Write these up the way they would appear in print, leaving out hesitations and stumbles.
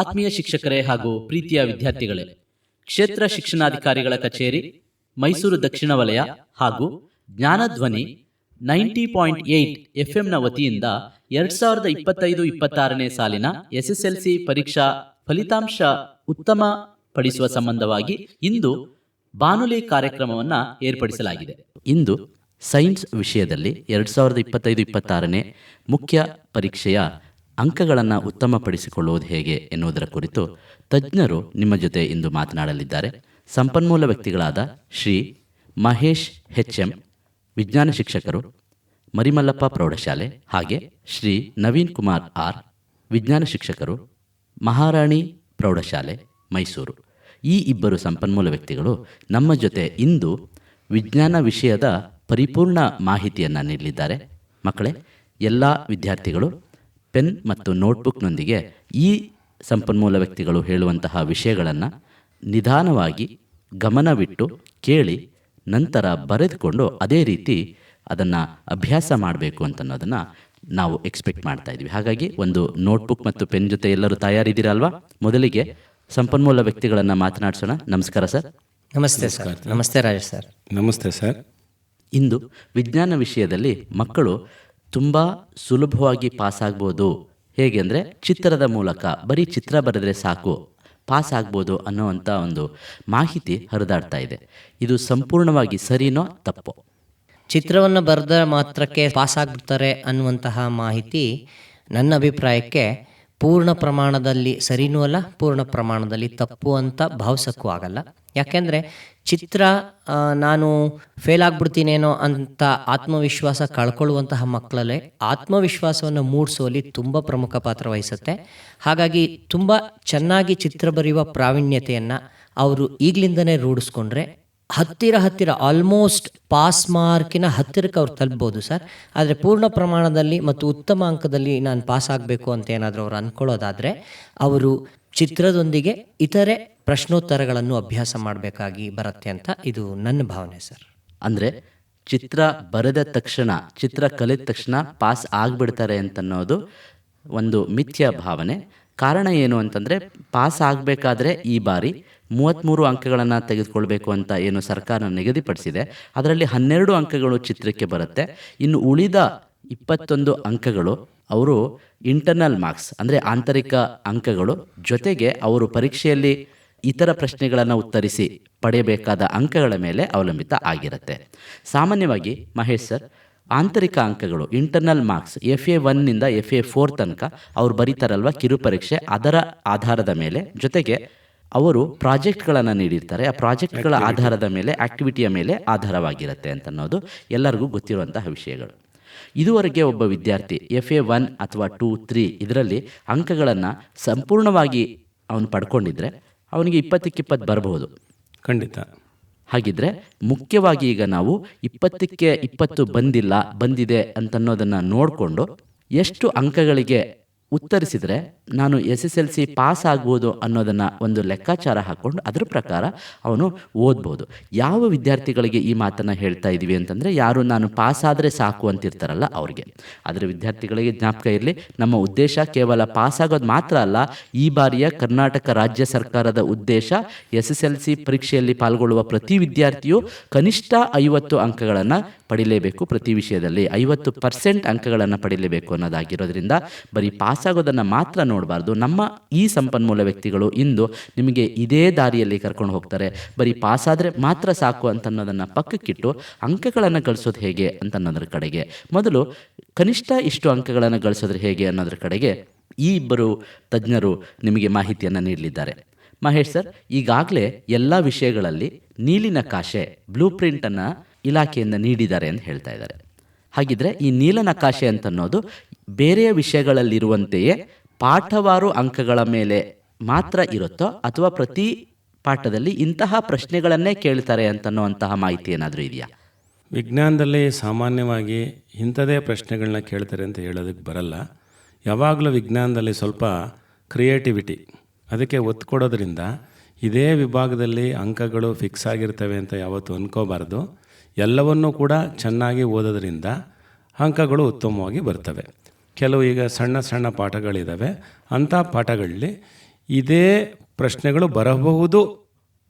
ಆತ್ಮೀಯ ಶಿಕ್ಷಕರೇ ಹಾಗೂ ಪ್ರೀತಿಯ ವಿದ್ಯಾರ್ಥಿಗಳೇ, ಕ್ಷೇತ್ರ ಶಿಕ್ಷಣಾಧಿಕಾರಿಗಳ ಕಚೇರಿ ಮೈಸೂರು ದಕ್ಷಿಣ ವಲಯ ಹಾಗೂ ಜ್ಞಾನಧ್ವನಿ 90.8 FM ವತಿಯಿಂದ 2025-26ನೇ ಸಾಲಿನ SSLC ಪರೀಕ್ಷಾ ಫಲಿತಾಂಶ ಉತ್ತಮ ಪಡಿಸುವ ಸಂಬಂಧವಾಗಿ ಇಂದು ಬಾನುಲಿ ಕಾರ್ಯಕ್ರಮವನ್ನು ಏರ್ಪಡಿಸಲಾಗಿದೆ. ಇಂದು ಸೈನ್ಸ್ ವಿಷಯದಲ್ಲಿ 2025-26ನೇ ಮುಖ್ಯ ಪರೀಕ್ಷೆಯ ಅಂಕಗಳನ್ನು ಉತ್ತಮಪಡಿಸಿಕೊಳ್ಳುವುದು ಹೇಗೆ ಎನ್ನುವುದರ ಕುರಿತು ತಜ್ಞರು ನಿಮ್ಮ ಜೊತೆ ಇಂದು ಮಾತನಾಡಲಿದ್ದಾರೆ. ಸಂಪನ್ಮೂಲ ವ್ಯಕ್ತಿಗಳಾದ ಶ್ರೀ ಮಹೇಶ್ HM, ವಿಜ್ಞಾನ ಶಿಕ್ಷಕರು, ಮರಿಮಲ್ಲಪ್ಪ ಪ್ರೌಢಶಾಲೆ, ಹಾಗೆ ಶ್ರೀ ನವೀನ್ ಕುಮಾರ್ R, ವಿಜ್ಞಾನ ಶಿಕ್ಷಕರು, ಮಹಾರಾಣಿ ಪ್ರೌಢಶಾಲೆ, ಮೈಸೂರು. ಈ ಇಬ್ಬರು ಸಂಪನ್ಮೂಲ ವ್ಯಕ್ತಿಗಳು ನಮ್ಮ ಜೊತೆ ಇಂದು ವಿಜ್ಞಾನ ವಿಷಯದ ಪರಿಪೂರ್ಣ ಮಾಹಿತಿಯನ್ನು ನೀಡಲಿದ್ದಾರೆ. ಮಕ್ಕಳೇ, ಎಲ್ಲ ವಿದ್ಯಾರ್ಥಿಗಳು ಪೆನ್ ಮತ್ತು ನೋಟ್ಬುಕ್ನೊಂದಿಗೆ ಈ ಸಂಪನ್ಮೂಲ ವ್ಯಕ್ತಿಗಳು ಹೇಳುವಂತಹ ವಿಷಯಗಳನ್ನು ನಿಧಾನವಾಗಿ ಗಮನವಿಟ್ಟು ಕೇಳಿ ನಂತರ ಬರೆದುಕೊಂಡು ಅದೇ ರೀತಿ ಅದನ್ನು ಅಭ್ಯಾಸ ಮಾಡಬೇಕು ಅಂತನ್ನೋದನ್ನು ನಾವು ಎಕ್ಸ್ಪೆಕ್ಟ್ ಮಾಡ್ತಾ ಇದ್ವಿ. ಹಾಗಾಗಿ ಒಂದು ನೋಟ್ಬುಕ್ ಮತ್ತು ಪೆನ್ ಜೊತೆ ಎಲ್ಲರೂ ತಯಾರಿದ್ದೀರಲ್ವಾ? ಮೊದಲಿಗೆ ಸಂಪನ್ಮೂಲ ವ್ಯಕ್ತಿಗಳನ್ನು ಮಾತನಾಡಿಸೋಣ. ನಮಸ್ಕಾರ ಸರ್. ನಮಸ್ತೆ ಸರ್. ನಮಸ್ತೆ ರಾಜೇಶ್ ಸರ್. ನಮಸ್ತೆ ಸರ್. ಇಂದು ವಿಜ್ಞಾನ ವಿಷಯದಲ್ಲಿ ಮಕ್ಕಳು ತುಂಬ ಸುಲಭವಾಗಿ ಪಾಸಾಗ್ಬೋದು, ಹೇಗೆ ಅಂದರೆ ಚಿತ್ರದ ಮೂಲಕ, ಬರೀ ಚಿತ್ರ ಬರೆದರೆ ಸಾಕು ಪಾಸ್ ಆಗ್ಬೋದು ಅನ್ನೋವಂಥ ಒಂದು ಮಾಹಿತಿ ಹರಿದಾಡ್ತಾ ಇದೆ. ಇದು ಸಂಪೂರ್ಣವಾಗಿ ಸರಿನೋ ತಪ್ಪೋ? ಚಿತ್ರವನ್ನು ಬರೆದ ಮಾತ್ರಕ್ಕೆ ಪಾಸ್ ಆಗಿಬಿಡ್ತಾರೆ ಅನ್ನುವಂತಹ ಮಾಹಿತಿ ನನ್ನ ಅಭಿಪ್ರಾಯಕ್ಕೆ ಪೂರ್ಣ ಪ್ರಮಾಣದಲ್ಲಿ ಸರಿನೂ ಅಲ್ಲ, ಪೂರ್ಣ ಪ್ರಮಾಣದಲ್ಲಿ ತಪ್ಪು ಅಂತ ಭಾವಿಸೋಕ್ಕೂ ಆಗಲ್ಲ. ಯಾಕೆಂದರೆ ಚಿತ್ರ ನಾನು ಫೇಲ್ ಆಗಿಬಿಡ್ತೀನೇನೋ ಅಂತ ಆತ್ಮವಿಶ್ವಾಸ ಕಳ್ಕೊಳ್ಳುವಂತಹ ಮಕ್ಕಳಲ್ಲೇ ಆತ್ಮವಿಶ್ವಾಸವನ್ನು ಮೂಡಿಸುವಲ್ಲಿ ತುಂಬ ಪ್ರಮುಖ ಪಾತ್ರ ವಹಿಸುತ್ತೆ. ಹಾಗಾಗಿ ತುಂಬ ಚೆನ್ನಾಗಿ ಚಿತ್ರ ಬರೆಯುವ ಪ್ರಾವೀಣ್ಯತೆಯನ್ನು ಅವರು ಈಗಲಿಂದನೇ ರೂಢಿಸ್ಕೊಂಡ್ರೆ ಹತ್ತಿರ ಆಲ್ಮೋಸ್ಟ್ ಪಾಸ್ ಮಾರ್ಕಿನ ಹತ್ತಿರಕ್ಕೆ ಅವ್ರು ತಲುಪ್ಬೋದು ಸರ್. ಆದರೆ ಪೂರ್ಣ ಪ್ರಮಾಣದಲ್ಲಿ ಮತ್ತು ಉತ್ತಮ ಅಂಕದಲ್ಲಿ ನಾನು ಪಾಸ್ ಆಗಬೇಕು ಅಂತ ಏನಾದರೂ ಅವ್ರು ಅಂದ್ಕೊಳ್ಳೋದಾದರೆ ಅವರು ಚಿತ್ರದೊಂದಿಗೆ ಇತರೆ ಪ್ರಶ್ನೋತ್ತರಗಳನ್ನು ಅಭ್ಯಾಸ ಮಾಡಬೇಕಾಗಿ ಬರುತ್ತೆ ಅಂತ ಇದು ನನ್ನ ಭಾವನೆ ಸರ್. ಅಂದರೆ ಚಿತ್ರ ಬರೆದ ತಕ್ಷಣ, ಚಿತ್ರ ಕಲಿತ ತಕ್ಷಣ ಪಾಸ್ ಆಗಿಬಿಡ್ತಾರೆ ಅಂತನ್ನೋದು ಒಂದು ಮಿಥ್ಯ ಭಾವನೆ. ಕಾರಣ ಏನು ಅಂತಂದರೆ, ಪಾಸ್ ಆಗಬೇಕಾದ್ರೆ ಈ ಬಾರಿ 33 ಅಂಕಗಳನ್ನು ತೆಗೆದುಕೊಳ್ಬೇಕು ಅಂತ ಏನು ಸರ್ಕಾರ ನಿಗದಿಪಡಿಸಿದೆ, ಅದರಲ್ಲಿ 12 ಅಂಕಗಳು ಚಿತ್ರಕ್ಕೆ ಬರುತ್ತೆ. ಇನ್ನು ಉಳಿದ 21 ಅಂಕಗಳು ಅವರು ಇಂಟರ್ನಲ್ ಮಾರ್ಕ್ಸ್ ಅಂದರೆ ಆಂತರಿಕ ಅಂಕಗಳು, ಜೊತೆಗೆ ಅವರು ಪರೀಕ್ಷೆಯಲ್ಲಿ ಇತರ ಪ್ರಶ್ನೆಗಳನ್ನು ಉತ್ತರಿಸಿ ಪಡೆಯಬೇಕಾದ ಅಂಕಗಳ ಮೇಲೆ ಅವಲಂಬಿತ ಆಗಿರುತ್ತೆ. ಸಾಮಾನ್ಯವಾಗಿ ಮಹೇಶ್ ಸರ್, ಆಂತರಿಕ ಅಂಕಗಳು ಇಂಟರ್ನಲ್ ಮಾರ್ಕ್ಸ್ FA1ನಿಂದ FA4 ತನಕ ಅವ್ರು ಬರೀತಾರಲ್ವ ಕಿರು ಪರೀಕ್ಷೆ, ಅದರ ಆಧಾರದ ಮೇಲೆ, ಜೊತೆಗೆ ಅವರು ಪ್ರಾಜೆಕ್ಟ್ಗಳನ್ನು ನೀಡಿರ್ತಾರೆ, ಆ ಪ್ರಾಜೆಕ್ಟ್ಗಳ ಆಧಾರದ ಮೇಲೆ, ಆಕ್ಟಿವಿಟಿಯ ಮೇಲೆ ಆಧಾರವಾಗಿರುತ್ತೆ ಅಂತನ್ನೋದು ಎಲ್ಲರಿಗೂ ಗೊತ್ತಿರುವಂತಹ ವಿಷಯಗಳು. ಇದುವರೆಗೆ ಒಬ್ಬ ವಿದ್ಯಾರ್ಥಿ FA1 ಅಥವಾ 2, 3 ಇದರಲ್ಲಿ ಅಂಕಗಳನ್ನು ಸಂಪೂರ್ಣವಾಗಿ ಅವನು ಪಡ್ಕೊಂಡಿದ್ರೆ ಅವನಿಗೆ 20ಕ್ಕೆ 20 ಬರಬಹುದು. ಖಂಡಿತ. ಹಾಗಿದ್ರೆ ಮುಖ್ಯವಾಗಿ ಈಗ ನಾವು 20ಕ್ಕೆ 20 ಬಂದಿದೆ ಅಂತನ್ನೋದನ್ನು ನೋಡಿಕೊಂಡು ಎಷ್ಟು ಅಂಕಗಳಿಗೆ ಉತ್ತರಿಸಿದರೆ ನಾನು SSLC ಪಾಸ್ ಆಗ್ಬೋದು ಅನ್ನೋದನ್ನು ಒಂದು ಲೆಕ್ಕಾಚಾರ ಹಾಕ್ಕೊಂಡು ಅದ್ರ ಪ್ರಕಾರ ಅವನು ಓದ್ಬೋದು. ಯಾವ ವಿದ್ಯಾರ್ಥಿಗಳಿಗೆ ಈ ಮಾತನ್ನು ಹೇಳ್ತಾ ಇದ್ದೀವಿ ಅಂತಂದರೆ, ಯಾರು ನಾನು ಪಾಸ್ ಆದರೆ ಸಾಕು ಅಂತಿರ್ತಾರಲ್ಲ ಅವ್ರಿಗೆ. ಆದರೆ ವಿದ್ಯಾರ್ಥಿಗಳಿಗೆ ಜ್ಞಾಪಕ ಇರಲಿ, ನಮ್ಮ ಉದ್ದೇಶ ಕೇವಲ ಪಾಸ್ ಆಗೋದು ಮಾತ್ರ ಅಲ್ಲ. ಈ ಬಾರಿಯ ಕರ್ನಾಟಕ ರಾಜ್ಯ ಸರ್ಕಾರದ ಉದ್ದೇಶ SSLC ಪರೀಕ್ಷೆಯಲ್ಲಿ ಪಾಲ್ಗೊಳ್ಳುವ ಪ್ರತಿ ವಿದ್ಯಾರ್ಥಿಯು ಕನಿಷ್ಠ 50 ಅಂಕಗಳನ್ನು ಪಡಿಲೇಬೇಕು. ಪ್ರತಿ ವಿಷಯದಲ್ಲಿ 50% ಅಂಕಗಳನ್ನು ಪಡಿಲೇಬೇಕು ಅನ್ನೋದಾಗಿರೋದ್ರಿಂದ ಬರೀ ಪಾಸ್ ಆಗೋದನ್ನು ಮಾತ್ರ ನೋಡಬಾರ್ದು. ನಮ್ಮ ಈ ಸಂಪನ್ಮೂಲ ವ್ಯಕ್ತಿಗಳು ಇಂದು ನಿಮಗೆ ಇದೇ ದಾರಿಯಲ್ಲಿ ಕರ್ಕೊಂಡು ಹೋಗ್ತಾರೆ. ಬರೀ ಪಾಸ್ ಆದರೆ ಮಾತ್ರ ಸಾಕು ಅಂತನ್ನೋದನ್ನು ಪಕ್ಕಕ್ಕಿಟ್ಟು ಅಂಕಗಳನ್ನು ಗಳಿಸೋದು ಹೇಗೆ ಅಂತನ್ನೋದ್ರ ಕಡೆಗೆ, ಮೊದಲು ಕನಿಷ್ಠ ಇಷ್ಟು ಅಂಕಗಳನ್ನು ಗಳಿಸೋದ್ರೆ ಹೇಗೆ ಅನ್ನೋದ್ರ ಕಡೆಗೆ ಈ ಇಬ್ಬರು ತಜ್ಞರು ನಿಮಗೆ ಮಾಹಿತಿಯನ್ನು ನೀಡಲಿದ್ದಾರೆ. ಮಹೇಶ್ ಸರ್, ಈಗಾಗಲೇ ಎಲ್ಲ ವಿಷಯಗಳಲ್ಲಿ ನೀಲಿನಕಾಶೆ ಬ್ಲೂ ಪ್ರಿಂಟನ್ನು ಇಲಾಖೆಯಿಂದ ನೀಡಿದ್ದಾರೆ ಅಂತ ಹೇಳ್ತಾ ಇದ್ದಾರೆ. ಹಾಗಿದ್ರೆ ಈ ನೀಲನಕಾಶೆ ಅಂತನ್ನೋದು ಬೇರೆಯ ವಿಷಯಗಳಲ್ಲಿರುವಂತೆಯೇ ಪಾಠವಾರು ಅಂಕಗಳ ಮೇಲೆ ಮಾತ್ರ ಇರುತ್ತೋ, ಅಥವಾ ಪ್ರತಿ ಪಾಠದಲ್ಲಿ ಇಂತಹ ಪ್ರಶ್ನೆಗಳನ್ನೇ ಕೇಳ್ತಾರೆ ಅಂತನ್ನುವಂತಹ ಮಾಹಿತಿ ಏನಾದರೂ ಇದೆಯಾ? ವಿಜ್ಞಾನದಲ್ಲಿ ಸಾಮಾನ್ಯವಾಗಿ ಇಂಥದೇ ಪ್ರಶ್ನೆಗಳನ್ನ ಕೇಳ್ತಾರೆ ಅಂತ ಹೇಳೋದಕ್ಕೆ ಬರಲ್ಲ. ಯಾವಾಗಲೂ ವಿಜ್ಞಾನದಲ್ಲಿ ಸ್ವಲ್ಪ ಕ್ರಿಯೇಟಿವಿಟಿ ಅದಕ್ಕೆ ಒತ್ತು ಕೊಡೋದ್ರಿಂದ ಇದೇ ವಿಭಾಗದಲ್ಲಿ ಅಂಕಗಳು ಫಿಕ್ಸ್ ಆಗಿರ್ತವೆ ಅಂತ ಯಾವತ್ತೂ ಅಂದ್ಕೋಬಾರ್ದು. ಎಲ್ಲವನ್ನೂ ಕೂಡ ಚೆನ್ನಾಗಿ ಓದೋದ್ರಿಂದ ಅಂಕಗಳು ಉತ್ತಮವಾಗಿ ಬರ್ತವೆ. ಕೆಲವು ಈಗ ಸಣ್ಣ ಸಣ್ಣ ಪಾಠಗಳಿದ್ದಾವೆ, ಅಂಥ ಪಾಠಗಳಲ್ಲಿ ಇದೇ ಪ್ರಶ್ನೆಗಳು ಬರಬಹುದು,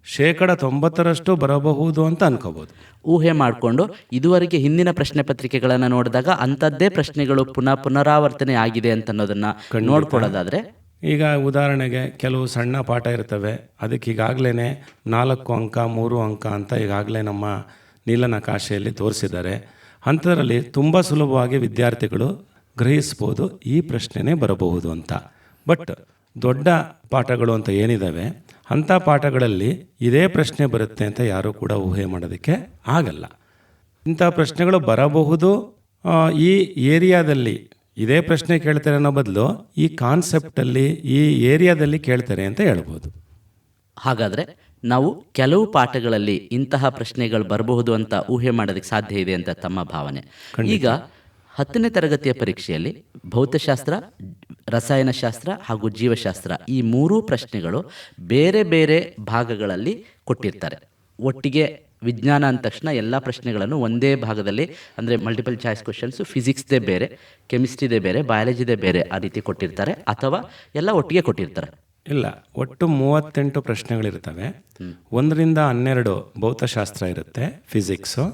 90% ಬರಬಹುದು ಅಂತ ಅನ್ಕೋಬೋದು. ಊಹೆ ಮಾಡಿಕೊಂಡು ಇದುವರೆಗೆ ಹಿಂದಿನ ಪ್ರಶ್ನೆ ಪತ್ರಿಕೆಗಳನ್ನು ನೋಡಿದಾಗ ಅಂಥದ್ದೇ ಪ್ರಶ್ನೆಗಳು ಪುನರಾವರ್ತನೆ ಆಗಿದೆ ಅಂತ ಅನ್ನೋದನ್ನು ನೋಡ್ಕೊಳ್ಳೋದಾದರೆ, ಈಗ ಉದಾಹರಣೆಗೆ ಕೆಲವು ಸಣ್ಣ ಪಾಠ ಇರ್ತವೆ, ಅದಕ್ಕೆ ಈಗಾಗಲೇ 4 ಅಂಕ 3 ಅಂಕ ಅಂತ ಈಗಾಗಲೇ ನಮ್ಮ ನೀಲನಕಾಶೆಯಲ್ಲಿ ತೋರಿಸಿದ್ದಾರೆ. ಅಂಥದ್ರಲ್ಲಿ ತುಂಬ ಸುಲಭವಾಗಿ ವಿದ್ಯಾರ್ಥಿಗಳು ಗ್ರಹಿಸ್ಬೋದು ಈ ಪ್ರಶ್ನೆನೇ ಬರಬಹುದು ಅಂತ. ಬಟ್ ದೊಡ್ಡ ಪಾಠಗಳು ಅಂತ ಏನಿದ್ದಾವೆ ಅಂಥ ಪಾಠಗಳಲ್ಲಿ ಇದೇ ಪ್ರಶ್ನೆ ಬರುತ್ತೆ ಅಂತ ಯಾರೂ ಕೂಡ ಊಹೆ ಮಾಡೋದಕ್ಕೆ ಆಗಲ್ಲ. ಇಂಥ ಪ್ರಶ್ನೆಗಳು ಬರಬಹುದು, ಈ ಏರಿಯಾದಲ್ಲಿ ಇದೇ ಪ್ರಶ್ನೆ ಕೇಳ್ತಾರೆ ಅನ್ನೋ ಬದಲು ಈ ಕಾನ್ಸೆಪ್ಟಲ್ಲಿ ಈ ಏರಿಯಾದಲ್ಲಿ ಕೇಳ್ತಾರೆ ಅಂತ ಹೇಳ್ಬೋದು. ಹಾಗಾದರೆ ನಾವು ಕೆಲವು ಪಾಠಗಳಲ್ಲಿ ಇಂತಹ ಪ್ರಶ್ನೆಗಳು ಬರಬಹುದು ಅಂತ ಊಹೆ ಮಾಡೋದಕ್ಕೆ ಸಾಧ್ಯ ಇದೆ ಅಂತ ತಮ್ಮ ಭಾವನೆ. ಈಗ 10ನೇ ತರಗತಿಯ ಪರೀಕ್ಷೆಯಲ್ಲಿ ಭೌತಶಾಸ್ತ್ರ, ರಸಾಯನಶಾಸ್ತ್ರ ಹಾಗೂ ಜೀವಶಾಸ್ತ್ರ ಈ 3 ಪ್ರಶ್ನೆಗಳು ಬೇರೆ ಬೇರೆ ಭಾಗಗಳಲ್ಲಿ ಕೊಟ್ಟಿರ್ತಾರೆ. ಒಟ್ಟಿಗೆ ವಿಜ್ಞಾನ ಅಂದ ತಕ್ಷಣ ಎಲ್ಲ ಪ್ರಶ್ನೆಗಳನ್ನು ಒಂದೇ ಭಾಗದಲ್ಲಿ, ಅಂದರೆ ಮಲ್ಟಿಪಲ್ ಚಾಯ್ಸ್ ಕ್ವಶನ್ಸು, ಫಿಸಿಕ್ಸ್ದೇ ಬೇರೆ, ಕೆಮಿಸ್ಟ್ರಿದೇ ಬೇರೆ, ಬಯಾಲಜಿದೇ ಬೇರೆ ಆ ರೀತಿ ಕೊಟ್ಟಿರ್ತಾರೆ, ಅಥವಾ ಎಲ್ಲ ಒಟ್ಟಿಗೆ ಕೊಟ್ಟಿರ್ತಾರೆ. ಇಲ್ಲ, ಒಟ್ಟು 38 ಪ್ರಶ್ನೆಗಳಿರ್ತವೆ. 1ರಿಂದ 12 ಭೌತಶಾಸ್ತ್ರ ಇರುತ್ತೆ, ಫಿಸಿಕ್ಸು.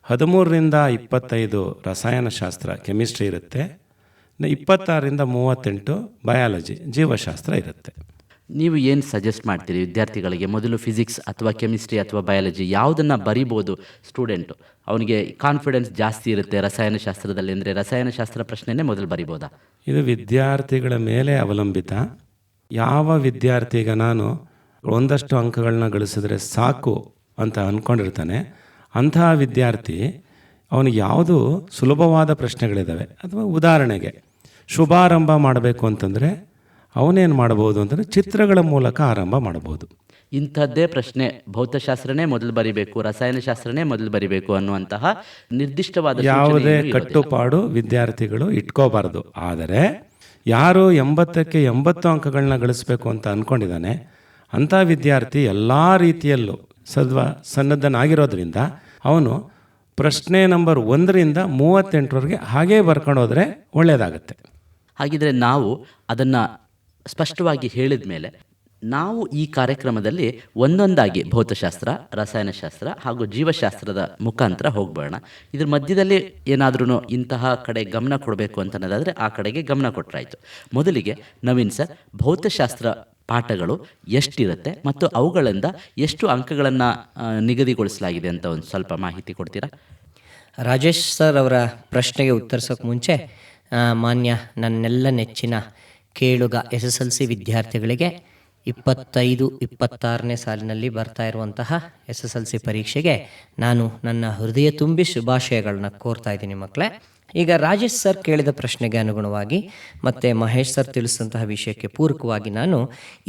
13ರಿಂದ 25 ರಸಾಯನಶಾಸ್ತ್ರ, ಕೆಮಿಸ್ಟ್ರಿ ಇರುತ್ತೆ. 26ರಿಂದ 38 ಬಯಾಲಜಿ, ಜೀವಶಾಸ್ತ್ರ ಇರುತ್ತೆ. ನೀವು ಏನು ಸಜೆಸ್ಟ್ ಮಾಡ್ತೀರಿ ವಿದ್ಯಾರ್ಥಿಗಳಿಗೆ? ಮೊದಲು ಫಿಸಿಕ್ಸ್ ಅಥವಾ ಕೆಮಿಸ್ಟ್ರಿ ಅಥವಾ ಬಯಾಲಜಿ ಯಾವುದನ್ನು ಬರಿಬೋದು ಸ್ಟೂಡೆಂಟು? ಅವನಿಗೆ ಕಾನ್ಫಿಡೆನ್ಸ್ ಜಾಸ್ತಿ ಇರುತ್ತೆ ರಸಾಯನಶಾಸ್ತ್ರದಲ್ಲಿ ಅಂದರೆ ರಸಾಯನಶಾಸ್ತ್ರ ಪ್ರಶ್ನೆನೇ ಮೊದಲು ಬರಿಬೋದಾ? ಇದು ವಿದ್ಯಾರ್ಥಿಗಳ ಮೇಲೆ ಅವಲಂಬಿತ. ಯಾವ ವಿದ್ಯಾರ್ಥಿಗ ನಾನು ಒಂದಷ್ಟು ಅಂಕಗಳನ್ನ ಗಳಿಸಿದ್ರೆ ಸಾಕು ಅಂತ ಅಂದ್ಕೊಂಡಿರ್ತಾನೆ, ಅಂತಹ ವಿದ್ಯಾರ್ಥಿ ಅವನಿಗೆ ಯಾವುದು ಸುಲಭವಾದ ಪ್ರಶ್ನೆಗಳಿದ್ದಾವೆ, ಅಥವಾ ಉದಾಹರಣೆಗೆ ಶುಭಾರಂಭ ಮಾಡಬೇಕು ಅಂತಂದರೆ ಅವನೇನು ಮಾಡ್ಬೋದು ಅಂತಂದರೆ ಚಿತ್ರಗಳ ಮೂಲಕ ಆರಂಭ ಮಾಡ್ಬೋದು. ಇಂಥದ್ದೇ ಪ್ರಶ್ನೆ ಭೌತಶಾಸ್ತ್ರನೇ ಮೊದಲು ಬರಿಬೇಕು, ರಸಾಯನಶಾಸ್ತ್ರನೇ ಮೊದಲು ಬರಿಬೇಕು ಅನ್ನುವಂತಹ ನಿರ್ದಿಷ್ಟವಾದ ಯಾವುದೇ ಕಟ್ಟುಪಾಡು ವಿದ್ಯಾರ್ಥಿಗಳು ಇಟ್ಕೋಬಾರ್ದು. ಆದರೆ ಯಾರು 80ಕ್ಕೆ 80 ಅಂಕಗಳನ್ನ ಗಳಿಸ್ಬೇಕು ಅಂತ ಅಂದ್ಕೊಂಡಿದ್ದಾನೆ ಅಂಥ ವಿದ್ಯಾರ್ಥಿ ಎಲ್ಲ ರೀತಿಯಲ್ಲೂ ಸನ್ನದ್ಧನಾಗಿರೋದ್ರಿಂದ ಅವನು ಪ್ರಶ್ನೆ ನಂಬರ್ 1ರಿಂದ 38ರವರೆಗೆ ಹಾಗೇ ಬರ್ಕೊಂಡು ಹೋದರೆ ಒಳ್ಳೆಯದಾಗತ್ತೆ. ಹಾಗಿದ್ರೆ ನಾವು ಅದನ್ನು ಸ್ಪಷ್ಟವಾಗಿ ಹೇಳಿದ ಮೇಲೆ ನಾವು ಈ ಕಾರ್ಯಕ್ರಮದಲ್ಲಿ ಒಂದೊಂದಾಗಿ ಭೌತಶಾಸ್ತ್ರ, ರಸಾಯನಶಾಸ್ತ್ರ ಹಾಗೂ ಜೀವಶಾಸ್ತ್ರದ ಮುಖಾಂತರ ಹೋಗ್ಬೇಡ. ಇದ್ರ ಮಧ್ಯದಲ್ಲಿ ಏನಾದ್ರೂ ಇಂತಹ ಕಡೆ ಗಮನ ಕೊಡಬೇಕು ಅಂತನ್ನೋದಾದರೆ ಆ ಕಡೆಗೆ ಗಮನ ಕೊಟ್ಟರಾಯಿತು. ಮೊದಲಿಗೆ ನವೀನ್ ಸರ್, ಭೌತಶಾಸ್ತ್ರ ಪಾಠಗಳು ಎಷ್ಟಿರುತ್ತೆ ಮತ್ತು ಅವುಗಳಿಂದ ಎಷ್ಟು ಅಂಕಗಳನ್ನು ನಿಗದಿಗೊಳಿಸಲಾಗಿದೆ ಅಂತ ಒಂದು ಸ್ವಲ್ಪ ಮಾಹಿತಿ ಕೊಡ್ತೀರಾ? ರಾಜೇಶ್ ಸರ್ ಅವರ ಪ್ರಶ್ನೆಗೆ ಉತ್ತರಿಸೋಕೆ ಮುಂಚೆ ಮಾನ್ಯ ನನ್ನೆಲ್ಲ ನೆಚ್ಚಿನ ಕೇಳುಗ SSLC ವಿದ್ಯಾರ್ಥಿಗಳಿಗೆ 25-26ನೇ ಸಾಲಿನಲ್ಲಿ ಬರ್ತಾ ಇರುವಂತಹ SSLC ಪರೀಕ್ಷೆಗೆ ನಾನು ನನ್ನ ಹೃದಯ ತುಂಬಿ ಶುಭಾಶಯಗಳನ್ನ ಕೋರ್ತಾ ಇದ್ದೀನಿ ಮಕ್ಕಳೇ. ಈಗ ರಾಜೇಶ್ ಸರ್ ಕೇಳಿದ ಪ್ರಶ್ನೆಗೆ ಅನುಗುಣವಾಗಿ ಮತ್ತು ಮಹೇಶ್ ಸರ್ ತಿಳಿಸಿದಂತಹ ವಿಷಯಕ್ಕೆ ಪೂರಕವಾಗಿ ನಾನು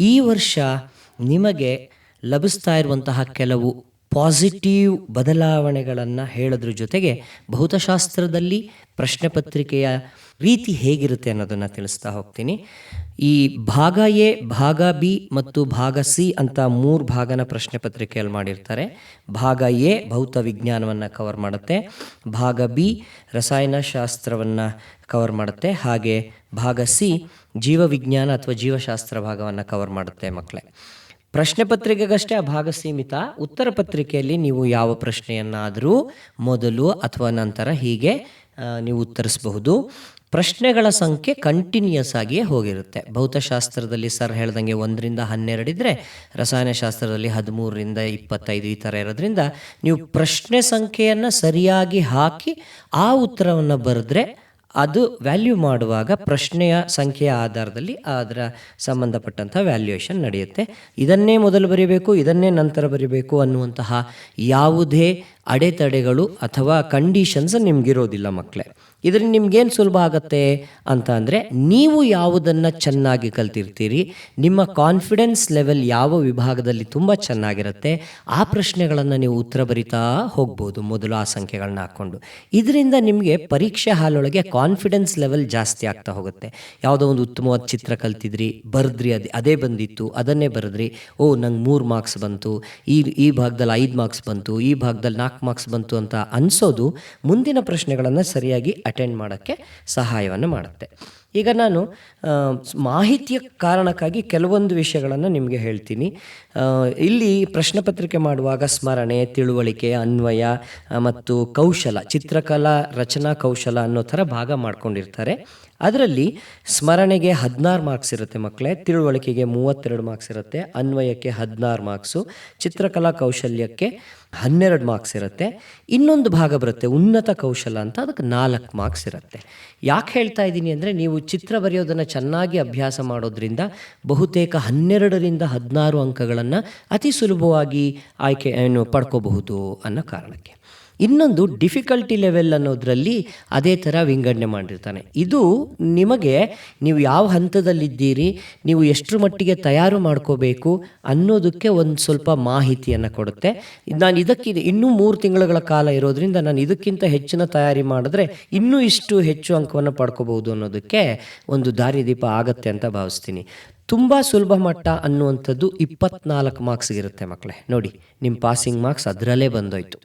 ಈ ವರ್ಷ ನಿಮಗೆ ಲಭಿಸ್ತಾ ಇರುವಂತಹ ಕೆಲವು ಪಾಸಿಟಿವ್ ಬದಲಾವಣೆಗಳನ್ನು ಹೇಳೋದ್ರ ಜೊತೆಗೆ ಭೌತಶಾಸ್ತ್ರದಲ್ಲಿ ಪ್ರಶ್ನೆ ಪತ್ರಿಕೆಯ ರೀತಿ ಹೇಗಿರುತ್ತೆ ಅನ್ನೋದನ್ನು ತಿಳಿಸ್ತಾ ಹೋಗ್ತೀನಿ. ಈ ಭಾಗ ಎ, ಭಾಗ ಬಿ ಮತ್ತು ಭಾಗ ಸಿ ಅಂತ 3 ಭಾಗನ ಪ್ರಶ್ನೆ ಪತ್ರಿಕೆಯಲ್ಲಿ ಮಾಡಿರ್ತಾರೆ. ಭಾಗ ಎ ಭೌತ ವಿಜ್ಞಾನವನ್ನು ಕವರ್ ಮಾಡುತ್ತೆ, ಭಾಗ ಬಿ ರಸಾಯನಶಾಸ್ತ್ರವನ್ನು ಕವರ್ ಮಾಡುತ್ತೆ, ಹಾಗೆ ಭಾಗ ಸಿ ಜೀವವಿಜ್ಞಾನ ಅಥವಾ ಜೀವಶಾಸ್ತ್ರ ಭಾಗವನ್ನು ಕವರ್ ಮಾಡುತ್ತೆ ಮಕ್ಕಳೇ. ಪ್ರಶ್ನೆ ಪತ್ರಿಕೆಗಷ್ಟೇ ಆ ಭಾಗ ಸೀಮಿತ. ಉತ್ತರ ಪತ್ರಿಕೆಯಲ್ಲಿ ನೀವು ಯಾವ ಪ್ರಶ್ನೆಯನ್ನಾದರೂ ಮೊದಲು ಅಥವಾ ನಂತರ ಹೀಗೆ ನೀವು ಉತ್ತರಿಸಬಹುದು. ಪ್ರಶ್ನೆಗಳ ಸಂಖ್ಯೆ ಕಂಟಿನ್ಯೂಸ್ ಆಗಿಯೇ ಹೋಗಿರುತ್ತೆ. ಭೌತಶಾಸ್ತ್ರದಲ್ಲಿ ಸರ್ ಹೇಳ್ದಂಗೆ 1ರಿಂದ 12 ಇದ್ದರೆ ರಸಾಯನಶಾಸ್ತ್ರದಲ್ಲಿ 13ರಿಂದ 25 ಈ ಥರ ಇರೋದ್ರಿಂದ ನೀವು ಪ್ರಶ್ನೆ ಸಂಖ್ಯೆಯನ್ನು ಸರಿಯಾಗಿ ಹಾಕಿ ಆ ಉತ್ತರವನ್ನು ಬರೆದ್ರೆ ಅದು ವ್ಯಾಲ್ಯೂ ಮಾಡುವಾಗ ಪ್ರಶ್ನೆಯ ಸಂಖ್ಯೆಯ ಆಧಾರದಲ್ಲಿ ಅದರ ಸಂಬಂಧಪಟ್ಟಂಥ ವ್ಯಾಲ್ಯೂಯೇಷನ್ ನಡೆಯುತ್ತೆ. ಇದನ್ನೇ ಮೊದಲು ಬರೀಬೇಕು, ಇದನ್ನೇ ನಂತರ ಬರೀಬೇಕು ಅನ್ನುವಂತಹ ಯಾವುದೇ ಅಡೆತಡೆಗಳು ಅಥವಾ ಕಂಡೀಷನ್ಸ್ ನಿಮಗಿರೋದಿಲ್ಲ ಮಕ್ಕಳೇ. ಇದರಿಂದ ನಿಮ್ಗೇನು ಸುಲಭ ಆಗುತ್ತೆ ಅಂತ ಅಂದರೆ, ನೀವು ಯಾವುದನ್ನು ಚೆನ್ನಾಗಿ ಕಲ್ತಿರ್ತೀರಿ, ನಿಮ್ಮ ಕಾನ್ಫಿಡೆನ್ಸ್ ಲೆವೆಲ್ ಯಾವ ವಿಭಾಗದಲ್ಲಿ ತುಂಬ ಚೆನ್ನಾಗಿರುತ್ತೆ ಆ ಪ್ರಶ್ನೆಗಳನ್ನು ನೀವು ಉತ್ತರ ಬರಿತಾ ಹೋಗ್ಬೋದು ಮೊದಲು ಆ ಸಂಖ್ಯೆಗಳನ್ನ ಹಾಕ್ಕೊಂಡು. ಇದರಿಂದ ನಿಮಗೆ ಪರೀಕ್ಷೆ ಹಾಲೊಳಗೆ ಕಾನ್ಫಿಡೆನ್ಸ್ ಲೆವೆಲ್ ಜಾಸ್ತಿ ಆಗ್ತಾ ಹೋಗುತ್ತೆ. ಯಾವುದೋ ಒಂದು ಉತ್ತಮವಾದ ಚಿತ್ರ ಕಲ್ತಿದ್ರಿ, ಬರೆದ್ರಿ, ಅದೇ ಬಂದಿತ್ತು, ಅದನ್ನೇ ಬರೆದ್ರಿ, ನಂಗೆ 3 ಮಾರ್ಕ್ಸ್ ಬಂತು, ಈ ಭಾಗದಲ್ಲಿ 5 ಮಾರ್ಕ್ಸ್ ಬಂತು, ಈ ಭಾಗದಲ್ಲಿ 4 ಮಾರ್ಕ್ಸ್ ಬಂತು ಅಂತ ಅನಿಸೋದು ಮುಂದಿನ ಪ್ರಶ್ನೆಗಳನ್ನು ಸರಿಯಾಗಿ ಅಟೆಂಡ್ ಮಾಡೋಕ್ಕೆ ಸಹಾಯವನ್ನು ಮಾಡುತ್ತೆ. ಈಗ ನಾನು ಮಾಹಿತಿಯ ಕಾರಣಕ್ಕಾಗಿ ಕೆಲವೊಂದು ವಿಷಯಗಳನ್ನು ನಿಮಗೆ ಹೇಳ್ತೀನಿ. ಇಲ್ಲಿ ಪ್ರಶ್ನೆ ಪತ್ರಿಕೆ ಮಾಡುವಾಗ ಸ್ಮರಣೆ, ತಿಳುವಳಿಕೆ, ಅನ್ವಯ ಮತ್ತು ಕೌಶಲ, ಚಿತ್ರಕಲಾ ರಚನಾ ಕೌಶಲ ಅನ್ನೋ ಥರ ಭಾಗ ಮಾಡ್ಕೊಂಡಿರ್ತಾರೆ. ಅದರಲ್ಲಿ ಸ್ಮರಣೆಗೆ 16 ಮಾರ್ಕ್ಸ್ ಇರುತ್ತೆ ಮಕ್ಕಳೇ, ತಿಳುವಳಿಕೆಗೆ 32 ಮಾರ್ಕ್ಸ್ ಇರುತ್ತೆ, ಅನ್ವಯಕ್ಕೆ 16 ಮಾರ್ಕ್ಸು, ಚಿತ್ರಕಲಾ ಕೌಶಲ್ಯಕ್ಕೆ 12 ಮಾರ್ಕ್ಸ್ ಇರುತ್ತೆ. ಇನ್ನೊಂದು ಭಾಗ ಬರುತ್ತೆ ಉನ್ನತ ಕೌಶಲ ಅಂತ, ಅದಕ್ಕೆ 4 ಮಾರ್ಕ್ಸ್ ಇರುತ್ತೆ. ಯಾಕೆ ಹೇಳ್ತಾ ಇದ್ದೀನಿ ಅಂದರೆ, ನೀವು ಚಿತ್ರ ಬರೆಯೋದನ್ನು ಚೆನ್ನಾಗಿ ಅಭ್ಯಾಸ ಮಾಡೋದ್ರಿಂದ ಬಹುತೇಕ 12ರಿಂದ 16 ಅಂಕಗಳನ್ನು ಅತಿ ಸುಲಭವಾಗಿ ಪಡ್ಕೋಬಹುದು ಅನ್ನೋ ಕಾರಣಕ್ಕೆ. ಇನ್ನೊಂದು ಡಿಫಿಕಲ್ಟಿ ಲೆವೆಲ್ ಅನ್ನೋದರಲ್ಲಿ ಅದೇ ಥರ ವಿಂಗಡಣೆ ಮಾಡಿರ್ತಾನೆ. ಇದು ನಿಮಗೆ ನೀವು ಯಾವ ಹಂತದಲ್ಲಿದ್ದೀರಿ, ನೀವು ಎಷ್ಟರ ಮಟ್ಟಿಗೆ ತಯಾರು ಮಾಡ್ಕೋಬೇಕು ಅನ್ನೋದಕ್ಕೆ ಒಂದು ಸ್ವಲ್ಪ ಮಾಹಿತಿಯನ್ನು ಕೊಡುತ್ತೆ. ನಾನು ಇನ್ನೂ 3 ತಿಂಗಳುಗಳ ಕಾಲ ಇರೋದ್ರಿಂದ ನಾನು ಇದಕ್ಕಿಂತ ಹೆಚ್ಚಿನ ತಯಾರಿ ಮಾಡಿದ್ರೆ ಇನ್ನೂ ಇಷ್ಟು ಹೆಚ್ಚು ಅಂಕವನ್ನು ಪಡ್ಕೋಬಹುದು ಅನ್ನೋದಕ್ಕೆ ಒಂದು ದಾರಿದೀಪ ಆಗತ್ತೆ ಅಂತ ಭಾವಿಸ್ತೀನಿ. ತುಂಬ ಸುಲಭ ಮಟ್ಟ ಅನ್ನುವಂಥದ್ದು 24 ಮಾರ್ಕ್ಸ್ ಇರುತ್ತೆ ಮಕ್ಕಳೇ. ನೋಡಿ, ನಿಮ್ಮ ಪಾಸಿಂಗ್ ಮಾರ್ಕ್ಸ್ ಅದರಲ್ಲೇ ಬಂದೋಯ್ತು.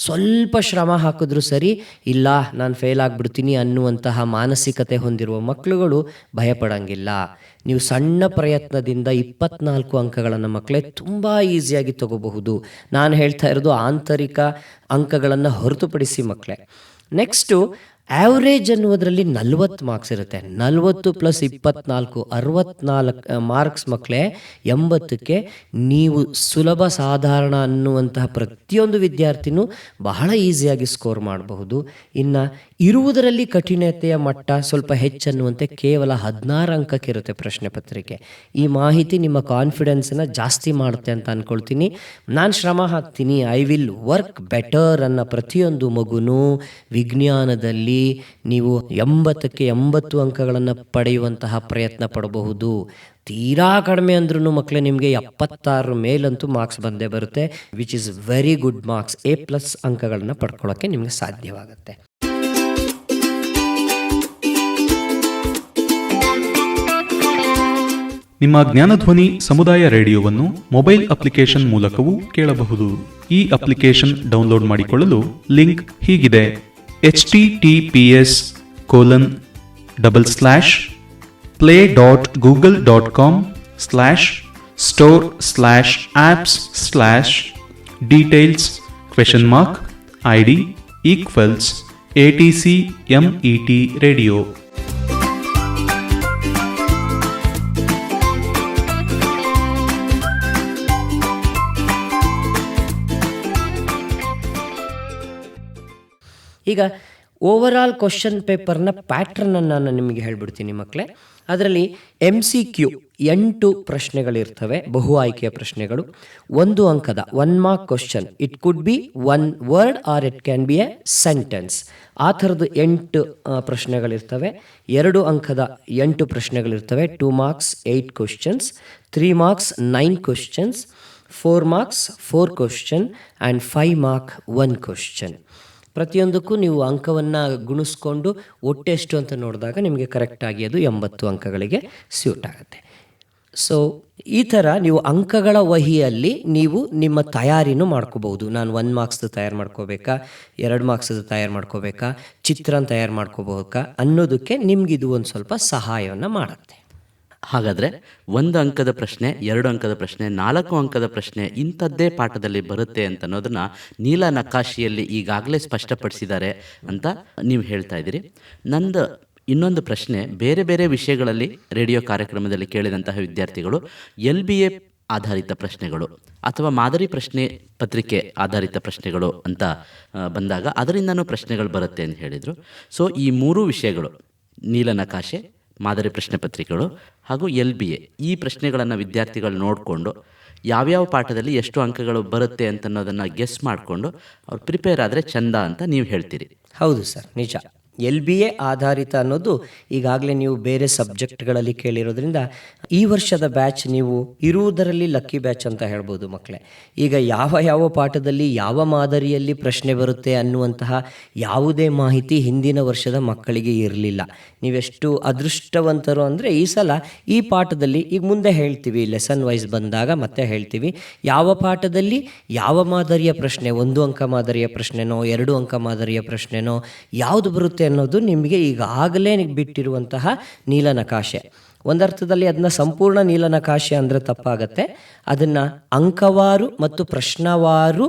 ಸ್ವಲ್ಪ ಶ್ರಮ ಹಾಕಿದ್ರೂ ಸರಿ, ಇಲ್ಲ ನಾನು ಫೇಲ್ ಆಗಿಬಿಡ್ತೀನಿ ಅನ್ನುವಂತಹ ಮಾನಸಿಕತೆ ಹೊಂದಿರುವ ಮಕ್ಕಳುಗಳು ಭಯಪಡೋಂಗಿಲ್ಲ. ನೀವು ಸಣ್ಣ ಪ್ರಯತ್ನದಿಂದ 24 ಅಂಕಗಳನ್ನು ಮಕ್ಕಳೇ ತುಂಬ ಈಸಿಯಾಗಿ ತಗೋಬಹುದು. ನಾನು ಹೇಳ್ತಾ ಇರೋದು ಆಂತರಿಕ ಅಂಕಗಳನ್ನು ಹೊರತುಪಡಿಸಿ ಮಕ್ಕಳೇ. ನೆಕ್ಸ್ಟು ಆ್ಯಾವ್ರೇಜ್ ಅನ್ನುವುದರಲ್ಲಿ 40 ಮಾರ್ಕ್ಸ್ ಇರುತ್ತೆ. 40 + 24 64 ಮಾರ್ಕ್ಸ್ ಮಕ್ಕಳೇ. 80ಕ್ಕೆ ನೀವು ಸುಲಭ ಸಾಧಾರಣ ಅನ್ನುವಂತಹ ಪ್ರತಿಯೊಂದು ವಿದ್ಯಾರ್ಥಿನೂ ಬಹಳ ಈಸಿಯಾಗಿ ಸ್ಕೋರ್ ಮಾಡಬಹುದು. ಇನ್ನು ಇರುವುದರಲ್ಲಿ ಕಠಿಣತೆಯ ಮಟ್ಟ ಸ್ವಲ್ಪ ಹೆಚ್ಚನ್ನುವಂತೆ ಕೇವಲ 16 ಅಂಕಕ್ಕೆ ಇರುತ್ತೆ ಪ್ರಶ್ನೆ ಪತ್ರಿಕೆ. ಈ ಮಾಹಿತಿ ನಿಮ್ಮ ಕಾನ್ಫಿಡೆನ್ಸನ್ನು ಜಾಸ್ತಿ ಮಾಡುತ್ತೆ ಅಂತ ಅಂದ್ಕೊಳ್ತೀನಿ. ನಾನು ಶ್ರಮ ಹಾಕ್ತೀನಿ, ಐ ವಿಲ್ ವರ್ಕ್ ಬೆಟರ್ ಅನ್ನೋ ಪ್ರತಿಯೊಂದು ಮಗುನೂ ವಿಜ್ಞಾನದಲ್ಲಿ ನೀವು 80ಕ್ಕೆ 80 ಅಂಕಗಳನ್ನು ಪಡೆಯುವಂತಹ ಪ್ರಯತ್ನ ಪಡಬಹುದು. ತೀರಾ ಕಡಿಮೆ ಅಂದ್ರೂ ಮಕ್ಕಳೇ ನಿಮಗೆ 76 ಮೇಲಂತೂ ಮಾರ್ಕ್ಸ್ ಬಂದೇ ಬರುತ್ತೆ, which is very good marks. A+ ಅಂಕಗಳನ್ನು ಪಡ್ಕೊಳ್ಳೋಕ್ಕೆ ನಿಮಗೆ ಸಾಧ್ಯವಾಗುತ್ತೆ. ನಿಮ್ಮ ಜ್ಞಾನಧ್ವನಿ ಸಮುದಾಯ ರೇಡಿಯೋವನ್ನು ಮೊಬೈಲ್ ಅಪ್ಲಿಕೇಶನ್ ಮೂಲಕವೂ ಕೇಳಬಹುದು. ಈ ಅಪ್ಲಿಕೇಶನ್ ಡೌನ್ಲೋಡ್ ಮಾಡಿಕೊಳ್ಳಲು ಲಿಂಕ್ ಹೀಗಿದೆ: https://play.google.com/store/apps/details ?ID = ATCMET radio. ಈಗ ಓವರಾಲ್ ಕ್ವಶನ್ ಪೇಪರ್ನ ಪ್ಯಾಟ್ರನ್ನ ನಾನು ನಿಮಗೆ ಹೇಳ್ಬಿಡ್ತೀನಿ ಮಕ್ಕಳೇ. ಅದರಲ್ಲಿ MCQ 8 ಪ್ರಶ್ನೆಗಳಿರ್ತವೆ, ಬಹು ಆಯ್ಕೆಯ ಪ್ರಶ್ನೆಗಳು. 1 ಅಂಕದ 1 mark question, it could be 1 word or it can be A sentence. ಆ ಥರದ್ದು 8 ಪ್ರಶ್ನೆಗಳಿರ್ತವೆ. 2 ಅಂಕದ 8 ಪ್ರಶ್ನೆಗಳಿರ್ತವೆ, 2 marks 8 questions, 3 marks 9 questions, 4 marks 4 question and 5 mark 1 question. ಪ್ರತಿಯೊಂದಕ್ಕೂ ನೀವು ಅಂಕವನ್ನು ಗುಣಿಸ್ಕೊಂಡು ಒಟ್ಟೆಷ್ಟು ಅಂತ ನೋಡಿದಾಗ ನಿಮಗೆ ಕರೆಕ್ಟಾಗಿ ಅದು 80 ಅಂಕಗಳಿಗೆ ಸ್ಯೂಟ್ ಆಗುತ್ತೆ. ಸೊ ಈ ಥರ ನೀವು ಅಂಕಗಳ ವಹಿಯಲ್ಲಿ ನೀವು ನಿಮ್ಮ ತಯಾರಿನೂ ಮಾಡ್ಕೋಬಹುದು. ನಾನು 1 ಮಾರ್ಕ್ಸ್ದು ತಯಾರು ಮಾಡ್ಕೋಬೇಕಾ, 2 ಮಾರ್ಕ್ಸ್ದು ತಯಾರು ಮಾಡ್ಕೋಬೇಕಾ, ಚಿತ್ರನ ತಯಾರು ಮಾಡ್ಕೋಬೇಕಾ ಅನ್ನೋದಕ್ಕೆ ನಿಮಗಿದು ಒಂದು ಸ್ವಲ್ಪ ಸಹಾಯವನ್ನು ಮಾಡುತ್ತೆ. ಹಾಗಾದರೆ 1 ಅಂಕದ ಪ್ರಶ್ನೆ, 2 ಅಂಕದ ಪ್ರಶ್ನೆ, 4 ಅಂಕದ ಪ್ರಶ್ನೆ ಇಂಥದ್ದೇ ಪಾಠದಲ್ಲಿ ಬರುತ್ತೆ ಅಂತ ಅನ್ನೋದನ್ನು ನೀಲ ನಕಾಶಿಯಲ್ಲಿ ಈಗಾಗಲೇ ಸ್ಪಷ್ಟಪಡಿಸಿದ್ದಾರೆ ಅಂತ ನೀವು ಹೇಳ್ತಾ ಇದ್ದೀರಿ. ನಂದು ಇನ್ನೊಂದು ಪ್ರಶ್ನೆ, ಬೇರೆ ಬೇರೆ ವಿಷಯಗಳಲ್ಲಿ ರೇಡಿಯೋ ಕಾರ್ಯಕ್ರಮದಲ್ಲಿ ಕೇಳಿದಂತಹ ವಿದ್ಯಾರ್ಥಿಗಳು LBA ಆಧಾರಿತ ಪ್ರಶ್ನೆಗಳು ಅಥವಾ ಮಾದರಿ ಪ್ರಶ್ನೆ ಪತ್ರಿಕೆ ಆಧಾರಿತ ಪ್ರಶ್ನೆಗಳು ಅಂತ ಬಂದಾಗ ಅದರಿಂದನೂ ಪ್ರಶ್ನೆಗಳು ಬರುತ್ತೆ ಅಂತ ಹೇಳಿದರು. ಸೊ ಈ 3 ವಿಷಯಗಳು, ನೀಲನಕಾಶೆ, ಮಾದರಿ ಪ್ರಶ್ನೆ ಪತ್ರಿಕೆಗಳು ಹಾಗೂ LBA, ಈ ಪ್ರಶ್ನೆಗಳನ್ನು ವಿದ್ಯಾರ್ಥಿಗಳು ನೋಡಿಕೊಂಡು ಯಾವ್ಯಾವ ಪಾಠದಲ್ಲಿ ಎಷ್ಟು ಅಂಕಗಳು ಬರುತ್ತೆ ಅಂತ ಅನ್ನೋದನ್ನು ಗೆಸ್ ಮಾಡಿಕೊಂಡು ಅವ್ರು ಪ್ರಿಪೇರ್ ಆದರೆ ಚಂದ ಅಂತ ನೀವು ಹೇಳ್ತೀರಿ. ಹೌದು ಸರ್, ನಿಜ. LBA ಆಧಾರಿತ ಅನ್ನೋದು ಈಗಾಗಲೇ ನೀವು ಬೇರೆ ಸಬ್ಜೆಕ್ಟ್ಗಳಲ್ಲಿ ಕೇಳಿರೋದ್ರಿಂದ ಈ ವರ್ಷದ ಬ್ಯಾಚ್ ನೀವು ಇರುವುದರಲ್ಲಿ ಲಕ್ಕಿ ಬ್ಯಾಚ್ ಅಂತ ಹೇಳ್ಬೋದು ಮಕ್ಕಳೇ. ಈಗ ಯಾವ ಪಾಠದಲ್ಲಿ ಯಾವ ಮಾದರಿಯಲ್ಲಿ ಪ್ರಶ್ನೆ ಬರುತ್ತೆ ಅನ್ನುವಂತಹ ಯಾವುದೇ ಮಾಹಿತಿ ಹಿಂದಿನ ವರ್ಷದ ಮಕ್ಕಳಿಗೆ ಇರಲಿಲ್ಲ. ನೀವೆಷ್ಟು ಅದೃಷ್ಟವಂತರು ಅಂದರೆ ಈ ಸಲ ಈ ಪಾಠದಲ್ಲಿ, ಈಗ ಮುಂದೆ ಹೇಳ್ತೀವಿ ಲೆಸನ್ ವೈಸ್ ಬಂದಾಗ ಮತ್ತೆ ಹೇಳ್ತೀವಿ ಯಾವ ಪಾಠದಲ್ಲಿ ಯಾವ ಮಾದರಿಯ ಪ್ರಶ್ನೆ, 1 ಅಂಕ ಮಾದರಿಯ ಪ್ರಶ್ನೆನೋ 2 ಅಂಕ ಮಾದರಿಯ ಪ್ರಶ್ನೆನೋ ಯಾವುದು ಬರುತ್ತೆ ಅನ್ನೋದು ನಿಮಗೆ ಈಗಾಗಲೇ ಬಿಟ್ಟಿರುವಂತಹ ನೀಲನಕಾಶೆ. ಒಂದರ್ಥದಲ್ಲಿ ಅದನ್ನ ಸಂಪೂರ್ಣ ನೀಲನಕಾಶೆ ಅಂದರೆ ತಪ್ಪಾಗತ್ತೆ. ಅದನ್ನು ಅಂಕವಾರು ಮತ್ತು ಪ್ರಶ್ನವಾರು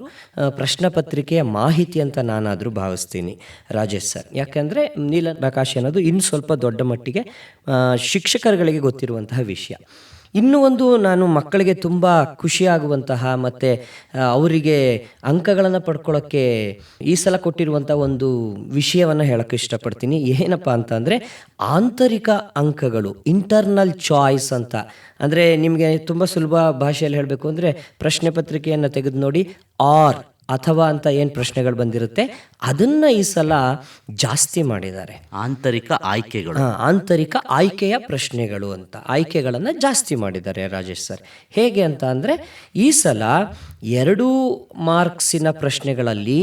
ಪ್ರಶ್ನೆ ಪತ್ರಿಕೆಯ ಮಾಹಿತಿ ಅಂತ ನಾನಾದರೂ ಭಾವಿಸ್ತೀನಿ ರಾಜೇಶ್ ಸರ್. ಯಾಕೆಂದರೆ ನೀಲನಕಾಶೆ ಅನ್ನೋದು ಇನ್ನು ಸ್ವಲ್ಪ ದೊಡ್ಡ ಮಟ್ಟಿಗೆ ಶಿಕ್ಷಕರುಗಳಿಗೆ ಗೊತ್ತಿರುವಂತಹ ವಿಷಯ. ಇನ್ನೂ ಒಂದು ನಾನು ಮಕ್ಕಳಿಗೆ ತುಂಬ ಖುಷಿಯಾಗುವಂತಹ ಮತ್ತು ಅವರಿಗೆ ಅಂಕಗಳನ್ನು ಪಡ್ಕೊಳ್ಳೋಕ್ಕೆ ಈ ಸಲ ಕೊಟ್ಟಿರುವಂಥ ಒಂದು ವಿಷಯವನ್ನು ಹೇಳೋಕ್ಕೆ ಇಷ್ಟಪಡ್ತೀನಿ. ಏನಪ್ಪ ಅಂತಂದರೆ ಆಂತರಿಕ ಅಂಕಗಳು, ಇಂಟರ್ನಲ್ ಚಾಯ್ಸ್ ಅಂತ. ಅಂದರೆ ನಿಮಗೆ ತುಂಬ ಸುಲಭ ಭಾಷೆಯಲ್ಲಿ ಹೇಳಬೇಕು ಅಂದರೆ ಪ್ರಶ್ನೆ ಪತ್ರಿಕೆಯನ್ನು ತೆಗೆದು ನೋಡಿ, ಆರ್ ಅಥವಾ ಅಂತ ಏನು ಪ್ರಶ್ನೆಗಳು ಬಂದಿರುತ್ತೆ ಅದನ್ನು ಈ ಸಲ ಜಾಸ್ತಿ ಮಾಡಿದ್ದಾರೆ. ಆಂತರಿಕ ಆಯ್ಕೆಗಳು, ಆಂತರಿಕ ಆಯ್ಕೆಯ ಪ್ರಶ್ನೆಗಳು ಅಂತ ಆಯ್ಕೆಗಳನ್ನು ಜಾಸ್ತಿ ಮಾಡಿದ್ದಾರೆ ರಾಜೇಶ್ ಸರ್. ಹೇಗೆ ಅಂತ ಅಂದರೆ ಈ ಸಲ 2 ಮಾರ್ಕ್ಸಿನ ಪ್ರಶ್ನೆಗಳಲ್ಲಿ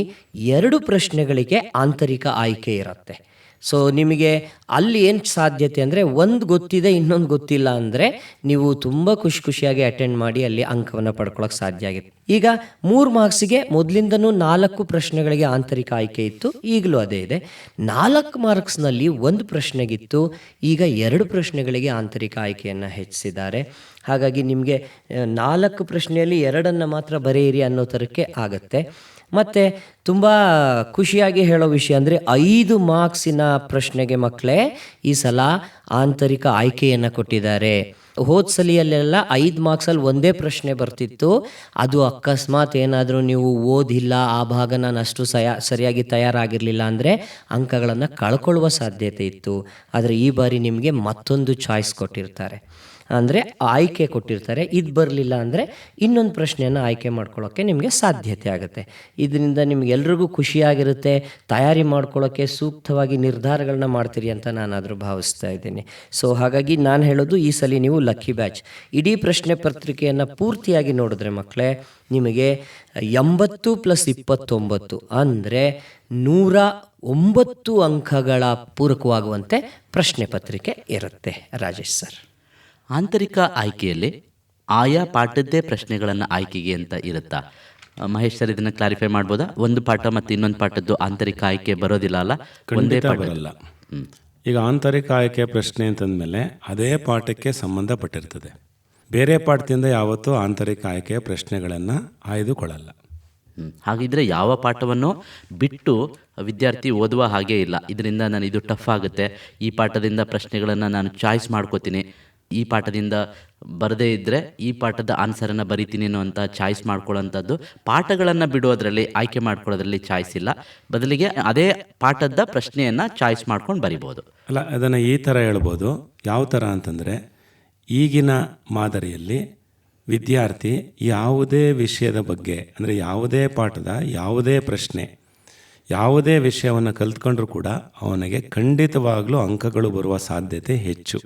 2 ಪ್ರಶ್ನೆಗಳಿಗೆ ಆಂತರಿಕ ಆಯ್ಕೆ ಇರುತ್ತೆ. ಸೊ ನಿಮಗೆ ಅಲ್ಲಿ ಏನು ಸಾಧ್ಯತೆ ಅಂದರೆ ಒಂದು ಗೊತ್ತಿದೆ ಇನ್ನೊಂದು ಗೊತ್ತಿಲ್ಲ ಅಂದರೆ ನೀವು ತುಂಬ ಖುಷಿಯಾಗಿ ಅಟೆಂಡ್ ಮಾಡಿ ಅಲ್ಲಿ ಅಂಕವನ್ನು ಪಡ್ಕೊಳ್ಳೋಕೆ ಸಾಧ್ಯ ಆಗಿದೆ. ಈಗ 3 ಮಾರ್ಕ್ಸಿಗೆ ಮೊದಲಿಂದನೂ 4 ಪ್ರಶ್ನೆಗಳಿಗೆ ಆಂತರಿಕ ಆಯ್ಕೆ ಇತ್ತು, ಈಗಲೂ ಅದೇ ಇದೆ. 4 ಮಾರ್ಕ್ಸ್ನಲ್ಲಿ 1 ಪ್ರಶ್ನೆಗಿತ್ತು, ಈಗ 2 ಪ್ರಶ್ನೆಗಳಿಗೆ ಆಂತರಿಕ ಆಯ್ಕೆಯನ್ನು ಹೆಚ್ಚಿಸಿದ್ದಾರೆ. ಹಾಗಾಗಿ ನಿಮಗೆ 4 ಪ್ರಶ್ನೆಯಲ್ಲಿ 2 ಮಾತ್ರ ಬರೆಯಿರಿ ಅನ್ನೋ ಥರಕ್ಕೆ ಆಗತ್ತೆ. ಮತ್ತು ತುಂಬ ಖುಷಿಯಾಗಿ ಹೇಳೋ ವಿಷಯ ಅಂದರೆ 5 ಮಾರ್ಕ್ಸಿನ ಪ್ರಶ್ನೆಗೆ ಮಕ್ಕಳೇ ಈ ಸಲ ಆಂತರಿಕ ಆಯ್ಕೆಯನ್ನು ಕೊಟ್ಟಿದ್ದಾರೆ. ಹೋದ ಸಲಿಯಲ್ಲೆಲ್ಲ 5 ಮಾರ್ಕ್ಸಲ್ಲಿ ಒಂದೇ ಪ್ರಶ್ನೆ ಬರ್ತಿತ್ತು. ಅದು ಅಕಸ್ಮಾತ್ ಏನಾದರೂ ನೀವು ಓದಿಲ್ಲ, ಆ ಭಾಗ ನಾನು ಅಷ್ಟು ಸರಿಯಾಗಿ ತಯಾರಾಗಿರಲಿಲ್ಲ ಅಂದರೆ ಅಂಕಗಳನ್ನು ಕಳ್ಕೊಳ್ಳುವ ಸಾಧ್ಯತೆ ಇತ್ತು. ಆದರೆ ಈ ಬಾರಿ ನಿಮಗೆ ಮತ್ತೊಂದು ಚಾಯ್ಸ್ ಕೊಟ್ಟಿರ್ತಾರೆ, ಅಂದರೆ ಆಯ್ಕೆ ಕೊಟ್ಟಿರ್ತಾರೆ. ಇದು ಬರಲಿಲ್ಲ ಅಂದರೆ ಇನ್ನೊಂದು ಪ್ರಶ್ನೆಯನ್ನು ಆಯ್ಕೆ ಮಾಡ್ಕೊಳ್ಳೋಕ್ಕೆ ನಿಮಗೆ ಸಾಧ್ಯತೆ ಆಗುತ್ತೆ. ಇದರಿಂದ ನಿಮಗೆಲ್ರಿಗೂ ಖುಷಿಯಾಗಿರುತ್ತೆ, ತಯಾರಿ ಮಾಡ್ಕೊಳ್ಳೋಕ್ಕೆ ಸೂಕ್ತವಾಗಿ ನಿರ್ಧಾರಗಳನ್ನ ಮಾಡ್ತೀರಿ ಅಂತ ನಾನಾದರೂ ಭಾವಿಸ್ತಾ ಇದ್ದೀನಿ. ಸೊ ಹಾಗಾಗಿ ನಾನು ಹೇಳೋದು ಈ ಸಲ ನೀವು ಲಕ್ಕಿ ಬ್ಯಾಚ್. ಇಡೀ ಪ್ರಶ್ನೆ ಪತ್ರಿಕೆಯನ್ನು ಪೂರ್ತಿಯಾಗಿ ನೋಡಿದ್ರೆ ಮಕ್ಕಳೇ ನಿಮಗೆ 80 + 29 ಅಂದರೆ 109 ಅಂಕಗಳ ಪೂರಕವಾಗುವಂತೆ ಪ್ರಶ್ನೆ ಪತ್ರಿಕೆ ಇರುತ್ತೆ ರಾಜೇಶ್ ಸರ್. ಆಂತರಿಕ ಆಯ್ಕೆಯಲ್ಲಿ ಆಯಾ ಪಾಠದ್ದೇ ಪ್ರಶ್ನೆಗಳನ್ನು ಆಯ್ಕೆಗೆ ಅಂತ ಇರುತ್ತಾ? ಮಹೇಶ್ ಸರ್ ಇದನ್ನು ಕ್ಲಾರಿಫೈ ಮಾಡ್ಬೋದಾ? ಒಂದು ಪಾಠ ಮತ್ತು ಇನ್ನೊಂದು ಪಾಠದ್ದು ಆಂತರಿಕ ಆಯ್ಕೆ ಬರೋದಿಲ್ಲ ಅಲ್ಲ? ಒಂದೇ ಪಾಠ ಬರಲ್ಲ. ಈಗ ಆಂತರಿಕ ಆಯ್ಕೆ ಪ್ರಶ್ನೆ ಅಂತಂದಮೇಲೆ ಅದೇ ಪಾಠಕ್ಕೆ ಸಂಬಂಧಪಟ್ಟಿರ್ತದೆ. ಬೇರೆ ಪಾಠದಿಂದ ಯಾವತ್ತೂ ಆಂತರಿಕ ಆಯ್ಕೆಯ ಪ್ರಶ್ನೆಗಳನ್ನು ಆಯ್ದುಕೊಳ್ಳಲ್ಲ. ಹಾಗಿದ್ರೆ ಯಾವ ಪಾಠವನ್ನು ಬಿಟ್ಟು ವಿದ್ಯಾರ್ಥಿ ಓದುವ ಹಾಗೆ ಇಲ್ಲ. ಇದರಿಂದ ನಾನು ಇದು ಟಫ್ ಆಗುತ್ತೆ, ಈ ಪಾಠದಿಂದ ಪ್ರಶ್ನೆಗಳನ್ನು ನಾನು ಚಾಯ್ಸ್ ಮಾಡ್ಕೋತೀನಿ, ಈ ಪಾಠದಿಂದ ಬರದೇ ಇದ್ದರೆ ಈ ಪಾಠದ ಆನ್ಸರನ್ನು ಬರಿತೀನಿ ಅನ್ನುವಂಥ ಚಾಯ್ಸ್ ಮಾಡ್ಕೊಳ್ಳೋಂಥದ್ದು. ಪಾಠಗಳನ್ನು ಬಿಡೋದ್ರಲ್ಲಿ, ಆಯ್ಕೆ ಮಾಡ್ಕೊಳ್ಳೋದ್ರಲ್ಲಿ ಚಾಯ್ಸ್ ಇಲ್ಲ, ಬದಲಿಗೆ ಅದೇ ಪಾಠದ ಪ್ರಶ್ನೆಯನ್ನು ಚಾಯ್ಸ್ ಮಾಡ್ಕೊಂಡು ಬರಿಬೋದು. ಅಲ್ಲ, ಅದನ್ನು ಈ ಥರ ಹೇಳ್ಬೋದು. ಯಾವ ಥರ ಅಂತಂದರೆ, ಈಗಿನ ಮಾದರಿಯಲ್ಲಿ ವಿದ್ಯಾರ್ಥಿ ಯಾವುದೇ ವಿಷಯದ ಬಗ್ಗೆ, ಅಂದರೆ ಯಾವುದೇ ಪಾಠದ ಯಾವುದೇ ಪ್ರಶ್ನೆ, ಯಾವುದೇ ವಿಷಯವನ್ನು ಕಲ್ತ್ಕೊಂಡ್ರೂ ಕೂಡ ಅವನಿಗೆ ಖಂಡಿತವಾಗಲೂ ಅಂಕಗಳು ಬರುವ ಸಾಧ್ಯತೆ ಹೆಚ್ಚು.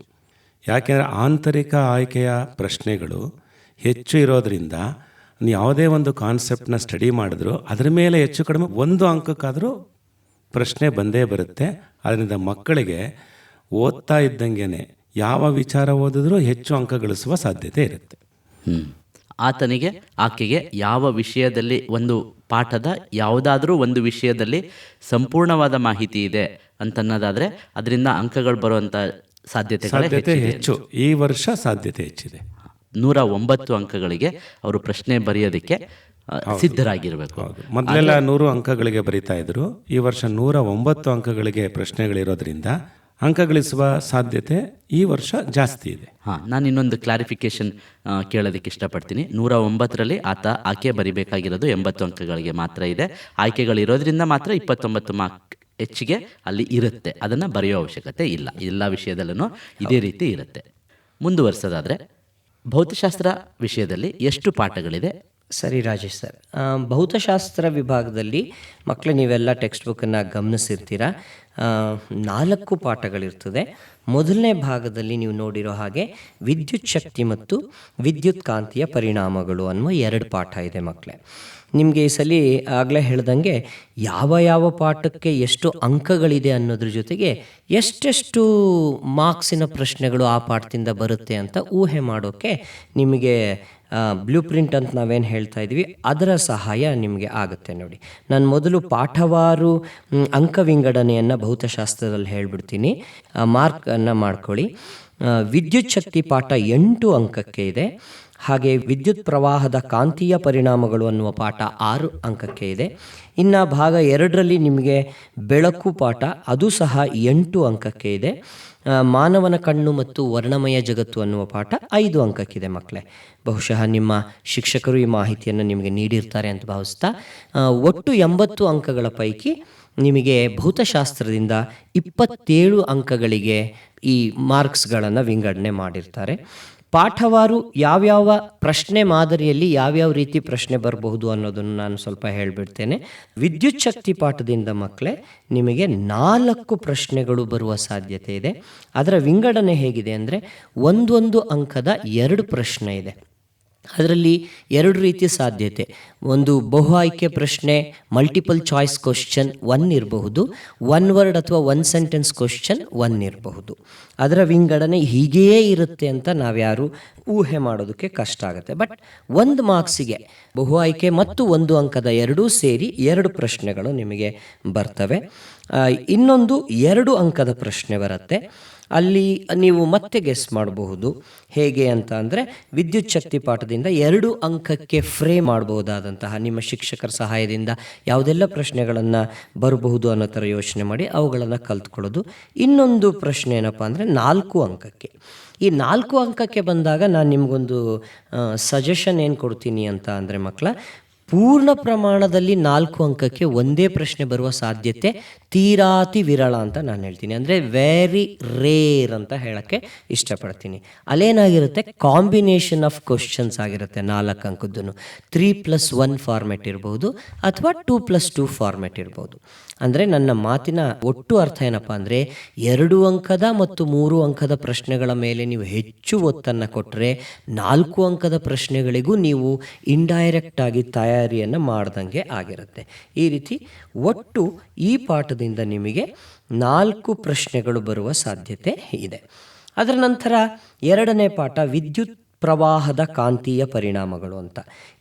ಯಾಕೆಂದರೆ ಆಂತರಿಕ ಆಯ್ಕೆಯ ಪ್ರಶ್ನೆಗಳು ಹೆಚ್ಚು ಇರೋದರಿಂದ ಯಾವುದೇ ಒಂದು ಕಾನ್ಸೆಪ್ಟನ್ನ ಸ್ಟಡಿ ಮಾಡಿದ್ರು ಅದರ ಮೇಲೆ ಹೆಚ್ಚು ಕಡಿಮೆ 1 ಅಂಕಕ್ಕಾದರೂ ಪ್ರಶ್ನೆ ಬಂದೇ ಬರುತ್ತೆ. ಅದರಿಂದ ಮಕ್ಕಳಿಗೆ ಓದ್ತಾ ಇದ್ದಂಗೆ ಯಾವ ವಿಚಾರ ಓದಿದ್ರೂ ಹೆಚ್ಚು ಅಂಕ ಗಳಿಸುವ ಸಾಧ್ಯತೆ ಇರುತ್ತೆ. ಆತನಿಗೆ ಆಕೆಗೆ ಯಾವ ವಿಷಯದಲ್ಲಿ, ಒಂದು ಪಾಠದ ಯಾವುದಾದ್ರೂ ಒಂದು ವಿಷಯದಲ್ಲಿ ಸಂಪೂರ್ಣವಾದ ಮಾಹಿತಿ ಇದೆ ಅಂತನ್ನೋದಾದರೆ ಅದರಿಂದ ಅಂಕಗಳು ಬರುವಂಥ ಸಾಧ್ಯತೆ ಹೆಚ್ಚು. ಈ ವರ್ಷ ಸಾಧ್ಯತೆ ಹೆಚ್ಚಿದೆ. 109 ಅಂಕಗಳಿಗೆ ಅವರು ಪ್ರಶ್ನೆ ಬರೆಯೋದಕ್ಕೆ ಸಿದ್ಧರಾಗಿರಬೇಕು. ಮೊದಲೆಲ್ಲ 100 ಅಂಕಗಳಿಗೆ ಬರೀತಾ ಇದ್ರು. ಈ ವರ್ಷ 109 ಅಂಕಗಳಿಗೆ ಪ್ರಶ್ನೆಗಳಿರೋದ್ರಿಂದ ಅಂಕ ಗಳಿಸುವ ಸಾಧ್ಯತೆ ಈ ವರ್ಷ ಜಾಸ್ತಿ ಇದೆ. ನಾನು ಇನ್ನೊಂದು ಕ್ಲಾರಿಫಿಕೇಶನ್ ಕೇಳೋದಕ್ಕೆ ಇಷ್ಟಪಡ್ತೀನಿ. 109ರಲ್ಲಿ ಆಕೆ ಬರಿಬೇಕಾಗಿರೋದು 80 ಅಂಕಗಳಿಗೆ ಮಾತ್ರ ಇದೆ. ಆಯ್ಕೆಗಳಿರೋದ್ರಿಂದ ಮಾತ್ರ 29 ಮಾರ್ಕ್ ಹೆಚ್ಚಿಗೆ ಅಲ್ಲಿ ಇರುತ್ತೆ. ಅದನ್ನು ಬರೆಯೋ ಅವಶ್ಯಕತೆ ಇಲ್ಲ. ಎಲ್ಲ ವಿಷಯದಲ್ಲೂ ಇದೇ ರೀತಿ ಇರುತ್ತೆ. ಮುಂದುವರಿಸೋದಾದರೆ ಭೌತಶಾಸ್ತ್ರ ವಿಷಯದಲ್ಲಿ ಎಷ್ಟು ಪಾಠಗಳಿದೆ? ಸರಿ ರಾಜೇಶ್ ಸರ್, ಭೌತಶಾಸ್ತ್ರ ವಿಭಾಗದಲ್ಲಿ ಮಕ್ಕಳು ನೀವೆಲ್ಲ ಟೆಕ್ಸ್ಟ್ ಬುಕ್ಕನ್ನು ಗಮನಿಸಿರ್ತೀರ. 4 ಪಾಠಗಳಿರ್ತದೆ. ಮೊದಲನೇ ಭಾಗದಲ್ಲಿ ನೀವು ನೋಡಿರೋ ಹಾಗೆ ವಿದ್ಯುತ್ ಶಕ್ತಿ ಮತ್ತು ವಿದ್ಯುತ್ ಕಾಂತಿಯ ಪರಿಣಾಮಗಳು ಅನ್ನುವ 2 ಪಾಠ ಇದೆ ಮಕ್ಕಳೇ. ನಿಮಗೆ ಈ ಸಲ ಆಗಲೇ ಹೇಳ್ದಂಗೆ ಯಾವ ಪಾಠಕ್ಕೆ ಎಷ್ಟು ಅಂಕಗಳಿದೆ ಅನ್ನೋದ್ರ ಜೊತೆಗೆ ಎಷ್ಟೆಷ್ಟು ಮಾರ್ಕ್ಸಿನ ಪ್ರಶ್ನೆಗಳು ಆ ಪಾಠದಿಂದ ಬರುತ್ತೆ ಅಂತ ಊಹೆ ಮಾಡೋಕ್ಕೆ ನಿಮಗೆ ಬ್ಲೂ ಪ್ರಿಂಟ್ ಅಂತ ನಾವೇನು ಹೇಳ್ತಾ ಇದ್ವಿ ಅದರ ಸಹಾಯ ನಿಮಗೆ ಆಗುತ್ತೆ ನೋಡಿ. ನಾನು ಮೊದಲು ಪಾಠವಾರು ಅಂಕ ವಿಂಗಡಣೆಯನ್ನು ಭೌತಶಾಸ್ತ್ರದಲ್ಲಿ ಹೇಳ್ಬಿಡ್ತೀನಿ, ಮಾರ್ಕನ್ನು ಮಾಡ್ಕೊಳ್ಳಿ. ವಿದ್ಯುತ್ ಶಕ್ತಿ ಪಾಠ 8 ಅಂಕಕ್ಕೆ ಇದೆ. ಹಾಗೆ ವಿದ್ಯುತ್ ಪ್ರವಾಹದ ಕಾಂತೀಯ ಪರಿಣಾಮಗಳು ಅನ್ನುವ ಪಾಠ 6 ಅಂಕಕ್ಕೆ ಇದೆ. ಇನ್ನು ಭಾಗ 2ರಲ್ಲಿ ನಿಮಗೆ ಬೆಳಕು ಪಾಠ, ಅದು ಸಹ 8 ಅಂಕಕ್ಕೆ ಇದೆ. ಮಾನವನ ಕಣ್ಣು ಮತ್ತು ವರ್ಣಮಯ ಜಗತ್ತು ಅನ್ನುವ ಪಾಠ 5 ಅಂಕಕ್ಕಿದೆ ಮಕ್ಕಳೇ. ಬಹುಶಃ ನಿಮ್ಮ ಶಿಕ್ಷಕರು ಈ ಮಾಹಿತಿಯನ್ನು ನಿಮಗೆ ನೀಡಿರ್ತಾರೆ ಅಂತ ಭಾವಿಸ್ತಾ, ಒಟ್ಟು 80 ಅಂಕಗಳ ಪೈಕಿ ನಿಮಗೆ ಭೌತಶಾಸ್ತ್ರದಿಂದ 27 ಅಂಕಗಳಿಗೆ ಈ ಮಾರ್ಕ್ಸ್ಗಳನ್ನು ವಿಂಗಡಣೆ ಮಾಡಿರ್ತಾರೆ. ಪಾಠವಾರು ಯಾವ್ಯಾವ ಪ್ರಶ್ನೆ ಮಾದರಿಯಲ್ಲಿ ಯಾವ್ಯಾವ ರೀತಿ ಪ್ರಶ್ನೆ ಬರಬಹುದು ಅನ್ನೋದನ್ನು ನಾನು ಸ್ವಲ್ಪ ಹೇಳಿಬಿಡ್ತೇನೆ. ವಿದ್ಯುತ್ ಶಕ್ತಿ ಪಾಠದಿಂದ ಮಕ್ಕಳೇ ನಿಮಗೆ 4 ಪ್ರಶ್ನೆಗಳು ಬರುವ ಸಾಧ್ಯತೆ ಇದೆ. ಅದರ ವಿಂಗಡಣೆ ಹೇಗಿದೆ ಅಂದರೆ, ಒಂದೊಂದು ಅಂಕದ 2 ಪ್ರಶ್ನೆ ಇದೆ. ಅದರಲ್ಲಿ 2 ರೀತಿಯ ಸಾಧ್ಯತೆ. ಒಂದು ಬಹು ಆಯ್ಕೆ ಪ್ರಶ್ನೆ, ಮಲ್ಟಿಪಲ್ ಚಾಯ್ಸ್ ಕ್ವಶನ್ 1 ಇರಬಹುದು. 1 ವರ್ಡ್ ಅಥವಾ 1 ಸೆಂಟೆನ್ಸ್ ಕ್ವಶನ್ 1 ಇರಬಹುದು. ಅದರ ವಿಂಗಡಣೆ ಹೀಗೆಯೇ ಇರುತ್ತೆ ಅಂತ ನಾವ್ಯಾರು ಊಹೆ ಮಾಡೋದಕ್ಕೆ ಕಷ್ಟ ಆಗುತ್ತೆ. ಬಟ್ 1 ಮಾರ್ಕ್ಸಿಗೆ ಬಹು ಆಯ್ಕೆ ಮತ್ತು 1 ಅಂಕದ 2 ಸೇರಿ 2 ಪ್ರಶ್ನೆಗಳು ನಿಮಗೆ ಬರ್ತವೆ. ಇನ್ನೊಂದು 2 ಅಂಕದ ಪ್ರಶ್ನೆ ಬರುತ್ತೆ. ಅಲ್ಲಿ ನೀವು ಮತ್ತೆ ಗೆಸ್ ಮಾಡಬಹುದು. ಹೇಗೆ ಅಂತ ಅಂದರೆ, ವಿದ್ಯುತ್ ಶಕ್ತಿ ಪಾಠದಿಂದ 2 ಅಂಕಕ್ಕೆ ಫ್ರೇಮ್ ಮಾಡಬಹುದಾದಂತಹ ನಿಮ್ಮ ಶಿಕ್ಷಕರ ಸಹಾಯದಿಂದ ಯಾವುದೆಲ್ಲ ಪ್ರಶ್ನೆಗಳನ್ನು ಬರಬಹುದು ಅನ್ನೋ ಥರ ಯೋಚನೆ ಮಾಡಿ ಅವುಗಳನ್ನು ಕಲ್ತ್ಕೊಳ್ಳೋದು. ಇನ್ನೊಂದು ಪ್ರಶ್ನೆ ಏನಪ್ಪ ಅಂದರೆ 4 ಅಂಕಕ್ಕೆ. ಈ 4 ಅಂಕಕ್ಕೆ ಬಂದಾಗ ನಾನು ನಿಮಗೊಂದು ಸಜೆಷನ್ ಏನು ಕೊಡ್ತೀನಿ ಅಂತ ಅಂದರೆ ಮಕ್ಕಳ, ಪೂರ್ಣ ಪ್ರಮಾಣದಲ್ಲಿ 4 ಅಂಕಕ್ಕೆ ಒಂದೇ ಪ್ರಶ್ನೆ ಬರುವ ಸಾಧ್ಯತೆ ತೀರಾತಿ ವಿರಳ ಅಂತ ನಾನು ಹೇಳ್ತೀನಿ. ಅಂದರೆ ವೆರಿ ರೇರ್ ಅಂತ ಹೇಳೋಕ್ಕೆ ಇಷ್ಟಪಡ್ತೀನಿ. ಅಲ್ಲೇನಾಗಿರುತ್ತೆ, ಕಾಂಬಿನೇಷನ್ ಆಫ್ ಕ್ವಶನ್ಸ್ ಆಗಿರುತ್ತೆ 4 ಅಂಕದ್ದು. 3+1 ಫಾರ್ಮೆಟ್ ಇರ್ಬೋದು ಅಥವಾ 2+2 ಫಾರ್ಮೆಟ್ ಇರ್ಬೋದು. ಅಂದರೆ ನನ್ನ ಮಾತಿನ ಒಟ್ಟು ಅರ್ಥ ಏನಪ್ಪ ಅಂದರೆ, 2 ಅಂಕದ ಮತ್ತು 3 ಅಂಕದ ಪ್ರಶ್ನೆಗಳ ಮೇಲೆ ನೀವು ಹೆಚ್ಚು ಒತ್ತನ್ನು ಕೊಟ್ಟರೆ 4 ಅಂಕದ ಪ್ರಶ್ನೆಗಳಿಗೂ ನೀವು ಇಂಡೈರೆಕ್ಟ್ ಆಗಿ ತಯಾರಿಯನ್ನು ಮಾಡ್ದಂಗೆ ಆಗಿರುತ್ತೆ. ಈ ರೀತಿ ಒಟ್ಟು ಈ ಪಾಠದಿಂದ ನಿಮಗೆ 4 ಪ್ರಶ್ನೆಗಳು ಬರುವ ಸಾಧ್ಯತೆ ಇದೆ. ಅದರ ನಂತರ 2ನೇ ಪಾಠ ವಿದ್ಯುತ್ ಪ್ರವಾಹದ ಕಾಂತೀಯ ಪರಿಣಾಮಗಳು ಅಂತ.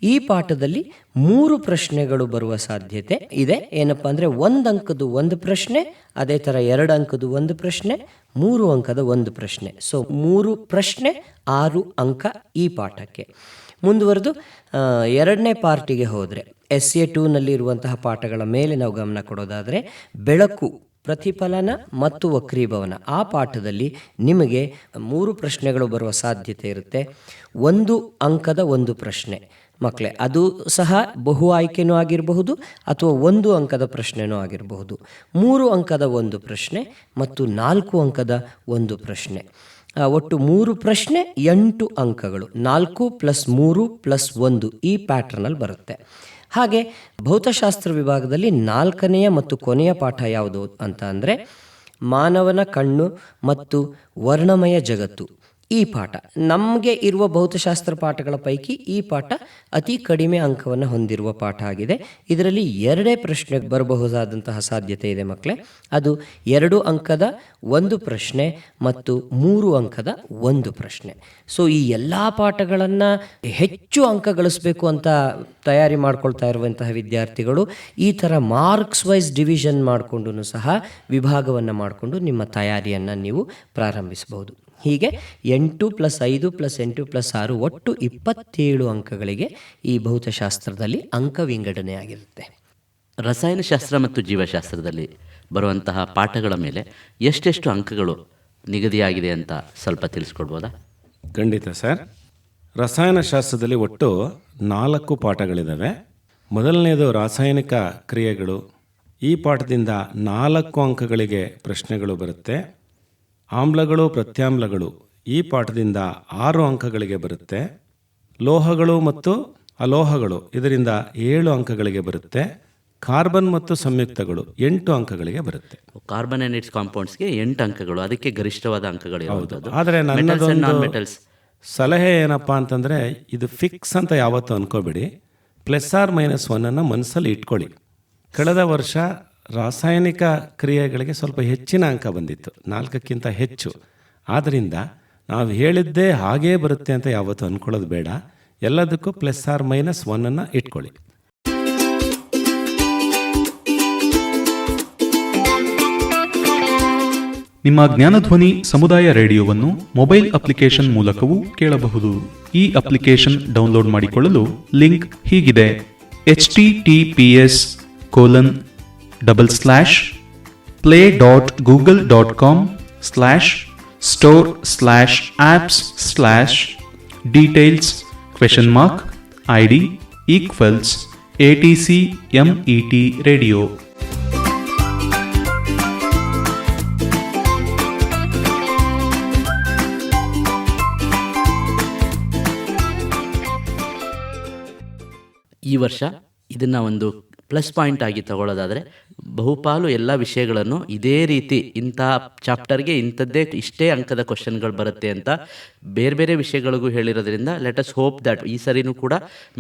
ಈ ಪಾಠದಲ್ಲಿ 3 ಪ್ರಶ್ನೆಗಳು ಬರುವ ಸಾಧ್ಯತೆ ಇದೆ. ಏನಪ್ಪ ಅಂದರೆ, 1 ಅಂಕದ್ದು 1 ಪ್ರಶ್ನೆ, ಅದೇ ಥರ 2 ಅಂಕದ್ದು 1 ಪ್ರಶ್ನೆ, 3 ಅಂಕದ 1 ಪ್ರಶ್ನೆ. ಸೊ 3 ಪ್ರಶ್ನೆ 6 ಅಂಕ ಈ ಪಾಠಕ್ಕೆ. ಮುಂದುವರೆದು 2ನೇ ಪಾರ್ಟಿಗೆ ಹೋದರೆ, SA2ನಲ್ಲಿ ಇರುವಂತಹ ಪಾಠಗಳ ಮೇಲೆ ನಾವು ಗಮನ ಕೊಡೋದಾದರೆ, ಬೆಳಕು, ಪ್ರತಿಫಲನ ಮತ್ತು ವಕ್ರೀಭವನ, ಆ ಪಾಠದಲ್ಲಿ ನಿಮಗೆ 3 ಪ್ರಶ್ನೆಗಳು ಬರುವ ಸಾಧ್ಯತೆ ಇರುತ್ತೆ. 1 ಅಂಕದ 1 ಪ್ರಶ್ನೆ ಮಕ್ಕಳೇ, ಅದು ಸಹ ಬಹು ಆಯ್ಕೆನೂ ಆಗಿರಬಹುದು ಅಥವಾ 1 ಅಂಕದ ಪ್ರಶ್ನೆನೂ ಆಗಿರಬಹುದು. 3 ಅಂಕದ 1 ಪ್ರಶ್ನೆ ಮತ್ತು 4 ಅಂಕದ 1 ಪ್ರಶ್ನೆ. ಒಟ್ಟು 3 ಪ್ರಶ್ನೆ 8 ಅಂಕಗಳು. 4 + 3 + 1 ಈ ಪ್ಯಾಟ್ರನಲ್ಲಿ ಬರುತ್ತೆ. ಹಾಗೆ ಭೌತಶಾಸ್ತ್ರ ವಿಭಾಗದಲ್ಲಿ 4ನೆಯ ಮತ್ತು ಕೊನೆಯ ಪಾಠ ಯಾವುದು ಅಂತ ಅಂದರೆ, ಮಾನವನ ಕಣ್ಣು ಮತ್ತು ವರ್ಣಮಯ ಜಗತ್ತು. ಈ ಪಾಠ ನಮಗೆ ಇರುವ ಭೌತಶಾಸ್ತ್ರ ಪಾಠಗಳ ಪೈಕಿ ಈ ಪಾಠ ಅತಿ ಕಡಿಮೆ ಅಂಕವನ್ನು ಹೊಂದಿರುವ ಪಾಠ ಆಗಿದೆ. ಇದರಲ್ಲಿ 2 ಪ್ರಶ್ನೆ ಬರಬಹುದಾದಂತಹ ಸಾಧ್ಯತೆ ಇದೆ ಮಕ್ಕಳೇ. ಅದು 2 ಅಂಕದ 1 ಪ್ರಶ್ನೆ ಮತ್ತು 3 ಅಂಕದ 1 ಪ್ರಶ್ನೆ. ಸೊ ಈ ಎಲ್ಲ ಪಾಠಗಳನ್ನು ಹೆಚ್ಚು ಅಂಕ ಗಳಿಸಬೇಕು ಅಂತ ತಯಾರಿ ಮಾಡ್ಕೊಳ್ತಾ ಇರುವಂತಹ ವಿದ್ಯಾರ್ಥಿಗಳು ಈ ಥರ ಮಾರ್ಕ್ಸ್ ವೈಸ್ ಡಿವಿಷನ್ ಮಾಡಿಕೊಂಡು ಸಹ ವಿಭಾಗವನ್ನು ಮಾಡಿಕೊಂಡು ನಿಮ್ಮ ತಯಾರಿಯನ್ನು ನೀವು ಪ್ರಾರಂಭಿಸಬಹುದು. ಹೀಗೆ 8 + 5 + 8 + 6 ಒಟ್ಟು 27 ಅಂಕಗಳಿಗೆ ಈ ಭೌತಶಾಸ್ತ್ರದಲ್ಲಿ ಅಂಕ ವಿಂಗಡಣೆಯಾಗಿರುತ್ತೆ. ರಸಾಯನಶಾಸ್ತ್ರ ಮತ್ತು ಜೀವಶಾಸ್ತ್ರದಲ್ಲಿ ಬರುವಂತಹ ಪಾಠಗಳ ಮೇಲೆ ಎಷ್ಟೆಷ್ಟು ಅಂಕಗಳು ನಿಗದಿಯಾಗಿದೆ ಅಂತ ಸ್ವಲ್ಪ ತಿಳಿಸ್ಕೊಡ್ಬೋದಾ? ಖಂಡಿತ ಸರ್. ರಸಾಯನಶಾಸ್ತ್ರದಲ್ಲಿ ಒಟ್ಟು 4 ಪಾಠಗಳಿದ್ದಾವೆ. ಮೊದಲನೇದು ರಾಸಾಯನಿಕ ಕ್ರಿಯೆಗಳು. ಈ ಪಾಠದಿಂದ 4 ಅಂಕಗಳಿಗೆ ಪ್ರಶ್ನೆಗಳು ಬರುತ್ತೆ. ಆಮ್ಲಗಳು ಪ್ರತ್ಯಾಮ್ಲಗಳು ಈ ಪಾಠದಿಂದ 6 ಅಂಕಗಳಿಗೆ ಬರುತ್ತೆ. ಲೋಹಗಳು ಮತ್ತು ಅಲೋಹಗಳು ಇದರಿಂದ 7 ಅಂಕಗಳಿಗೆ ಬರುತ್ತೆ. ಕಾರ್ಬನ್ ಮತ್ತು ಸಂಯುಕ್ತಗಳು 8 ಅಂಕಗಳಿಗೆ ಬರುತ್ತೆ. ಕಾರ್ಬನ್ ಅಂಡ್ ಇಟ್ಸ್ ಕಾಂಪೌಂಡ್ಸ್ಗೆ 8 ಅಂಕಗಳು, ಅದಕ್ಕೆ ಗರಿಷ್ಠವಾದ ಅಂಕಗಳು ಇರೋದು. ಆದರೆ ನನ್ನದೊಂದು ಸಲಹೆ ಏನಪ್ಪ ಅಂತಂದರೆ, ಇದು ಫಿಕ್ಸ್ ಅಂತ ಯಾವತ್ತೂ ಅನ್ಕೋಬೇಡಿ. +or-1 ಮನಸ್ಸಲ್ಲಿ ಇಟ್ಕೊಳ್ಳಿ. ಕಳೆದ ವರ್ಷ ರಾಸಾಯನಿಕ ಕ್ರಿಯೆಗಳಿಗೆ ಸ್ವಲ್ಪ ಹೆಚ್ಚಿನ ಅಂಕ ಬಂದಿತ್ತು, 4ಕ್ಕಿಂತ ಹೆಚ್ಚು. ಆದ್ದರಿಂದ ನಾವು ಹೇಳಿದ್ದೇ ಹಾಗೇ ಬರುತ್ತೆ ಅಂತ ಯಾವತ್ತೂ ಅಂದ್ಕೊಳ್ಳೋದು ಬೇಡ. ಎಲ್ಲದಕ್ಕೂ +or-1 ಇಟ್ಕೊಳ್ಳಿ. ನಿಮ್ಮ ಜ್ಞಾನಧ್ವನಿ ಸಮುದಾಯ ರೇಡಿಯೋವನ್ನು ಮೊಬೈಲ್ ಅಪ್ಲಿಕೇಶನ್ ಮೂಲಕವೂ ಕೇಳಬಹುದು. ಈ ಅಪ್ಲಿಕೇಶನ್ ಡೌನ್ಲೋಡ್ ಮಾಡಿಕೊಳ್ಳಲು ಲಿಂಕ್ ಹೀಗಿದೆ: https://play.google.com/store/apps/details ?ID = ATCMET radio. ಈ ವರ್ಷ ಇದನ್ನು ಒಂದು ಪ್ಲಸ್ ಪಾಯಿಂಟ್ ಆಗಿ ತಗೊಳ್ಳೋದಾದರೆ ಬಹುಪಾಲು ಎಲ್ಲ ವಿಷಯಗಳನ್ನು ಇದೇ ರೀತಿ ಇಂಥ ಚಾಪ್ಟರ್ಗೆ ಇಂಥದ್ದೇ ಇಷ್ಟೇ ಅಂಕದ ಕ್ವಶನ್ಗಳು ಬರುತ್ತೆ ಅಂತ ಬೇರೆ ಬೇರೆ ವಿಷಯಗಳಿಗೂ ಹೇಳಿರೋದ್ರಿಂದ ಲೆಟ್ ಅಸ್ ಹೋಪ್ ದಟ್ ಈ ಸರಿನೂ ಕೂಡ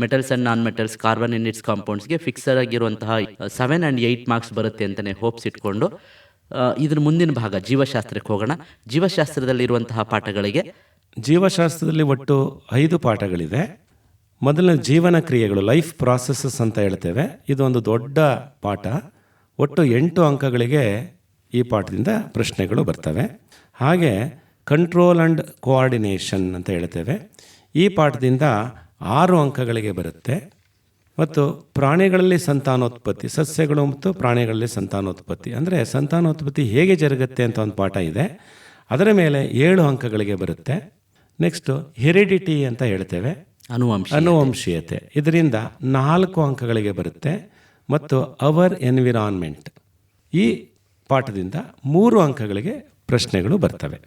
metals and non metals, carbon in its ಕಾಂಪೌಂಡ್ಸ್ಗೆ ಫಿಕ್ಸರ್ ಆಗಿರುವಂತಹ 7 and 8 ಮಾರ್ಕ್ಸ್ ಬರುತ್ತೆ ಅಂತಲೇ ಹೋಪ್ಸ್ ಇಟ್ಕೊಂಡು ಇದ್ರ ಮುಂದಿನ ಭಾಗ ಜೀವಶಾಸ್ತ್ರಕ್ಕೆ ಹೋಗೋಣ. ಜೀವಶಾಸ್ತ್ರದಲ್ಲಿರುವಂತಹ ಪಾಠಗಳಿಗೆ, ಜೀವಶಾಸ್ತ್ರದಲ್ಲಿ ಒಟ್ಟು 5 ಪಾಠಗಳಿದೆ. ಮೊದಲನೇ ಜೀವನ ಕ್ರಿಯೆಗಳು, ಲೈಫ್ ಪ್ರಾಸೆಸಸ್ ಅಂತ ಹೇಳ್ತೇವೆ. ಇದು ಒಂದು ದೊಡ್ಡ ಪಾಠ. ಒಟ್ಟು 8 ಅಂಕಗಳಿಗೆ ಈ ಪಾಠದಿಂದ ಪ್ರಶ್ನೆಗಳು ಬರ್ತವೆ. ಹಾಗೆ ಕಂಟ್ರೋಲ್ ಆ್ಯಂಡ್ ಕೋಆರ್ಡಿನೇಷನ್ ಅಂತ ಹೇಳ್ತೇವೆ. ಈ ಪಾಠದಿಂದ 6 ಅಂಕಗಳಿಗೆ ಬರುತ್ತೆ. ಮತ್ತು ಪ್ರಾಣಿಗಳಲ್ಲಿ ಸಂತಾನೋತ್ಪತ್ತಿ, ಸಸ್ಯಗಳು ಮತ್ತು ಪ್ರಾಣಿಗಳಲ್ಲಿ ಸಂತಾನೋತ್ಪತ್ತಿ ಅಂದರೆ ಸಂತಾನೋತ್ಪತ್ತಿ ಹೇಗೆ ಜರುಗುತ್ತೆ ಅಂತ ಒಂದು ಪಾಠ ಇದೆ. ಅದರ ಮೇಲೆ 7 ಅಂಕಗಳಿಗೆ ಬರುತ್ತೆ. ನೆಕ್ಸ್ಟು ಹೆರಿಡಿಟಿ ಅಂತ ಹೇಳ್ತೇವೆ, ಅನುವಂಶೀಯತೆ. ಇದರಿಂದ 4 ಅಂಕಗಳಿಗೆ ಬರುತ್ತೆ. ಮತ್ತು ಅವರ್ ಎನ್ವಿರಾನ್ಮೆಂಟ್, ಈ ಪಾಠದಿಂದ 3 ಅಂಕಗಳಿಗೆ ಪ್ರಶ್ನೆಗಳು ಬರ್ತವೆ.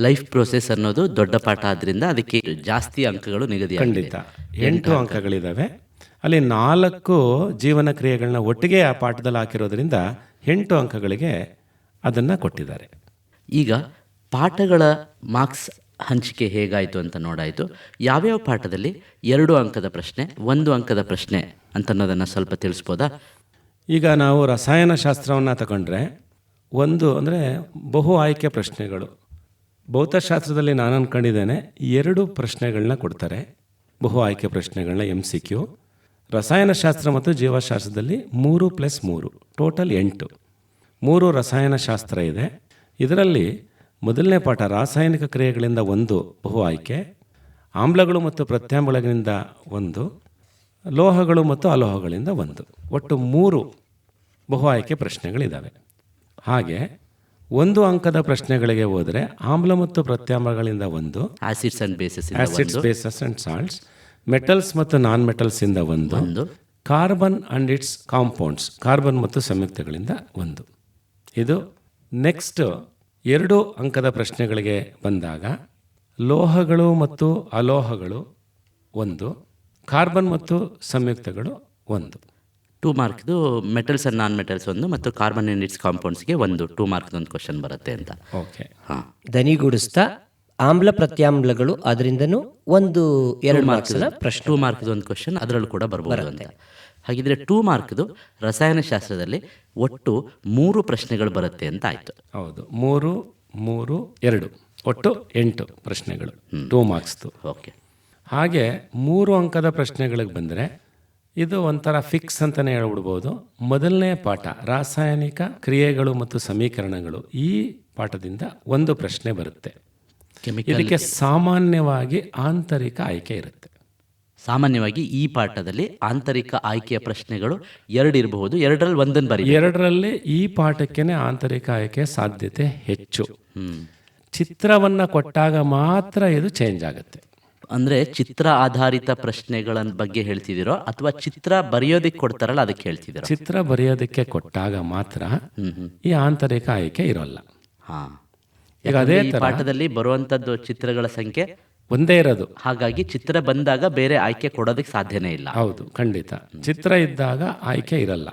ಲೈಫ್ ಪ್ರೋಸೆಸ್ ಅನ್ನೋದು ದೊಡ್ಡ ಪಾಠ ಆದ್ದರಿಂದ ಅದಕ್ಕೆ ಜಾಸ್ತಿ ಅಂಕಗಳು ನಿಗದಿ. ಖಂಡಿತ 8 ಅಂಕಗಳಿದ್ದಾವೆ. ಅಲ್ಲಿ 4 ಜೀವನ ಕ್ರಿಯೆಗಳನ್ನ ಒಟ್ಟಿಗೆ ಆ ಪಾಠದಲ್ಲಿ ಹಾಕಿರೋದ್ರಿಂದ 8 ಅಂಕಗಳಿಗೆ ಅದನ್ನು ಕೊಟ್ಟಿದ್ದಾರೆ. ಈಗ ಪಾಠಗಳ ಮಾರ್ಕ್ಸ್ ಹಂಚಿಕೆ ಹೇಗಾಯಿತು ಅಂತ ನೋಡಾಯಿತು. ಯಾವ್ಯಾವ ಪಾಠದಲ್ಲಿ 2 ಅಂಕದ ಪ್ರಶ್ನೆ, 1 ಅಂಕದ ಪ್ರಶ್ನೆ ಅಂತನ್ನೋದನ್ನು ಸ್ವಲ್ಪ ತಿಳಿಸ್ಬೋದಾ? ಈಗ ನಾವು ರಸಾಯನಶಾಸ್ತ್ರವನ್ನು ತಗೊಂಡ್ರೆ 1 ಅಂದರೆ ಬಹು ಆಯ್ಕೆ ಪ್ರಶ್ನೆಗಳು. ಭೌತಶಾಸ್ತ್ರದಲ್ಲಿ ನಾನು ಅಂದ್ಕೊಂಡಿದ್ದೇನೆ 2 ಪ್ರಶ್ನೆಗಳನ್ನ ಕೊಡ್ತಾರೆ, ಬಹು ಆಯ್ಕೆ ಪ್ರಶ್ನೆಗಳನ್ನ, MCQ. ರಸಾಯನಶಾಸ್ತ್ರ ಮತ್ತು ಜೀವಶಾಸ್ತ್ರದಲ್ಲಿ 3+3 ಟೋಟಲ್ 8. 3 ರಸಾಯನಶಾಸ್ತ್ರ ಇದೆ. ಇದರಲ್ಲಿ ಮೊದಲನೇ ಪಾಠ ರಾಸಾಯನಿಕ ಕ್ರಿಯೆಗಳಿಂದ 1 ಬಹು ಆಯ್ಕೆ, ಆಮ್ಲಗಳು ಮತ್ತು ಪ್ರತ್ಯಾಮ್ಲಗಳಿಂದ 1, ಲೋಹಗಳು ಮತ್ತು ಅಲೋಹಗಳಿಂದ 1. ಒಟ್ಟು 3 ಬಹು ಆಯ್ಕೆ ಪ್ರಶ್ನೆಗಳಿದ್ದಾವೆ. ಹಾಗೆ 1 ಅಂಕದ ಪ್ರಶ್ನೆಗಳಿಗೆ ಹೋದರೆ ಆಮ್ಲ ಮತ್ತು ಪ್ರತ್ಯಾಮ್ಲಗಳಿಂದ 1, acids and basis, basis and salts, metals ಮತ್ತು ನಾನ್ ಮೆಟಲ್ಸಿಂದ 1, carbon and it's compounds, carbon ಮತ್ತು ಸಂಯುಕ್ತಗಳಿಂದ 1. ಇದು ನೆಕ್ಸ್ಟ್ 2 ಅಂಕದ ಪ್ರಶ್ನೆಗಳಿಗೆ ಬಂದಾಗ ಲೋಹಗಳು ಮತ್ತು ಅಲೋಹಗಳು 1, ಕಾರ್ಬನ್ ಮತ್ತು ಸಂಯುಕ್ತಗಳು 1. 2 ಮಾರ್ಕ್ದು ಮೆಟಲ್ಸ್ ಆ್ಯಂಡ್ ನಾನ್ ಮೆಟಲ್ಸ್ 1 ಮತ್ತು ಕಾರ್ಬನ್ ಇನ್ ಇಟ್ಸ್ ಕಾಂಪೌಂಡ್ಸ್ಗೆ 2 ಮಾರ್ಕ್ದೊಂದು ಕ್ವಶನ್ ಬರುತ್ತೆ ಅಂತ. ಓಕೆ. ಹಾಂ, ದನಿಗೂಡಿಸ್ತಾ ಆಮ್ಲ ಪ್ರತ್ಯಾಮ್ಲಗಳು ಅದರಿಂದನೂ 1-2 ಮಾರ್ಕ್ಸ್ನ ಪ್ರಶ್ನೆ, 2 ಮಾರ್ಕ್ದು ಒಂದು ಕ್ವಶನ್ ಅದರಲ್ಲೂ ಕೂಡ ಬರ್ಬೋದು ಅಂತ. ಹಾಗಿದ್ರೆ 2 ಮಾರ್ಕ್ದು ರಸಾಯನಶಾಸ್ತ್ರದಲ್ಲಿ ಒಟ್ಟು 3 ಪ್ರಶ್ನೆಗಳು ಬರುತ್ತೆ ಅಂತ ಆಯಿತು. ಹೌದು, 3, 3, 2 ಒಟ್ಟು 8 ಪ್ರಶ್ನೆಗಳು 2 ಮಾರ್ಕ್ಸ್ದು. ಓಕೆ. ಹಾಗೆ 3 ಅಂಕದ ಪ್ರಶ್ನೆಗಳಿಗೆ ಬಂದರೆ ಇದು ಒಂಥರ ಫಿಕ್ಸ್ ಅಂತಲೇ ಹೇಳ್ಬಿಡ್ಬೋದು. ಮೊದಲನೇ ಪಾಠ ರಾಸಾಯನಿಕ ಕ್ರಿಯೆಗಳು ಮತ್ತು ಸಮೀಕರಣಗಳು, ಈ ಪಾಠದಿಂದ 1 ಪ್ರಶ್ನೆ ಬರುತ್ತೆ. ಇದಕ್ಕೆ ಸಾಮಾನ್ಯವಾಗಿ ಆಂತರಿಕ ಆಯ್ಕೆ ಇರುತ್ತೆ. ಸಾಮಾನ್ಯವಾಗಿ ಈ ಪಾಠದಲ್ಲಿ ಆಂತರಿಕ ಆಯ್ಕೆಯ ಪ್ರಶ್ನೆಗಳು 2 ಇರಬಹುದು, 2ರಲ್ಲಿ 1 ಬರೀ. 2ರಲ್ಲಿ ಈ ಪಾಠಕ್ಕೇನೆ ಆಂತರಿಕ ಆಯ್ಕೆ ಸಾಧ್ಯತೆ ಹೆಚ್ಚು. ಚಿತ್ರವನ್ನು ಕೊಟ್ಟಾಗ ಮಾತ್ರ ಇದು ಚೇಂಜ್ ಆಗುತ್ತೆ. ಅಂದರೆ ಚಿತ್ರ ಆಧಾರಿತ ಪ್ರಶ್ನೆಗಳ ಬಗ್ಗೆ ಹೇಳ್ತಿದ್ದೀರೋ ಅಥವಾ ಚಿತ್ರ ಬರೆಯೋದಕ್ಕೆ ಕೊಡ್ತಾರಲ್ಲ ಅದಕ್ಕೆ ಹೇಳ್ತಿದ್ದೀರೋ? ಚಿತ್ರ ಬರೆಯೋದಕ್ಕೆ ಕೊಟ್ಟಾಗ ಮಾತ್ರ ಈ ಆಂತರಿಕ ಆಯ್ಕೆ ಇರೋಲ್ಲ. ಹಾಂ, ಈಗ ಅದೇ ಪಾಠದಲ್ಲಿ ಬರುವಂಥದ್ದು ಚಿತ್ರಗಳ ಸಂಖ್ಯೆ ಒಂದೇ ಇರೋದು. ಹಾಗಾಗಿ ಚಿತ್ರ ಬಂದಾಗ ಬೇರೆ ಆಯ್ಕೆ ಕೊಡೋದಕ್ಕೆ ಸಾಧ್ಯನೇ ಇಲ್ಲ. ಹೌದು, ಖಂಡಿತ. ಚಿತ್ರ ಇದ್ದಾಗ ಆಯ್ಕೆ ಇರಲ್ಲ.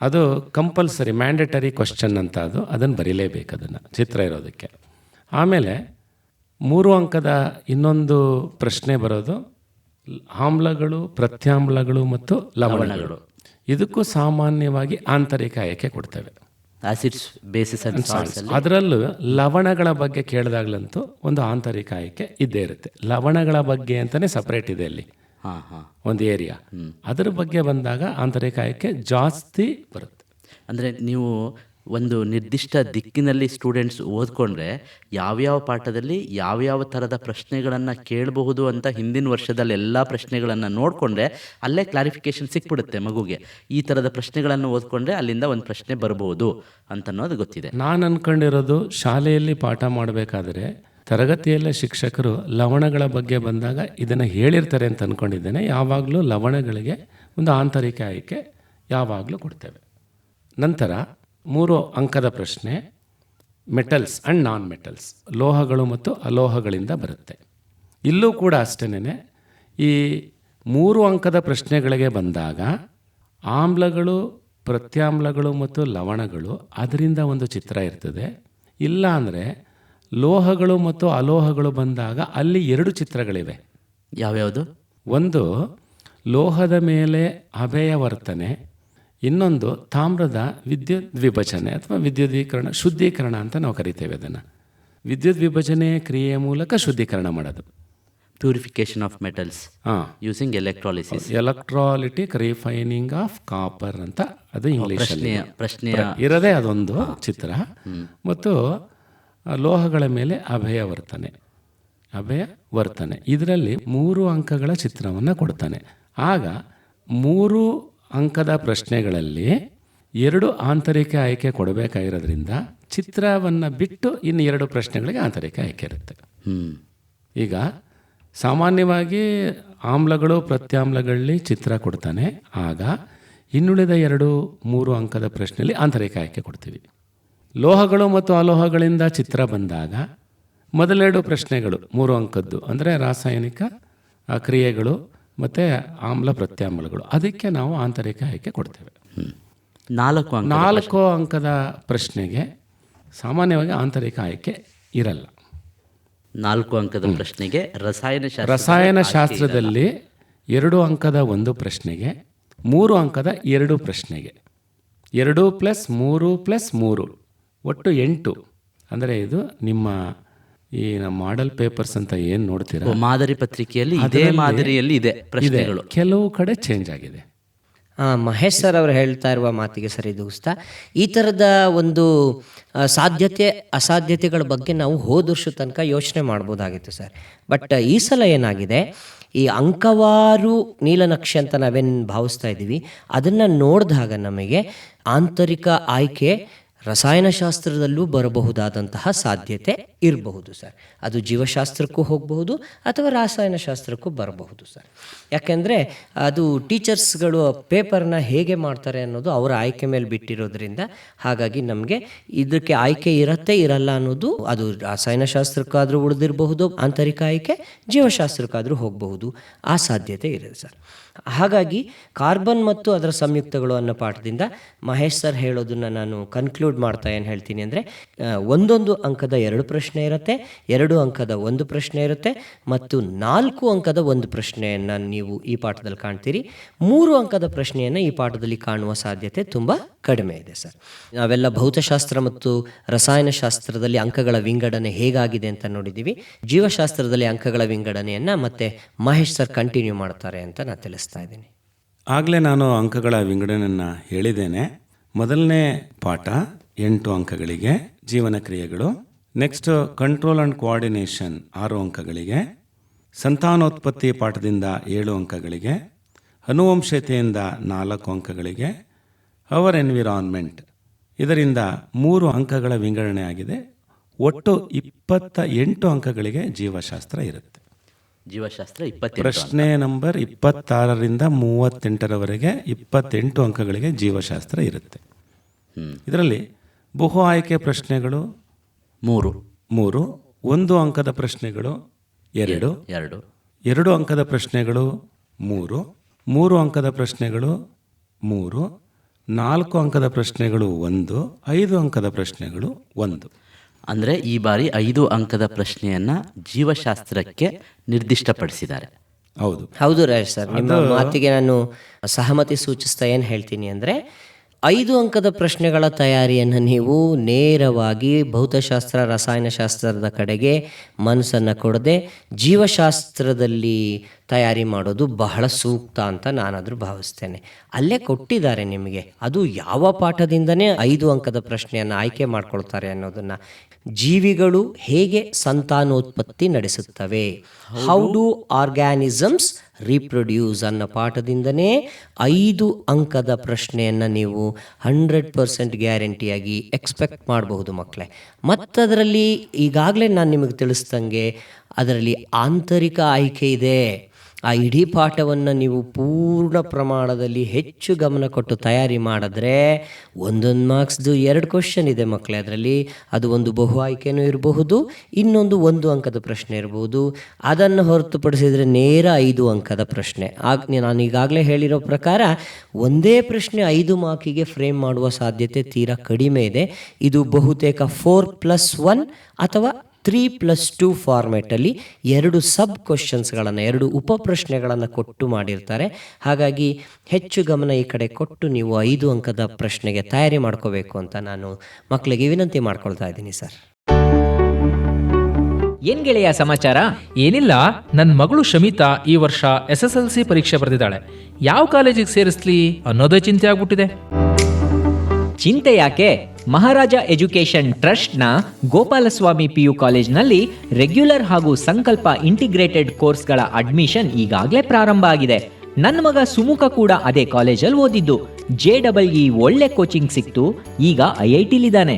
ಅದು ಕಂಪಲ್ಸರಿ ಮ್ಯಾಂಡೇಟರಿ ಕ್ವಶನ್ ಅಂತ, ಅದನ್ನು ಬರೀಲೇಬೇಕು, ಅದನ್ನು ಚಿತ್ರ ಇರೋದಕ್ಕೆ. ಆಮೇಲೆ 3 ಅಂಕದ ಇನ್ನೊಂದು ಪ್ರಶ್ನೆ ಬರೋದು ಆಮ್ಲಗಳು, ಪ್ರತ್ಯಾಮ್ಲಗಳು ಮತ್ತು ಲವಣಗಳು. ಇದಕ್ಕೂ ಸಾಮಾನ್ಯವಾಗಿ ಆಂತರಿಕ ಆಯ್ಕೆ ಕೊಡ್ತೇವೆ. ಆಸಿಡ್ಸ್, ಬೇಸಿಸ್ ಅಂಡ್ ಸಾಲ್ಟ್ಸ್ ಅಲ್ಲಿ ಅದರಲ್ಲೂ ಲವಣಗಳ ಬಗ್ಗೆ ಕೇಳಿದಾಗ್ಲಂತೂ ಒಂದು ಆಂತರಿಕ ಆಯ್ಕೆ ಇದ್ದೇ ಇರುತ್ತೆ. ಲವಣಗಳ ಬಗ್ಗೆ ಅಂತಲೇ ಸಪ್ರೇಟ್ ಇದೆ ಅಲ್ಲಿ ಒಂದು ಏರಿಯಾ. ಅದರ ಬಗ್ಗೆ ಬಂದಾಗ ಆಂತರಿಕ ಆಯ್ಕೆ ಜಾಸ್ತಿ ಬರುತ್ತೆ. ಅಂದರೆ ನೀವು ಒಂದು ನಿರ್ದಿಷ್ಟ ದಿಕ್ಕಿನಲ್ಲಿ ಸ್ಟೂಡೆಂಟ್ಸ್ ಓದ್ಕೊಂಡ್ರೆ ಯಾವ್ಯಾವ ಪಾಠದಲ್ಲಿ ಯಾವ್ಯಾವ ಥರದ ಪ್ರಶ್ನೆಗಳನ್ನು ಕೇಳಬಹುದು ಅಂತ ಹಿಂದಿನ ವರ್ಷದಲ್ಲಿ ಎಲ್ಲ ಪ್ರಶ್ನೆಗಳನ್ನು ನೋಡಿಕೊಂಡ್ರೆ ಅಲ್ಲೇ ಕ್ಲಾರಿಫಿಕೇಶನ್ ಸಿಕ್ಬಿಡುತ್ತೆ ಮಗುಗೆ. ಈ ಥರದ ಪ್ರಶ್ನೆಗಳನ್ನು ಓದ್ಕೊಂಡ್ರೆ ಅಲ್ಲಿಂದ ಒಂದು ಪ್ರಶ್ನೆ ಬರ್ಬೋದು ಅಂತನ್ನೋದು ಗೊತ್ತಿದೆ. ನಾನು ಅನ್ಕೊಂಡಿರೋದು ಶಾಲೆಯಲ್ಲಿ ಪಾಠ ಮಾಡಬೇಕಾದ್ರೆ ತರಗತಿಯಲ್ಲೇ ಶಿಕ್ಷಕರು ಲವಣಗಳ ಬಗ್ಗೆ ಬಂದಾಗ ಇದನ್ನು ಹೇಳಿರ್ತಾರೆ ಅಂತ ಅಂದ್ಕೊಂಡಿದ್ದೇನೆ. ಯಾವಾಗಲೂ ಲವಣಗಳಿಗೆ ಒಂದು ಆಂತರಿಕ ಆಯ್ಕೆ ಯಾವಾಗಲೂ ಕೊಡ್ತೇವೆ. ನಂತರ 3 ಅಂಕದ ಪ್ರಶ್ನೆ ಮೆಟಲ್ಸ್ ಆ್ಯಂಡ್ ನಾನ್ ಮೆಟಲ್ಸ್, ಲೋಹಗಳು ಮತ್ತು ಅಲೋಹಗಳಿಂದ ಬರುತ್ತೆ. ಇಲ್ಲೂ ಕೂಡ ಅಷ್ಟೇನೆ ಈ 3 ಅಂಕದ ಪ್ರಶ್ನೆಗಳಿಗೆ ಬಂದಾಗ ಆಮ್ಲಗಳು, ಪ್ರತ್ಯಾಮ್ಲಗಳು ಮತ್ತು ಲವಣಗಳು ಅದರಿಂದ ಒಂದು ಚಿತ್ರ ಇರ್ತದೆ. ಇಲ್ಲ ಅಂದರೆ ಲೋಹಗಳು ಮತ್ತು ಅಲೋಹಗಳು ಬಂದಾಗ ಅಲ್ಲಿ 2 ಚಿತ್ರಗಳಿವೆ. ಯಾವ್ಯಾವುದು? ಒಂದು ಲೋಹದ ಮೇಲೆ ಅಭೆಯ ವರ್ತನೆ, ಇನ್ನೊಂದು ತಾಮ್ರದ ವಿದ್ಯುತ್ ವಿಭಜನೆ ಅಥವಾ ವಿದ್ಯುದೀಕರಣ, ಶುದ್ಧೀಕರಣ ಅಂತ ನಾವು ಕರಿತೇವೆ. ಅದನ್ನು ವಿದ್ಯುತ್ ವಿಭಜನೆ ಕ್ರಿಯೆಯ ಮೂಲಕ ಶುದ್ಧೀಕರಣ ಮಾಡೋದು. Purification of metals using electrolysis, electrolytic refining of copper ಅಂತ ಅದು ಇಂಗ್ಲಿಷಲ್ಲಿ ಪ್ರಶ್ನೆಯ ಇರೋದೇ ಅದೊಂದು ಚಿತ್ರ. ಮತ್ತು ಲೋಹಗಳ ಮೇಲೆ ಅಭಯ ವರ್ತನೆ ಇದರಲ್ಲಿ 3 ಅಂಕಗಳ ಚಿತ್ರವನ್ನು ಕೊಡ್ತಾನೆ. ಆಗ 3 ಅಂಕದ ಪ್ರಶ್ನೆಗಳಲ್ಲಿ 2 ಆಂತರಿಕ ಆಯ್ಕೆ ಕೊಡಬೇಕಾಗಿರೋದ್ರಿಂದ ಚಿತ್ರವನ್ನು ಬಿಟ್ಟು ಇನ್ನು 2 ಪ್ರಶ್ನೆಗಳಿಗೆ ಆಂತರಿಕ ಆಯ್ಕೆ ಇರುತ್ತೆ. ಈಗ ಸಾಮಾನ್ಯವಾಗಿ ಆಮ್ಲಗಳು ಪ್ರತ್ಯಾಮ್ಲಗಳಲ್ಲಿ ಚಿತ್ರ ಕೊಡ್ತಾನೆ. ಆಗ ಇನ್ನುಳಿದ 2-3 ಅಂಕದ ಪ್ರಶ್ನೆಯಲ್ಲಿ ಆಂತರಿಕ ಆಯ್ಕೆ ಕೊಡ್ತೀವಿ. ಲೋಹಗಳು ಮತ್ತು ಅಲೋಹಗಳಿಂದ ಚಿತ್ರ ಬಂದಾಗ ಮೊದಲೆರಡು ಪ್ರಶ್ನೆಗಳು 3 ಅಂಕದ್ದು, ಅಂದರೆ ರಾಸಾಯನಿಕ ಕ್ರಿಯೆಗಳು ಮತ್ತು ಆಮ್ಲ ಪ್ರತ್ಯಾಮ್ಲಗಳು, ಅದಕ್ಕೆ ನಾವು ಆಂತರಿಕ ಆಯ್ಕೆ ಕೊಡ್ತೇವೆ. 4 ಅಂಕದ ಪ್ರಶ್ನೆಗೆ ಸಾಮಾನ್ಯವಾಗಿ ಆಂತರಿಕ ಆಯ್ಕೆ ಇರಲ್ಲ. 4 ಅಂಕದ ಪ್ರಶ್ನೆಗೆ ರಸಾಯನಶಾಸ್ತ್ರದಲ್ಲಿ 2 ಅಂಕದ 1 ಪ್ರಶ್ನೆಗೆ, 3 ಅಂಕದ 2 ಪ್ರಶ್ನೆಗೆ, 2 + 3 + 3 ಒಟ್ಟು 8. ಅಂದರೆ ಇದು ನಿಮ್ಮ ಈ ನಮ್ಮ ಮಾಡೆಲ್ ಪೇಪರ್ಸ್ ಅಂತ ಏನು ನೋಡ್ತೀರಾ, ಮಾದರಿ ಪತ್ರಿಕೆಯಲ್ಲಿ ಇದೇ ಮಾದರಿಯಲ್ಲಿ ಇದೆ ಪ್ರಶ್ನೆಗಳು. ಕೆಲವು ಕಡೆ ಚೇಂಜ್ ಆಗಿದೆ. ಮಹೇಶ್ ಸರ್ ಅವರು ಹೇಳ್ತಾ ಇರುವ ಮಾತಿಗೆ ಸರಿದೂಗಿಸ್ತಾ, ಈ ಥರದ ಒಂದು ಸಾಧ್ಯತೆ ಅಸಾಧ್ಯತೆಗಳ ಬಗ್ಗೆ ನಾವು ಹೋದ ವರ್ಷ ತನಕ ಯೋಚನೆ ಮಾಡ್ಬೋದಾಗಿತ್ತು ಸರ್. ಬಟ್ ಈ ಸಲ ಏನಾಗಿದೆ, ಈ ಅಂಕವಾರು ನೀಲನಕ್ಷೆ ಅಂತ ನಾವೇನು ಭಾವಿಸ್ತಾ ಇದ್ದೀವಿ, ಅದನ್ನು ನೋಡಿದಾಗ ನಮಗೆ ಆಂತರಿಕ ಆಯ್ಕೆ ರಸಾಯನಶಾಸ್ತ್ರದಲ್ಲೂ ಬರಬಹುದಾದಂತಹ ಸಾಧ್ಯತೆ ಇರಬಹುದು ಸರ್. ಅದು ಜೀವಶಾಸ್ತ್ರಕ್ಕೂ ಹೋಗಬಹುದು ಅಥವಾ ರಾಸಾಯನಶಾಸ್ತ್ರಕ್ಕೂ ಬರಬಹುದು ಸರ್. ಯಾಕೆಂದರೆ ಅದು ಟೀಚರ್ಸ್ಗಳು ಪೇಪರ್ನ ಹೇಗೆ ಮಾಡ್ತಾರೆ ಅನ್ನೋದು ಅವರ ಆಯ್ಕೆ ಮೇಲೆ ಬಿಟ್ಟಿರೋದ್ರಿಂದ, ಹಾಗಾಗಿ ನಮಗೆ ಇದಕ್ಕೆ ಆಯ್ಕೆ ಇರತ್ತೆ ಇರಲ್ಲ ಅನ್ನೋದು, ಅದು ರಾಸಾಯನಶಾಸ್ತ್ರಕ್ಕಾದರೂ ಉಳಿದಿರಬಹುದು ಆಂತರಿಕ ಆಯ್ಕೆ, ಜೀವಶಾಸ್ತ್ರಕ್ಕಾದರೂ ಹೋಗಬಹುದು, ಆ ಸಾಧ್ಯತೆ ಇದೆ ಸರ್. ಹಾಗಾಗಿ ಕಾರ್ಬನ್ ಮತ್ತು ಅದರ ಸಂಯುಕ್ತಗಳು ಅನ್ನೋ ಪಾಠದಿಂದ ಮಹೇಶ್ ಸರ್ ಹೇಳೋದನ್ನು ನಾನು ಕನ್ಕ್ಲೂಡ್ ಮಾಡ್ತಾ ಏನು ಹೇಳ್ತೀನಿ ಅಂದರೆ, 1 ಅಂಕದ 2 ಪ್ರಶ್ನೆ ಇರುತ್ತೆ, 2 ಅಂಕದ 1 ಪ್ರಶ್ನೆ ಇರುತ್ತೆ, ಮತ್ತು 4 ಅಂಕದ 1 ಪ್ರಶ್ನೆಯನ್ನು ನೀವು ಈ ಪಾಠದಲ್ಲಿ ಕಾಣ್ತೀರಿ. 3 ಅಂಕದ ಪ್ರಶ್ನೆಯನ್ನು ಈ ಪಾಠದಲ್ಲಿ ಕಾಣುವ ಸಾಧ್ಯತೆ ತುಂಬ ಕಡಿಮೆ ಇದೆ ಸರ್. ನಾವೆಲ್ಲ ಭೌತಶಾಸ್ತ್ರ ಮತ್ತು ರಸಾಯನಶಾಸ್ತ್ರದಲ್ಲಿ ಅಂಕಗಳ ವಿಂಗಡಣೆ ಹೇಗಾಗಿದೆ ಅಂತ ನೋಡಿದ್ದೀವಿ. ಜೀವಶಾಸ್ತ್ರದಲ್ಲಿ ಅಂಕಗಳ ವಿಂಗಡಣೆಯನ್ನು ಮತ್ತೆ ಮಹೇಶ್ ಸರ್ ಕಂಟಿನ್ಯೂ ಮಾಡ್ತಾರೆ ಅಂತ ನಾನು ತಿಳಿಸ್ತಾ ಇದ್ದೀನಿ. ಆಗಲೇ ನಾನು ಅಂಕಗಳ ವಿಂಗಡಣೆಯನ್ನು ಹೇಳಿದ್ದೇನೆ. ಮೊದಲನೇ ಪಾಠ 8 ಅಂಕಗಳಿಗೆ ಜೀವನ ಕ್ರಿಯೆಗಳು. Next control and coordination 6 ಅಂಕಗಳಿಗೆ. ಸಂತಾನೋತ್ಪತ್ತಿ ಪಾಠದಿಂದ 7 ಅಂಕಗಳಿಗೆ. ಅನುವಂಶತೆಯಿಂದ 4 ಅಂಕಗಳಿಗೆ. ಅವರ್ ಎನ್ವಿರಾನ್ಮೆಂಟ್ ಇದರಿಂದ 3 ಅಂಕಗಳ ವಿಂಗಡಣೆ ಆಗಿದೆ. ಒಟ್ಟು 28 ಅಂಕಗಳಿಗೆ ಜೀವಶಾಸ್ತ್ರ ಇರುತ್ತೆ. ಜೀವಶಾಸ್ತ್ರ 28. ಪ್ರಶ್ನೆ ನಂಬರ್ 26ರಿಂದ 38ರವರೆಗೆ 28 ಅಂಕಗಳಿಗೆ ಜೀವಶಾಸ್ತ್ರ ಇರುತ್ತೆ. ಇದರಲ್ಲಿ ಬಹು ಆಯ್ಕೆ ಪ್ರಶ್ನೆಗಳು 3, 1 ಅಂಕದ ಪ್ರಶ್ನೆಗಳು 2, 2 ಅಂಕದ ಪ್ರಶ್ನೆಗಳು 3 ಅಂಕದ ಪ್ರಶ್ನೆಗಳು 3, 4 ಅಂಕದ ಪ್ರಶ್ನೆಗಳು 1, 5 ಅಂಕದ ಪ್ರಶ್ನೆಗಳು 1. ಅಂದರೆ ಈ ಬಾರಿ 5 ಅಂಕದ ಪ್ರಶ್ನೆಯನ್ನು ಜೀವಶಾಸ್ತ್ರಕ್ಕೆ ನಿರ್ದಿಷ್ಟಪಡಿಸಿದ್ದಾರೆ. ಹೌದು ಹೌದು ರಾಜ್ ಸರ್, ನಿಮ್ಮ ಮಾತಿಗೆ ನಾನು ಸಹಮತಿ ಸೂಚಿಸ್ತಾ ಏನು ಹೇಳ್ತೀನಿ ಅಂದರೆ, 5 ಅಂಕದ ಪ್ರಶ್ನೆಗಳ ತಯಾರಿಯನ್ನು ನೀವು ನೇರವಾಗಿ ಭೌತಶಾಸ್ತ್ರ, ರಸಾಯನಶಾಸ್ತ್ರದ ಕಡೆಗೆ ಮನಸ್ಸನ್ನು ಕೊಡದೆ ಜೀವಶಾಸ್ತ್ರದಲ್ಲಿ ತಯಾರಿ ಮಾಡೋದು ಬಹಳ ಸೂಕ್ತ ಅಂತ ನಾನಾದರೂ ಭಾವಿಸ್ತೇನೆ. ಅಲ್ಲೇ ಕೊಟ್ಟಿದ್ದಾರೆ ನಿಮಗೆ, ಅದು ಯಾವ ಪಾಠದಿಂದನೇ 5 ಅಂಕದ ಪ್ರಶ್ನೆಯನ್ನು ಆಯ್ಕೆ ಮಾಡ್ಕೊಳ್ತಾರೆ ಅನ್ನೋದನ್ನು. ಜೀವಿಗಳು ಹೇಗೆ ಸಂತಾನೋತ್ಪತ್ತಿ ನಡೆಸುತ್ತವೆ, ಹೌ ಡು ಆರ್ಗ್ಯಾನಿಸಮ್ಸ್ ರೀಪ್ರೊಡ್ಯೂಸ್ ಅನ್ನೋ ಪಾಠದಿಂದನೇ 5 ಅಂಕದ ಪ್ರಶ್ನೆಯನ್ನು ನೀವು 100% ಗ್ಯಾರಂಟಿಯಾಗಿ ಎಕ್ಸ್ಪೆಕ್ಟ್ ಮಾಡಬಹುದು ಮಕ್ಕಳೇ. ಮತ್ತದರಲ್ಲಿ ಈಗಾಗಲೇ ನಾನು ನಿಮಗೆ ತಿಳಿಸ್ದಂಗೆ ಅದರಲ್ಲಿ ಆಂತರಿಕ ಆಯ್ಕೆ ಇದೆ. ಆ ಇಡೀ ಪಾಠವನ್ನು ನೀವು ಪೂರ್ಣ ಪ್ರಮಾಣದಲ್ಲಿ ಹೆಚ್ಚು ಗಮನ ಕೊಟ್ಟು ತಯಾರಿ ಮಾಡಿದ್ರೆ 1 ಮಾರ್ಕ್ಸ್ದು 2 ಕ್ವಶನ್ ಇದೆ ಮಕ್ಕಳೇ. ಅದರಲ್ಲಿ ಅದು ಒಂದು ಬಹು ಆಯ್ಕೆನೂ ಇರಬಹುದು, ಇನ್ನೊಂದು 1 ಅಂಕದ ಪ್ರಶ್ನೆ ಇರಬಹುದು. ಅದನ್ನು ಹೊರತುಪಡಿಸಿದರೆ ನೇರ 5 ಅಂಕದ ಪ್ರಶ್ನೆ. ನಾನು ಈಗಾಗಲೇ ಹೇಳಿರೋ ಪ್ರಕಾರ ಒಂದೇ ಪ್ರಶ್ನೆ 5 ಮಾರ್ಕಿಗೆ ಫ್ರೇಮ್ ಮಾಡುವ ಸಾಧ್ಯತೆ ತೀರಾ ಕಡಿಮೆ ಇದೆ. ಇದು ಬಹುತೇಕ 4+1 ಅಥವಾ 3+2 ಫಾರ್ಮ್ಯಾಟಲ್ಲಿ 2 ಸಬ್ ಕ್ವಶನ್ಸ್ಗಳನ್ನು, 2 ಉಪ ಪ್ರಶ್ನೆಗಳನ್ನು ಕೊಟ್ಟು ಮಾಡಿರ್ತಾರೆ. ಹಾಗಾಗಿ ಹೆಚ್ಚು ಗಮನ ಈ ಕಡೆ ಕೊಟ್ಟು ನೀವು 5 ಅಂಕದ ಪ್ರಶ್ನೆಗೆ ತಯಾರಿ ಮಾಡ್ಕೋಬೇಕು ಅಂತ ನಾನು ಮಕ್ಕಳಿಗೆ ವಿನಂತಿ ಮಾಡ್ಕೊಳ್ತಾ ಇದ್ದೀನಿ ಸರ್. ಏನ್ ಗೆಳೆಯ ಸಮಾಚಾರ? ಏನಿಲ್ಲ, ನನ್ನ ಮಗಳು ಶಮಿತಾ ಈ ವರ್ಷ SSLC ಪರೀಕ್ಷೆ ಬರೆದಿದ್ದಾಳೆ. ಯಾವ ಕಾಲೇಜಿಗೆ ಸೇರಿಸ್ಲಿ ಅನ್ನೋದೇ ಚಿಂತೆ ಆಗ್ಬಿಟ್ಟಿದೆ. ಚಿಂತೆ ಯಾಕೆ? ಮಹಾರಾಜ ಎಜುಕೇಶನ್ ಟ್ರಸ್ಟ್ನ ಗೋಪಾಲಸ್ವಾಮಿ PU ಕಾಲೇಜ್ನಲ್ಲಿ ರೆಗ್ಯುಲರ್ ಹಾಗೂ ಸಂಕಲ್ಪ ಇಂಟಿಗ್ರೇಟೆಡ್ ಕೋರ್ಸ್ಗಳ ಅಡ್ಮಿಷನ್ ಈಗಾಗಲೇ ಪ್ರಾರಂಭ ಆಗಿದೆ. ನನ್ನ ಮಗ ಸುಮುಖ ಕೂಡ ಅದೇ ಕಾಲೇಜಲ್ಲಿ ಓದಿದ್ದು. JEE ಒಳ್ಳೆ ಕೋಚಿಂಗ್ ಸಿಕ್ತು, ಈಗ IITಲಿದ್ದಾನೆ.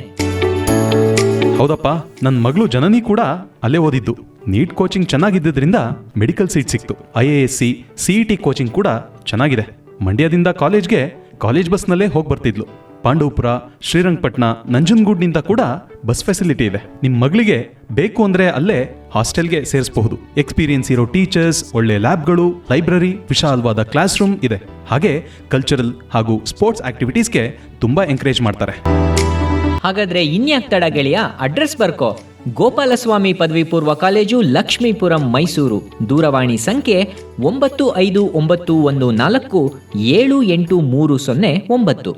ಹೌದಪ್ಪ, ನನ್ನ ಮಗಳು ಜನನಿ ಕೂಡ ಅಲ್ಲೇ ಓದಿದ್ದು. ನೀಟ್ ಕೋಚಿಂಗ್ ಚೆನ್ನಾಗಿದ್ದರಿಂದ ಮೆಡಿಕಲ್ ಸೀಟ್ ಸಿಕ್ತು. IASC CET ಕೋಚಿಂಗ್ ಕೂಡ ಚೆನ್ನಾಗಿದೆ. ಮಂಡ್ಯದಿಂದ ಕಾಲೇಜ್ಗೆ ಕಾಲೇಜ್ ಬಸ್ನಲ್ಲೇ ಹೋಗಿ ಬರ್ತಿದ್ಲು. ಪಾಂಡವಪುರ, ಶ್ರೀರಂಗಪಟ್ಟಣ, ನಂಜನಗೂಡ್ನಿಂದ ಕೂಡ ಬಸ್ ಫೆಸಿಲಿಟಿ ಇದೆ. ನಿಮ್ಮ ಮಗಳಿಗೆ ಬೇಕು ಅಂದ್ರೆ ಅಲ್ಲೇ ಹಾಸ್ಟೆಲ್ಗೆ ಸೇರಿಸಬಹುದು. ಎಕ್ಸ್ಪೀರಿಯನ್ಸ್ ಇರೋ ಟೀಚರ್ಸ್, ಒಳ್ಳೆ ಲ್ಯಾಬ್ಗಳು, ಲೈಬ್ರರಿ, ವಿಶಾಲವಾದ ಕ್ಲಾಸ್ ರೂಮ್ ಇದೆ. ಹಾಗೆ ಕಲ್ಚರಲ್ ಹಾಗೂ ಸ್ಪೋರ್ಟ್ಸ್ ಆಕ್ಟಿವಿಟೀಸ್ಗೆ ತುಂಬಾ ಎಂಕರೇಜ್ ಮಾಡ್ತಾರೆ. ಹಾಗಾದ್ರೆ ಇನ್ಯಾಕ್ ತಡ ಗೆಳೆಯ, ಅಡ್ರೆಸ್ ಬರ್ಕೋ. ಗೋಪಾಲಸ್ವಾಮಿ ಪದವಿ ಪೂರ್ವ ಕಾಲೇಜು, ಲಕ್ಷ್ಮೀಪುರಂ, ಮೈಸೂರು. ದೂರವಾಣಿ ಸಂಖ್ಯೆ 9591478309.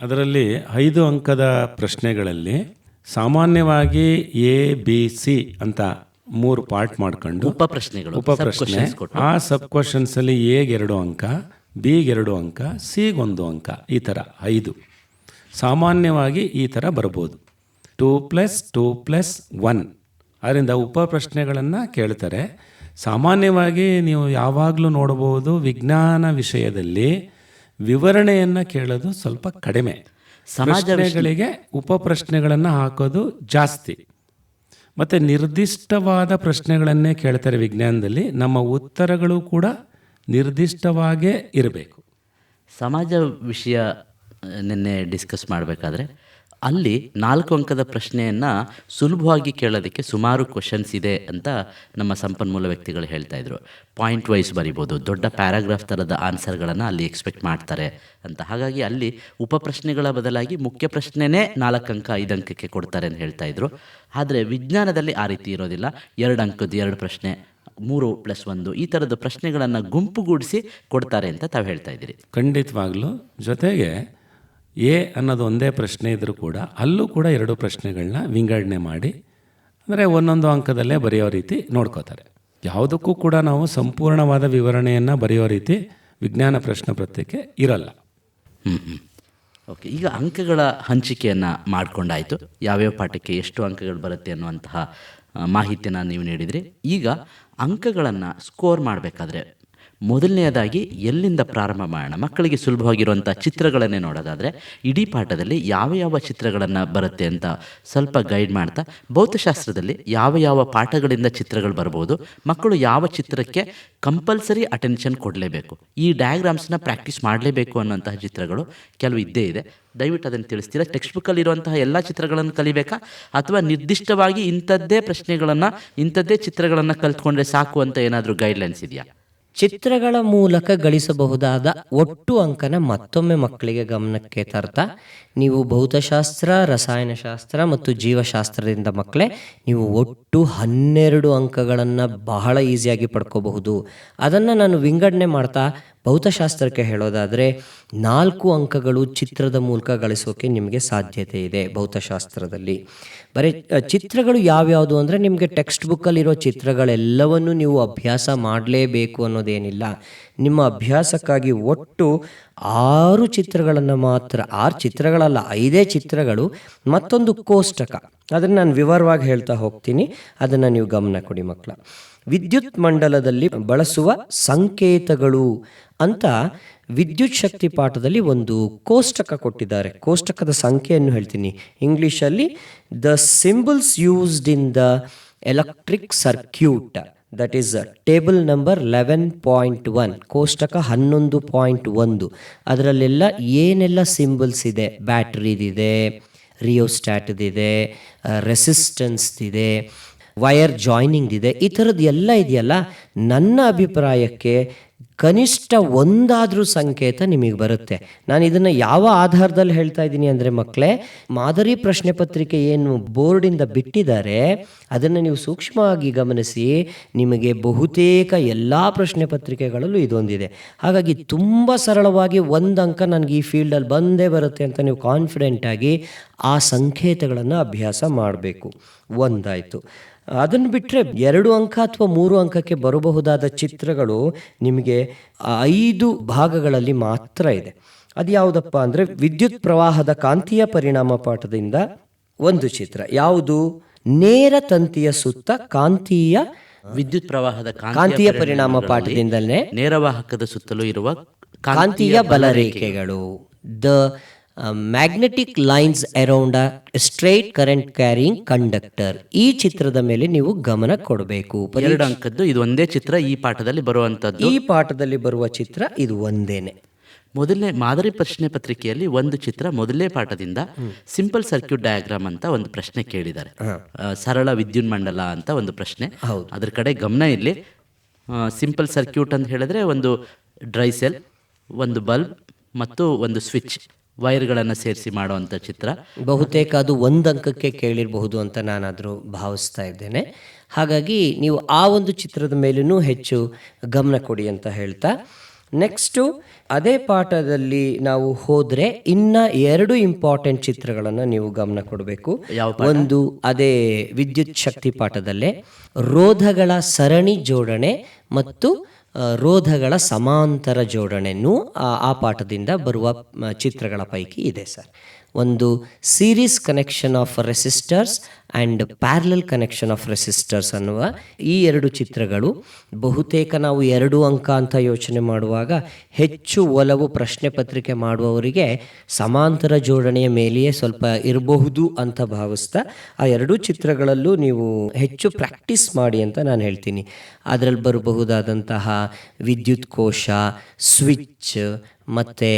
ಅದರಲ್ಲಿ 5 ಅಂಕದ ಪ್ರಶ್ನೆಗಳಲ್ಲಿ ಸಾಮಾನ್ಯವಾಗಿ ABC ಅಂತ 3 ಪಾರ್ಟ್ ಮಾಡ್ಕೊಂಡು ಉಪ ಪ್ರಶ್ನೆಗಳು, ಉಪ ಪ್ರಶ್ನೆ, ಆ ಸಬ್ ಕ್ವಶನ್ಸಲ್ಲಿ Aಗೆ 2 ಅಂಕ, Bಗೆ 2 ಅಂಕ, Cಗೆ 1 ಅಂಕ, ಈ ಥರ 5 ಸಾಮಾನ್ಯವಾಗಿ ಈ ಥರ ಬರ್ಬೋದು. 2+2+1 ಅದರಿಂದ ಉಪ ಪ್ರಶ್ನೆಗಳನ್ನು ಕೇಳ್ತಾರೆ. ಸಾಮಾನ್ಯವಾಗಿ ನೀವು ಯಾವಾಗಲೂ ನೋಡಬಹುದು, ವಿಜ್ಞಾನ ವಿಷಯದಲ್ಲಿ ವಿವರಣೆಯನ್ನು ಕೇಳೋದು ಸ್ವಲ್ಪ ಕಡಿಮೆ, ಪ್ರಶ್ನೆಗಳಿಗೆ ಉಪ ಪ್ರಶ್ನೆಗಳನ್ನು ಹಾಕೋದು ಜಾಸ್ತಿ, ಮತ್ತು ನಿರ್ದಿಷ್ಟವಾದ ಪ್ರಶ್ನೆಗಳನ್ನೇ ಕೇಳ್ತಾರೆ ವಿಜ್ಞಾನದಲ್ಲಿ. ನಮ್ಮ ಉತ್ತರಗಳು ಕೂಡ ನಿರ್ದಿಷ್ಟವಾಗೇ ಇರಬೇಕು. ಸಮಾಜ ವಿಷಯ ನಿನ್ನೆ ಡಿಸ್ಕಸ್ ಮಾಡಬೇಕಾದ್ರೆ ಅಲ್ಲಿ 4 ಅಂಕದ ಪ್ರಶ್ನೆಯನ್ನು ಸುಲಭವಾಗಿ ಕೇಳೋದಕ್ಕೆ ಸುಮಾರು ಕ್ವಶನ್ಸ್ ಇದೆ ಅಂತ ನಮ್ಮ ಸಂಪನ್ಮೂಲ ವ್ಯಕ್ತಿಗಳು ಹೇಳ್ತಾ ಇದ್ರು. ಪಾಯಿಂಟ್ ವೈಸ್ ಬರಿಬೋದು, ದೊಡ್ಡ ಪ್ಯಾರಾಗ್ರಾಫ್ ಥರದ ಆನ್ಸರ್ಗಳನ್ನು ಅಲ್ಲಿ ಎಕ್ಸ್ಪೆಕ್ಟ್ ಮಾಡ್ತಾರೆ ಅಂತ. ಹಾಗಾಗಿ ಅಲ್ಲಿ ಉಪ ಪ್ರಶ್ನೆಗಳ ಬದಲಾಗಿ ಮುಖ್ಯ ಪ್ರಶ್ನೆನೇ 4 ಅಂಕ 5 ಅಂಕಕ್ಕೆ ಕೊಡ್ತಾರೆ ಅಂತ ಹೇಳ್ತಾ ಇದ್ರು. ಆದರೆ ವಿಜ್ಞಾನದಲ್ಲಿ ಆ ರೀತಿ ಇರೋದಿಲ್ಲ. 2 ಅಂಕದ್ದು 2 ಪ್ರಶ್ನೆ, 3+1 ಈ ಥರದ ಪ್ರಶ್ನೆಗಳನ್ನು ಗುಂಪುಗೂಡಿಸಿ ಕೊಡ್ತಾರೆ ಅಂತ ತಾವು ಹೇಳ್ತಾ ಇದ್ದೀರಿ. ಖಂಡಿತವಾಗ್ಲೂ. ಜೊತೆಗೆ A ಅನ್ನೋದು ಒಂದೇ ಪ್ರಶ್ನೆ ಇದ್ದರೂ ಕೂಡ ಅಲ್ಲೂ ಕೂಡ 2 ಪ್ರಶ್ನೆಗಳನ್ನ ವಿಂಗಡಣೆ ಮಾಡಿ, ಅಂದರೆ 1 ಅಂಕದಲ್ಲೇ ಬರೆಯೋ ರೀತಿ ನೋಡ್ಕೋತಾರೆ. ಯಾವುದಕ್ಕೂ ಕೂಡ ನಾವು ಸಂಪೂರ್ಣವಾದ ವಿವರಣೆಯನ್ನು ಬರೆಯೋ ರೀತಿ ವಿಜ್ಞಾನ ಪ್ರಶ್ನೆ ಪತ್ರಿಕೆ ಇರಲ್ಲ. ಓಕೆ, ಈಗ ಅಂಕಗಳ ಹಂಚಿಕೆಯನ್ನು ಮಾಡಿಕೊಂಡಾಯಿತು. ಯಾವ್ಯಾವ ಪಾಠಕ್ಕೆ ಎಷ್ಟು ಅಂಕಗಳು ಬರುತ್ತೆ ಅನ್ನುವಂತಹ ಮಾಹಿತಿಯನ್ನು ನೀವು ನೀಡಿದ್ರಿ. ಈಗ ಅಂಕಗಳನ್ನು ಸ್ಕೋರ್ ಮಾಡಬೇಕಾದ್ರೆ ಮೊದಲನೆಯದಾಗಿ ಎಲ್ಲಿಂದ ಪ್ರಾರಂಭ ಮಾಡೋಣ? ಮಕ್ಕಳಿಗೆ ಸುಲಭವಾಗಿರುವಂಥ ಚಿತ್ರಗಳನ್ನೇ ನೋಡೋದಾದರೆ ಇಡೀ ಪಾಠದಲ್ಲಿ ಯಾವ ಯಾವ ಚಿತ್ರಗಳನ್ನು ಬರುತ್ತೆ ಅಂತ ಸ್ವಲ್ಪ ಗೈಡ್ ಮಾಡ್ತಾ, ಭೌತಶಾಸ್ತ್ರದಲ್ಲಿ ಯಾವ ಯಾವ ಪಾಠಗಳಿಂದ ಚಿತ್ರಗಳು ಬರ್ಬೋದು, ಮಕ್ಕಳು ಯಾವ ಚಿತ್ರಕ್ಕೆ ಕಂಪಲ್ಸರಿ ಅಟೆನ್ಷನ್ ಕೊಡಲೇಬೇಕು, ಈ ಡಯಾಗ್ರಾಮ್ಸ್ನ ಪ್ರಾಕ್ಟೀಸ್ ಮಾಡಲೇಬೇಕು ಅನ್ನೋಂತಹ ಚಿತ್ರಗಳು ಕೆಲವು ಇದ್ದೇ ಇದೆ. ದಯವಿಟ್ಟು ಅದನ್ನು ತಿಳಿಸ್ತೀರಾ? ಟೆಕ್ಸ್ಟ್ ಬುಕ್ಕಲ್ಲಿರುವಂತಹ ಎಲ್ಲ ಚಿತ್ರಗಳನ್ನು ಕಲಿಬೇಕಾ, ಅಥವಾ ನಿರ್ದಿಷ್ಟವಾಗಿ ಇಂಥದ್ದೇ ಪ್ರಶ್ನೆಗಳನ್ನು, ಇಂಥದ್ದೇ ಚಿತ್ರಗಳನ್ನು ಕಲ್ತ್ಕೊಂಡ್ರೆ ಸಾಕು ಅಂತ ಏನಾದರೂ ಗೈಡ್ಲೈನ್ಸ್ ಇದೆಯಾ? ಚಿತ್ರಗಳ ಮೂಲಕ ಗಳಿಸಬಹುದಾದ ಒಟ್ಟು ಅಂಕನ ಮತ್ತೊಮ್ಮೆ ಮಕ್ಕಳಿಗೆ ಗಮನಕ್ಕೆ ತರ್ತಾ, ನೀವು ಭೌತಶಾಸ್ತ್ರ, ರಸಾಯನಶಾಸ್ತ್ರ ಮತ್ತು ಜೀವಶಾಸ್ತ್ರದಿಂದ ಮಕ್ಕಳೇ ನೀವು ಒಟ್ಟು 12 ಅಂಕಗಳನ್ನು ಬಹಳ ಈಸಿಯಾಗಿ ಪಡ್ಕೋಬಹುದು. ಅದನ್ನು ನಾನು ವಿಂಗಡಣೆ ಮಾಡ್ತಾ ಭೌತಶಾಸ್ತ್ರಕ್ಕೆ ಹೇಳೋದಾದರೆ 4 ಅಂಕಗಳು ಚಿತ್ರದ ಮೂಲಕ ಗಳಿಸೋಕೆ ನಿಮಗೆ ಸಾಧ್ಯತೆ ಇದೆ ಭೌತಶಾಸ್ತ್ರದಲ್ಲಿ. ಬರೀ ಚಿತ್ರಗಳು ಯಾವ್ಯಾವುದು ಅಂದರೆ ನಿಮಗೆ ಟೆಕ್ಸ್ಟ್ ಬುಕ್ಕಲ್ಲಿರೋ ಚಿತ್ರಗಳೆಲ್ಲವನ್ನು ನೀವು ಅಭ್ಯಾಸ ಮಾಡಲೇಬೇಕು ಅನ್ನೋದೇನಿಲ್ಲ. ನಿಮ್ಮ ಅಭ್ಯಾಸಕ್ಕಾಗಿ ಒಟ್ಟು 6 ಚಿತ್ರಗಳನ್ನು ಮಾತ್ರ, 6 ಚಿತ್ರಗಳಲ್ಲ 5 ಚಿತ್ರಗಳು ಮತ್ತೊಂದು ಕೋಷ್ಟಕ, ಅದನ್ನು ನಾನು ವಿವರವಾಗಿ ಹೇಳ್ತಾ ಹೋಗ್ತೀನಿ, ಅದನ್ನು ನೀವು ಗಮನ ಕೊಡಿ ಮಕ್ಕಳ. ವಿದ್ಯುತ್ ಮಂಡಲದಲ್ಲಿ ಬಳಸುವ ಸಂಕೇತಗಳು ಅಂತ ವಿದ್ಯುತ್ ಶಕ್ತಿ ಪಾಠದಲ್ಲಿ ಒಂದು ಕೋಷ್ಟಕ ಕೊಟ್ಟಿದ್ದಾರೆ. ಕೋಷ್ಟಕದ ಸಂಖ್ಯೆಯನ್ನು ಹೇಳ್ತೀನಿ ಇಂಗ್ಲೀಷಲ್ಲಿ. The symbols used in the electric circuit, that is table number 11.1, ಕೋಷ್ಟಕ 11.1. ಅದರಲ್ಲೆಲ್ಲ ಏನೆಲ್ಲ ಸಿಂಬಲ್ಸ್ ಇದೆ, ಬ್ಯಾಟ್ರಿದಿದೆ, ರಿಯೋಸ್ಟ್ಯಾಟ್ದಿದೆ, ರೆಸಿಸ್ಟೆನ್ಸ್ದಿದೆ, ವೈರ್ ಜಾಯ್ನಿಂಗ್ ಇದೆ, ಈ ಥರದ್ದು ಎಲ್ಲ ಇದೆಯಲ್ಲ. ನನ್ನ ಅಭಿಪ್ರಾಯಕ್ಕೆ ಕನಿಷ್ಠ ಒಂದಾದರೂ ಸಂಕೇತ ನಿಮಗೆ ಬರುತ್ತೆ. ನಾನು ಇದನ್ನು ಯಾವ ಆಧಾರದಲ್ಲಿ ಹೇಳ್ತಾ ಇದ್ದೀನಿ ಅಂದರೆ ಮಕ್ಕಳೇ, ಮಾದರಿ ಪ್ರಶ್ನೆ ಪತ್ರಿಕೆ ಏನು ಬೋರ್ಡಿಂದ ಬಿಟ್ಟಿದ್ದಾರೆ ಅದನ್ನು ನೀವು ಸೂಕ್ಷ್ಮವಾಗಿ ಗಮನಿಸಿ. ನಿಮಗೆ ಬಹುತೇಕ ಎಲ್ಲ ಪ್ರಶ್ನೆ ಪತ್ರಿಕೆಗಳಲ್ಲೂ ಇದೊಂದಿದೆ. ಹಾಗಾಗಿ ತುಂಬ ಸರಳವಾಗಿ 1 ಅಂಕ ನನಗೆ ಈ ಫೀಲ್ಡಲ್ಲಿ ಬಂದೇ ಬರುತ್ತೆ ಅಂತ ನೀವು ಕಾನ್ಫಿಡೆಂಟಾಗಿ ಆ ಸಂಕೇತಗಳನ್ನು ಅಭ್ಯಾಸ ಮಾಡಬೇಕು. ಒಂದಾಯಿತು. ಅದನ್ನು ಬಿಟ್ಟರೆ 2 ಅಂಕ ಅಥವಾ 3 ಅಂಕಕ್ಕೆ ಬರಬಹುದಾದ ಚಿತ್ರಗಳು ನಿಮಗೆ 5 ಭಾಗಗಳಲ್ಲಿ ಮಾತ್ರ ಇದೆ. ಅದು ಯಾವುದಪ್ಪ ಅಂದರೆ ವಿದ್ಯುತ್ ಪ್ರವಾಹದ ಕಾಂತೀಯ ಪರಿಣಾಮ ಪಾಠದಿಂದ ಒಂದು ಚಿತ್ರ. ಯಾವುದು? ನೇರ ತಂತಿಯ ಸುತ್ತ ಕಾಂತೀಯ ವಿದ್ಯುತ್ ಪ್ರವಾಹದ ಕಾಂತೀಯ ಪರಿಣಾಮ ಪಾಠದಿಂದಲೇ ನೇರವಾಹಕದ ಸುತ್ತಲೂ ಇರುವ ಕಾಂತೀಯ ಬಲರೇಖೆಗಳು. The magnetic lines around a straight current carrying conductor. ಈ ಚಿತ್ರದ ಮೇಲೆ ನೀವು ಗಮನ ಕೊಡಬೇಕು. 2 ಅಂಕದ್ದು ಇದು ಒಂದೇ ಚಿತ್ರ ಈ ಪಾಠದಲ್ಲಿ ಬರುವಂತದ್ದು. ಈ ಪಾಠದಲ್ಲಿ ಬರುವ ಚಿತ್ರ ಇದು ಒಂದೇನೆ. ಮೊದಲನೇ ಮಾದರಿ ಪ್ರಶ್ನೆ ಪತ್ರಿಕೆಯಲ್ಲಿ ಒಂದು ಚಿತ್ರ ಮೊದಲನೇ ಪಾಠದಿಂದ ಸಿಂಪಲ್ ಸರ್ಕ್ಯೂಟ್ ಡಯಾಗ್ರಾಮ್ ಅಂತ ಒಂದು ಪ್ರಶ್ನೆ ಕೇಳಿದ್ದಾರೆ. ಸರಳ ವಿದ್ಯುನ್ಮಂಡಲ ಅಂತ ಒಂದು ಪ್ರಶ್ನೆ. ಅದ್ರ ಕಡೆ ಗಮನ ಇರಲಿ. ಸಿಂಪಲ್ ಸರ್ಕ್ಯೂಟ್ ಅಂತ ಹೇಳಿದ್ರೆ ಒಂದು ಡ್ರೈ ಸೆಲ್, ಒಂದು ಬಲ್ಬ್ ಮತ್ತು ಒಂದು ಸ್ವಿಚ್, ವೈರ್ಗಳನ್ನು ಸೇರಿಸಿ ಮಾಡುವಂಥ ಚಿತ್ರ. ಬಹುತೇಕ ಅದು 1 ಅಂಕಕ್ಕೆ ಕೇಳಿರಬಹುದು ಅಂತ ನಾನಾದರೂ ಭಾವಿಸ್ತಾ ಇದ್ದೇನೆ. ಹಾಗಾಗಿ ನೀವು ಆ ಒಂದು ಚಿತ್ರದ ಮೇಲೂ ಹೆಚ್ಚು ಗಮನ ಕೊಡಿ ಅಂತ ಹೇಳ್ತಾ, ನೆಕ್ಸ್ಟು ಅದೇ ಪಾಠದಲ್ಲಿ ನಾವು ಹೋದರೆ ಇನ್ನು 2 ಇಂಪಾರ್ಟೆಂಟ್ ಚಿತ್ರಗಳನ್ನು ನೀವು ಗಮನ ಕೊಡಬೇಕು. ಒಂದು ಅದೇ ವಿದ್ಯುತ್ ಶಕ್ತಿ ಪಾಠದಲ್ಲೇ ರೋಧಗಳ ಸರಣಿ ಜೋಡಣೆ ಮತ್ತು ರೋಧಗಳ ಸಮಾಂತರ ಜೋಡಣೆನೂ ಆ ಪಾಠದಿಂದ ಬರುವ ಚಿತ್ರಗಳ ಪೈಕಿ ಇದೆ ಸರ್. ಒಂದು series connection of resistors and parallel connection of resistors ಅನ್ನುವ ಈ 2 ಚಿತ್ರಗಳು ಬಹುತೇಕ ನಾವು 2 ಅಂಕ ಅಂತ ಯೋಚನೆ ಮಾಡುವಾಗ ಹೆಚ್ಚು ಒಲವು ಪ್ರಶ್ನೆ ಪತ್ರಿಕೆ ಮಾಡುವವರಿಗೆ ಸಮಾಂತರ ಜೋಡಣೆಯ ಮೇಲೆಯೇ ಸ್ವಲ್ಪ ಇರಬಹುದು ಅಂತ ಭಾವಿಸ್ತಾ ಆ 2 ಚಿತ್ರಗಳಲ್ಲೂ ನೀವು ಹೆಚ್ಚು ಪ್ರಾಕ್ಟೀಸ್ ಮಾಡಿ ಅಂತ ನಾನು ಹೇಳ್ತೀನಿ. ಅದರಲ್ಲಿ ಬರಬಹುದಾದಂತಹ ವಿದ್ಯುತ್ ಕೋಶ, ಸ್ವಿಚ್ ಮತ್ತು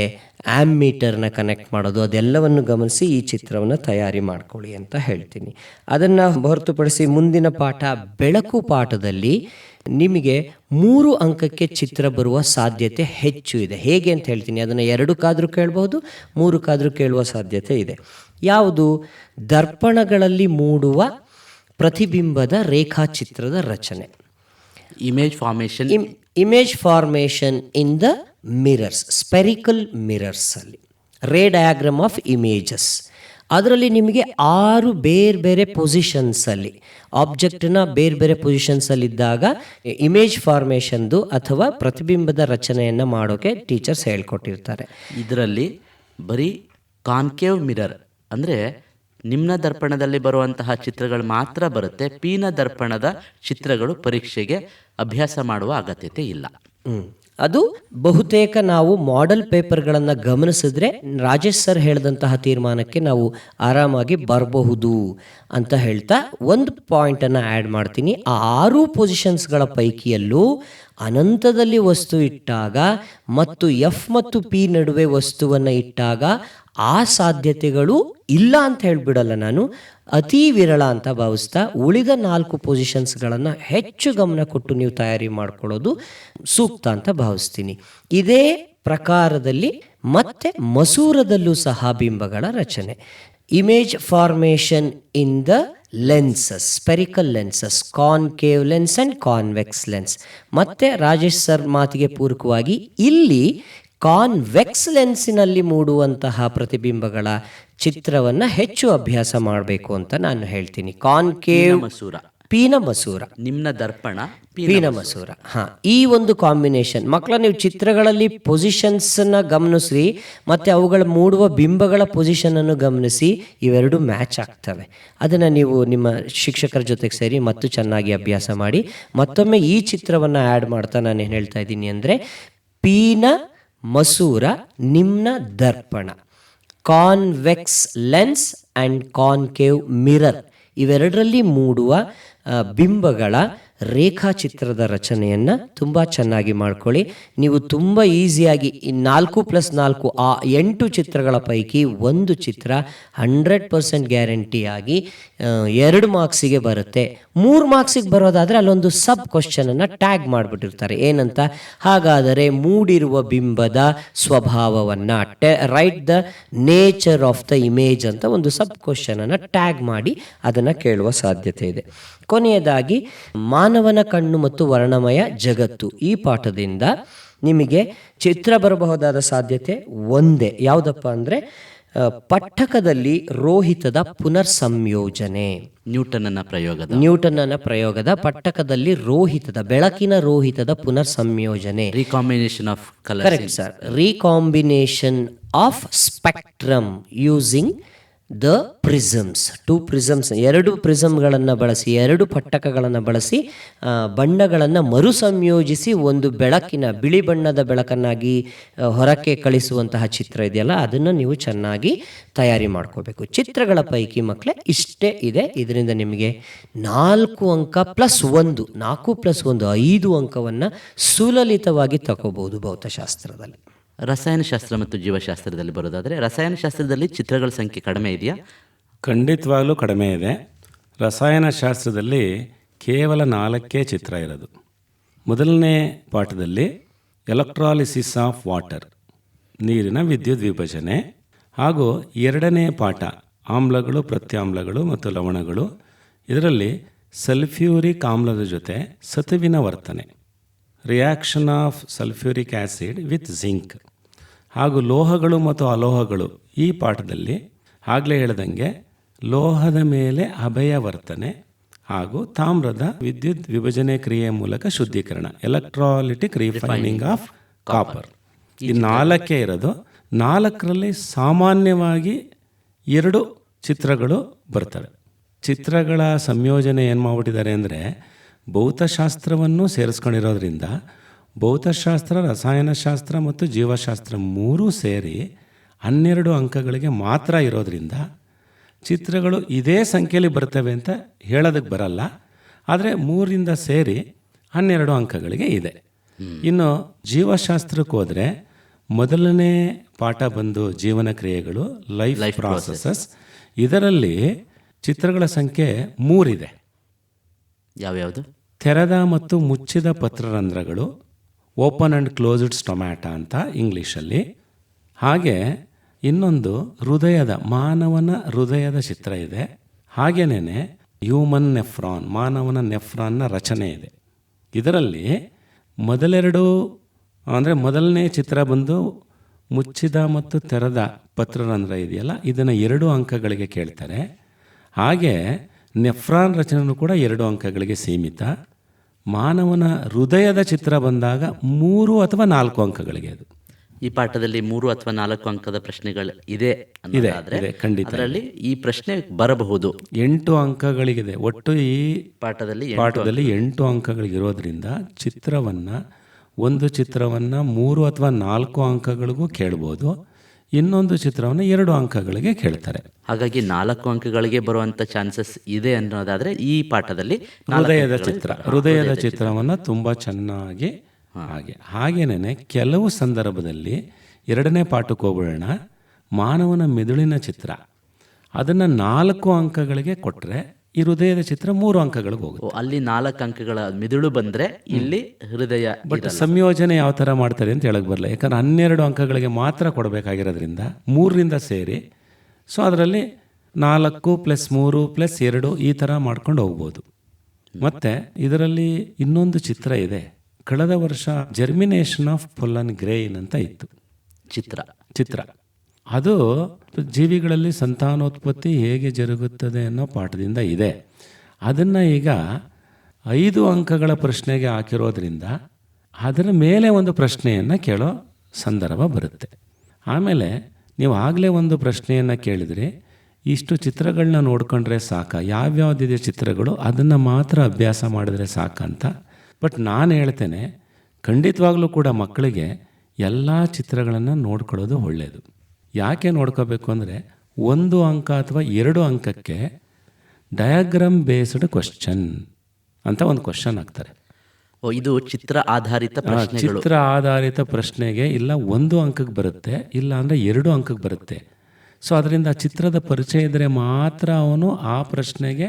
ಆ್ಯಮ್ಮೀಟರ್ನ ಕನೆಕ್ಟ್ ಮಾಡೋದು, ಅದೆಲ್ಲವನ್ನು ಗಮನಿಸಿ ಈ ಚಿತ್ರವನ್ನು ತಯಾರಿ ಮಾಡ್ಕೊಳ್ಳಿ ಅಂತ ಹೇಳ್ತೀನಿ. ಅದನ್ನು ಹೊರತುಪಡಿಸಿ ಮುಂದಿನ ಪಾಠ ಬೆಳಕು ಪಾಠದಲ್ಲಿ ನಿಮಗೆ 3 ಅಂಕಕ್ಕೆ ಚಿತ್ರ ಬರುವ ಸಾಧ್ಯತೆ ಹೆಚ್ಚು ಇದೆ. ಹೇಗೆ ಅಂತ ಹೇಳ್ತೀನಿ. ಅದನ್ನು 2ಕ್ಕಾದರೂ ಕೇಳಬಹುದು, 3ಕ್ಕಾದರೂ ಕೇಳುವ ಸಾಧ್ಯತೆ ಇದೆ. ಯಾವುದು? ದರ್ಪಣಗಳಲ್ಲಿ ಮೂಡುವ ಪ್ರತಿಬಿಂಬದ ರೇಖಾಚಿತ್ರದ ರಚನೆ. Image formation in the mirrors, spherical mirrors ಅಲ್ಲಿ ರೇ ಡಯಾಗ್ರಾಮ್ ಆಫ್ ಇಮೇಜಸ್. ಅದರಲ್ಲಿ ನಿಮಗೆ 6 ಬೇರೆ ಬೇರೆ ಪೊಸಿಷನ್ಸಲ್ಲಿ ಆಬ್ಜೆಕ್ಟ್ನ ಬೇರೆ ಬೇರೆ ಪೊಸಿಷನ್ಸಲ್ಲಿದ್ದಾಗ ಇಮೇಜ್ ಫಾರ್ಮೇಷನ್ದು ಅಥವಾ ಪ್ರತಿಬಿಂಬದ ರಚನೆಯನ್ನು ಮಾಡೋಕ್ಕೆ ಟೀಚರ್ಸ್ ಹೇಳ್ಕೊಟ್ಟಿರ್ತಾರೆ. ಇದರಲ್ಲಿ ಬರೀ ಕಾನ್ಕೇವ್ ಮಿರರ್ ಅಂದರೆ ನಿಮ್ನ ದರ್ಪಣದಲ್ಲಿ ಬರುವಂತಹ ಚಿತ್ರಗಳು ಮಾತ್ರ ಬರುತ್ತೆ. ಪೀನ ದರ್ಪಣದ ಚಿತ್ರಗಳು ಪರೀಕ್ಷೆಗೆ ಅಭ್ಯಾಸ ಮಾಡುವ ಅಗತ್ಯತೆ ಇಲ್ಲ. ಅದು ಬಹುತೇಕ ನಾವು ಮಾಡೆಲ್ ಪೇಪರ್ಗಳನ್ನು ಗಮನಿಸಿದ್ರೆ ರಾಜೇಶ್ ಸರ್ ಹೇಳಿದಂತಹ ತೀರ್ಮಾನಕ್ಕೆ ನಾವು ಆರಾಮಾಗಿ ಬರಬಹುದು ಅಂತ ಹೇಳ್ತಾ ಒಂದು ಪಾಯಿಂಟನ್ನು ಆ್ಯಡ್ ಮಾಡ್ತೀನಿ. ಆ 6 ಪೊಸಿಷನ್ಸ್ಗಳ ಪೈಕಿಯಲ್ಲೂ ಅನಂತದಲ್ಲಿ ವಸ್ತು ಇಟ್ಟಾಗ ಮತ್ತು ಎಫ್ ಮತ್ತು ಪಿ ನಡುವೆ ವಸ್ತುವನ್ನು ಇಟ್ಟಾಗ ಆ ಸಾಧ್ಯತೆಗಳು ಇಲ್ಲ ಅಂತ ಹೇಳಿಬಿಡಲ್ಲ, ನಾನು ಅತಿ ವಿರಳ ಅಂತ ಭಾವಿಸ್ತಾ ಉಳಿದ 4 ಪೊಸಿಷನ್ಸ್ಗಳನ್ನು ಹೆಚ್ಚು ಗಮನ ಕೊಟ್ಟು ನೀವು ತಯಾರಿ ಮಾಡ್ಕೊಳ್ಳೋದು ಸೂಕ್ತ ಅಂತ ಭಾವಿಸ್ತೀನಿ. ಇದೇ ಪ್ರಕಾರದಲ್ಲಿ ಮತ್ತು ಮಸೂರದಲ್ಲೂ ಸಹ ಬಿಂಬಗಳ ರಚನೆ. Image formation in the lenses, spherical lenses, concave lens and convex lens. ಮತ್ತು ರಾಜೇಶ್ ಸರ್ ಮಾತಿಗೆ ಪೂರಕವಾಗಿ ಇಲ್ಲಿ ಕಾನ್ವೆಕ್ಸ್ ಲೆನ್ಸಿನಲ್ಲಿ ಮೂಡುವಂತಹ ಪ್ರತಿಬಿಂಬಗಳ ಚಿತ್ರವನ್ನು ಹೆಚ್ಚು ಅಭ್ಯಾಸ ಮಾಡಬೇಕು ಅಂತ ನಾನು ಹೇಳ್ತೀನಿ. ಕಾನ್ಕೇವ್ ಮಸೂರ, ಪೀನ ಮಸೂರ, ನಿಮ್ನ ದರ್ಪಣ, ಪೀನ ಮಸೂರ. ಹಾಂ, ಈ ಒಂದು ಕಾಂಬಿನೇಷನ್ ಮಕ್ಕಳ ನೀವು ಚಿತ್ರಗಳಲ್ಲಿ ಪೊಸಿಷನ್ಸನ್ನು ಗಮನಿಸ್ರಿ ಮತ್ತು ಅವುಗಳ ಮೂಡುವ ಬಿಂಬಗಳ ಪೊಸಿಷನನ್ನು ಗಮನಿಸಿ. ಇವೆರಡು ಮ್ಯಾಚ್ ಆಗ್ತವೆ. ಅದನ್ನು ನೀವು ನಿಮ್ಮ ಶಿಕ್ಷಕರ ಜೊತೆಗೆ ಸೇರಿ ಮತ್ತು ಚೆನ್ನಾಗಿ ಅಭ್ಯಾಸ ಮಾಡಿ. ಮತ್ತೊಮ್ಮೆ ಈ ಚಿತ್ರವನ್ನು ಆ್ಯಡ್ ಮಾಡ್ತಾ ನಾನು ಏನು ಹೇಳ್ತಾ ಇದ್ದೀನಿ ಅಂದರೆ, ಪೀನ ಮಸೂರ, ನಿಮ್ನ ದರ್ಪಣ, convex lens and concave mirror, ಇವೆರಡರಲ್ಲಿ ಮೂಡುವ ಬಿಂಬಗಳ ರೇಖಾಚಿತ್ರದ ರಚನೆಯನ್ನು ತುಂಬ ಚೆನ್ನಾಗಿ ಮಾಡ್ಕೊಳ್ಳಿ. ನೀವು ತುಂಬ ಈಸಿಯಾಗಿ 4+4 ಆ 8 ಚಿತ್ರಗಳ ಪೈಕಿ ಒಂದು ಚಿತ್ರ 100% ಗ್ಯಾರಂಟಿಯಾಗಿ 2 ಮಾರ್ಕ್ಸಿಗೆ ಬರುತ್ತೆ. 3 ಮಾರ್ಕ್ಸಿಗೆ ಬರೋದಾದರೆ ಅಲ್ಲೊಂದು ಸಬ್ ಕ್ವಶನನ್ನು ಟ್ಯಾಗ್ ಮಾಡಿಬಿಟ್ಟಿರ್ತಾರೆ. ಏನಂತ? ಹಾಗಾದರೆ ಮೂಡಿರುವ ಬಿಂಬದ ಸ್ವಭಾವವನ್ನು, right the nature of the image ಅಂತ ಒಂದು ಸಬ್ ಕ್ವಶನನ್ನು ಟ್ಯಾಗ್ ಮಾಡಿ ಅದನ್ನು ಕೇಳುವ ಸಾಧ್ಯತೆ ಇದೆ. ಕೊನೆಯದಾಗಿ ಮಾನವನ ಕಣ್ಣು ಮತ್ತು ವರ್ಣಮಯ ಜಗತ್ತು, ಈ ಪಾಠದಿಂದ ನಿಮಗೆ ಚಿತ್ರ ಬರಬಹುದಾದ ಸಾಧ್ಯತೆ ಒಂದೇ. ಯಾವುದಪ್ಪ ಅಂದರೆ ಪಟ್ಟಕದಲ್ಲಿ ರೋಹಿತದ ಪುನರ್ ಸಂಯೋಜನೆ, ನ್ಯೂಟನ್ನ ಪ್ರಯೋಗದ ಪಟ್ಟಕದಲ್ಲಿ ರೋಹಿತದ, ಬೆಳಕಿನ ರೋಹಿತದ ಪುನರ್ ಸಂಯೋಜನೆ, recombination of colour. Correct sir, recombination of spectrum using the prisms. 2 prisms, 2 ಪ್ರಿಸಮ್ಗಳನ್ನು ಬಳಸಿ, 2 ಪಟ್ಟಕಗಳನ್ನು ಬಳಸಿ ಬಣ್ಣಗಳನ್ನು ಮರು ಸಂಯೋಜಿಸಿ ಒಂದು ಬೆಳಕಿನ, ಬಿಳಿ ಬಣ್ಣದ ಬೆಳಕನ್ನಾಗಿ ಹೊರಕ್ಕೆ ಕಳಿಸುವಂತಹ ಚಿತ್ರ ಇದೆಯಲ್ಲ, ಅದನ್ನು ನೀವು ಚೆನ್ನಾಗಿ ತಯಾರಿ ಮಾಡ್ಕೋಬೇಕು. ಚಿತ್ರಗಳ ಪೈಕಿ ಮಕ್ಕಳೇ ಇಷ್ಟೇ ಇದೆ. ಇದರಿಂದ ನಿಮಗೆ 4 ಅಂಕ +1, 4+1 5 ಅಂಕವನ್ನು ಸುಲಲಿತವಾಗಿ ತಗೋಬಹುದು ಭೌತಶಾಸ್ತ್ರದಲ್ಲಿ. ರಸಾಯನಶಾಸ್ತ್ರ ಮತ್ತು ಜೀವಶಾಸ್ತ್ರದಲ್ಲಿ ಬರೋದಾದರೆ, ರಸಾಯನಶಾಸ್ತ್ರದಲ್ಲಿ ಚಿತ್ರಗಳ ಸಂಖ್ಯೆ ಕಡಿಮೆ ಇದೆಯಾ? ಖಂಡಿತವಾಗ್ಲೂ ಕಡಿಮೆ ಇದೆ. ರಸಾಯನಶಾಸ್ತ್ರದಲ್ಲಿ ಕೇವಲ 4 ಚಿತ್ರ ಇರೋದು. ಮೊದಲನೇ ಪಾಠದಲ್ಲಿ ಎಲೆಕ್ಟ್ರಾಲಿಸಿಸ್ ಆಫ್ ವಾಟರ್, ನೀರಿನ ವಿದ್ಯುತ್ ವಿಭಜನೆ, ಹಾಗೂ 2ನೇ ಪಾಠ ಆಮ್ಲಗಳು, ಪ್ರತ್ಯಾಮ್ಲಗಳು ಮತ್ತು ಲವಣಗಳು. ಇದರಲ್ಲಿ ಸಲ್ಫ್ಯೂರಿಕ್ ಆಮ್ಲದ ಜೊತೆ ಸತುವಿನ ವರ್ತನೆ, reaction of sulphuric acid with zinc, ಹಾಗೂ ಲೋಹಗಳು ಮತ್ತು ಅಲೋಹಗಳು. ಈ ಪಾಠದಲ್ಲಿ ಆಗಲೇ ಹೇಳ್ದಂಗೆ ಲೋಹದ ಮೇಲೆ ಅಭಯ ವರ್ತನೆ ಹಾಗೂ ತಾಮ್ರದ ವಿದ್ಯುತ್ ವಿಭಜನೆ ಕ್ರಿಯೆ ಮೂಲಕ ಶುದ್ಧೀಕರಣ, ಎಲೆಕ್ಟ್ರಾಲಿಟಿಕ್ ರಿಫೈನಿಂಗ್ ಆಫ್ ಕಾಪರ್. ಈ 4 ಇರೋದು. 4ರಲ್ಲಿ ಸಾಮಾನ್ಯವಾಗಿ 2 ಚಿತ್ರಗಳು ಬರ್ತವೆ. ಚಿತ್ರಗಳ ಸಂಯೋಜನೆ ಏನು ಮಾಡಿಬಿಟ್ಟಿದ್ದಾರೆ ಅಂದರೆ, ಭೌತಶಾಸ್ತ್ರವನ್ನು ಸೇರಿಸ್ಕೊಂಡಿರೋದ್ರಿಂದ ಭೌತಶಾಸ್ತ್ರ, ರಸಾಯನಶಾಸ್ತ್ರ ಮತ್ತು ಜೀವಶಾಸ್ತ್ರ 3 ಸೇರಿ 12 ಅಂಕಗಳಿಗೆ ಮಾತ್ರ ಇರೋದ್ರಿಂದ ಚಿತ್ರಗಳು ಇದೇ ಸಂಖ್ಯೆಯಲ್ಲಿ ಬರ್ತವೆ ಅಂತ ಹೇಳೋದಕ್ಕೆ ಬರಲ್ಲ. ಆದರೆ 3ರಿಂದ ಸೇರಿ 12 ಅಂಕಗಳಿಗೆ ಇದೆ. ಇನ್ನು ಜೀವಶಾಸ್ತ್ರಕ್ಕೆ ಹೋದರೆ ಮೊದಲನೇ ಪಾಠ ಬಂದು ಜೀವನ ಕ್ರಿಯೆಗಳು, ಲೈಫ್ ಪ್ರಾಸೆಸಸ್. ಇದರಲ್ಲಿ ಚಿತ್ರಗಳ ಸಂಖ್ಯೆ 3 ಇದೆ. ಯಾವ್ಯಾವುದು? ತೆರೆದ ಮತ್ತು ಮುಚ್ಚಿದ ಪತ್ರರಂಧ್ರಗಳು, ಓಪನ್ ಆ್ಯಂಡ್ ಕ್ಲೋಸ್ಡ್ ಸ್ಟೊಮ್ಯಾಟ ಅಂತ ಇಂಗ್ಲೀಷಲ್ಲಿ. ಹಾಗೆ ಇನ್ನೊಂದು ಮಾನವನ ಹೃದಯದ ಚಿತ್ರ ಇದೆ. ಹಾಗೇನೇ ಹ್ಯೂಮನ್ ನೆಫ್ರಾನ್, ಮಾನವನ ನೆಫ್ರಾನ್ನ ರಚನೆ ಇದೆ. ಇದರಲ್ಲಿ ಮೊದಲನೇ ಚಿತ್ರ ಬಂದು ಮುಚ್ಚಿದ ಮತ್ತು ತೆರೆದ ಪತ್ರರಂಧ್ರ ಇದೆಯಲ್ಲ, ಇದನ್ನು 2 ಅಂಕಗಳಿಗೆ ಕೇಳ್ತಾರೆ. ಹಾಗೆ ನೆಫ್ರಾನ್ ರಚನೆಯೂ ಕೂಡ 2 ಅಂಕಗಳಿಗೆ ಸೀಮಿತ. ಮಾನವನ ಹೃದಯದ ಚಿತ್ರ ಬಂದಾಗ 3 ಅಥವಾ 4 ಅಂಕಗಳಿಗೆ ಅದು. ಈ ಪಾಠದಲ್ಲಿ 3 ಅಥವಾ 4 ಅಂಕದ ಪ್ರಶ್ನೆಗಳು ಇದೆ. ಖಂಡಿತ ಅದರಲ್ಲಿ ಈ ಪ್ರಶ್ನೆ ಬರಬಹುದು. 8 ಅಂಕಗಳಿಗಿದೆ ಒಟ್ಟು. ಈ ಪಾಠದಲ್ಲಿ 8 ಅಂಕಗಳಿಗಿರೋದ್ರಿಂದ ಒಂದು ಚಿತ್ರವನ್ನು 3 ಅಥವಾ 4 ಅಂಕಗಳಿಗೂ ಕೇಳ್ಬೋದು. ಇನ್ನೊಂದು ಚಿತ್ರವನ್ನು 2 ಅಂಕಗಳಿಗೆ ಕೇಳ್ತಾರೆ. ಹಾಗಾಗಿ 4 ಅಂಕಗಳಿಗೆ ಬರುವಂಥ ಚಾನ್ಸಸ್ ಇದೆ ಅನ್ನೋದಾದರೆ ಈ ಪಾಠದಲ್ಲಿ ಹೃದಯದ ಚಿತ್ರವನ್ನು ತುಂಬ ಚೆನ್ನಾಗಿ ಹಾಗೇನೆ ಕೆಲವು ಸಂದರ್ಭದಲ್ಲಿ 2ನೇ ಪಾಠಕ್ಕೆ ಹೋಗೋಣ. ಮಾನವನ ಮೆದುಳಿನ ಚಿತ್ರ, ಅದನ್ನು 4 ಅಂಕಗಳಿಗೆ ಕೊಟ್ಟರೆ ಈ ಹೃದಯದ ಚಿತ್ರ 3 ಅಂಕಗಳಿಗೆ ಹೋಗುತ್ತೆ. ಅಲ್ಲಿ 4 ಅಂಕಗಳ ಮಿದುಳು ಬಂದ್ರೆ ಇಲ್ಲಿ ಹೃದಯ ಬಟ್ ಸಂಯೋಜನೆ ಯಾವ ಥರ ಮಾಡ್ತಾರೆ ಅಂತ ಹೇಳಕ್ ಬರಲ್ಲ, ಯಾಕಂದ್ರೆ 12 ಅಂಕಗಳಿಗೆ ಮಾತ್ರ ಕೊಡಬೇಕಾಗಿರೋದ್ರಿಂದ 3ರಿಂದ ಸೇರಿ, ಸೊ ಅದರಲ್ಲಿ 4 + 3 + 2 ಈ ಥರ ಮಾಡ್ಕೊಂಡು ಹೋಗ್ಬೋದು. ಮತ್ತು ಇದರಲ್ಲಿ ಇನ್ನೊಂದು ಚಿತ್ರ ಇದೆ. ಕಳೆದ ವರ್ಷ ಜರ್ಮಿನೇಷನ್ ಆಫ್ ಪೊಲ್ಲನ್ ಗ್ರೇನ್ ಅಂತ ಇತ್ತು ಚಿತ್ರ. ಅದು ಜೀವಿಗಳಲ್ಲಿ ಸಂತಾನೋತ್ಪತ್ತಿ ಹೇಗೆ ಜರುಗುತ್ತದೆ ಅನ್ನೋ ಪಾಠದಿಂದ ಇದೆ. ಅದನ್ನು ಈಗ 5 ಅಂಕಗಳ ಪ್ರಶ್ನೆಗೆ ಹಾಕಿರೋದ್ರಿಂದ ಅದರ ಮೇಲೆ ಒಂದು ಪ್ರಶ್ನೆಯನ್ನು ಕೇಳೋ ಸಂದರ್ಭ ಬರುತ್ತೆ. ಆಮೇಲೆ ನೀವು ಆಗಲೇ ಒಂದು ಪ್ರಶ್ನೆಯನ್ನು ಕೇಳಿದರೆ ಇಷ್ಟು ಚಿತ್ರಗಳನ್ನ ನೋಡ್ಕೊಂಡ್ರೆ ಸಾಕ, ಯಾವ್ಯಾವುದಿದೆ ಚಿತ್ರಗಳು ಅದನ್ನು ಮಾತ್ರ ಅಭ್ಯಾಸ ಮಾಡಿದ್ರೆ ಸಾಕಂತ. ಬಟ್ ನಾನು ಹೇಳ್ತೇನೆ, ಖಂಡಿತವಾಗ್ಲೂ ಕೂಡ ಮಕ್ಕಳಿಗೆ ಎಲ್ಲ ಚಿತ್ರಗಳನ್ನು ನೋಡ್ಕೊಳ್ಳೋದು ಒಳ್ಳೆಯದು. ಯಾಕೆ ನೋಡ್ಕೋಬೇಕು ಅಂದರೆ 1 ಅಂಕ ಅಥವಾ 2 ಅಂಕಕ್ಕೆ ಡಯಾಗ್ರಾಮ್ ಬೇಸ್ಡ್ ಕ್ವಶನ್ ಅಂತ ಒಂದು ಕ್ವಶನ್ ಹಾಕ್ತಾರೆ. ಇದು ಚಿತ್ರ ಆಧಾರಿತ ಪ್ರಶ್ನೆಗಳು. ಚಿತ್ರ ಆಧಾರಿತ ಪ್ರಶ್ನೆಗೆ ಇಲ್ಲ 1 ಅಂಕಕ್ಕೆ ಬರುತ್ತೆ, ಇಲ್ಲ ಅಂದರೆ 2 ಅಂಕಕ್ಕೆ ಬರುತ್ತೆ. ಸೊ ಅದರಿಂದ ಚಿತ್ರದ ಪರಿಚಯ ಇದ್ದರೆ ಮಾತ್ರ ಅವನು ಆ ಪ್ರಶ್ನೆಗೆ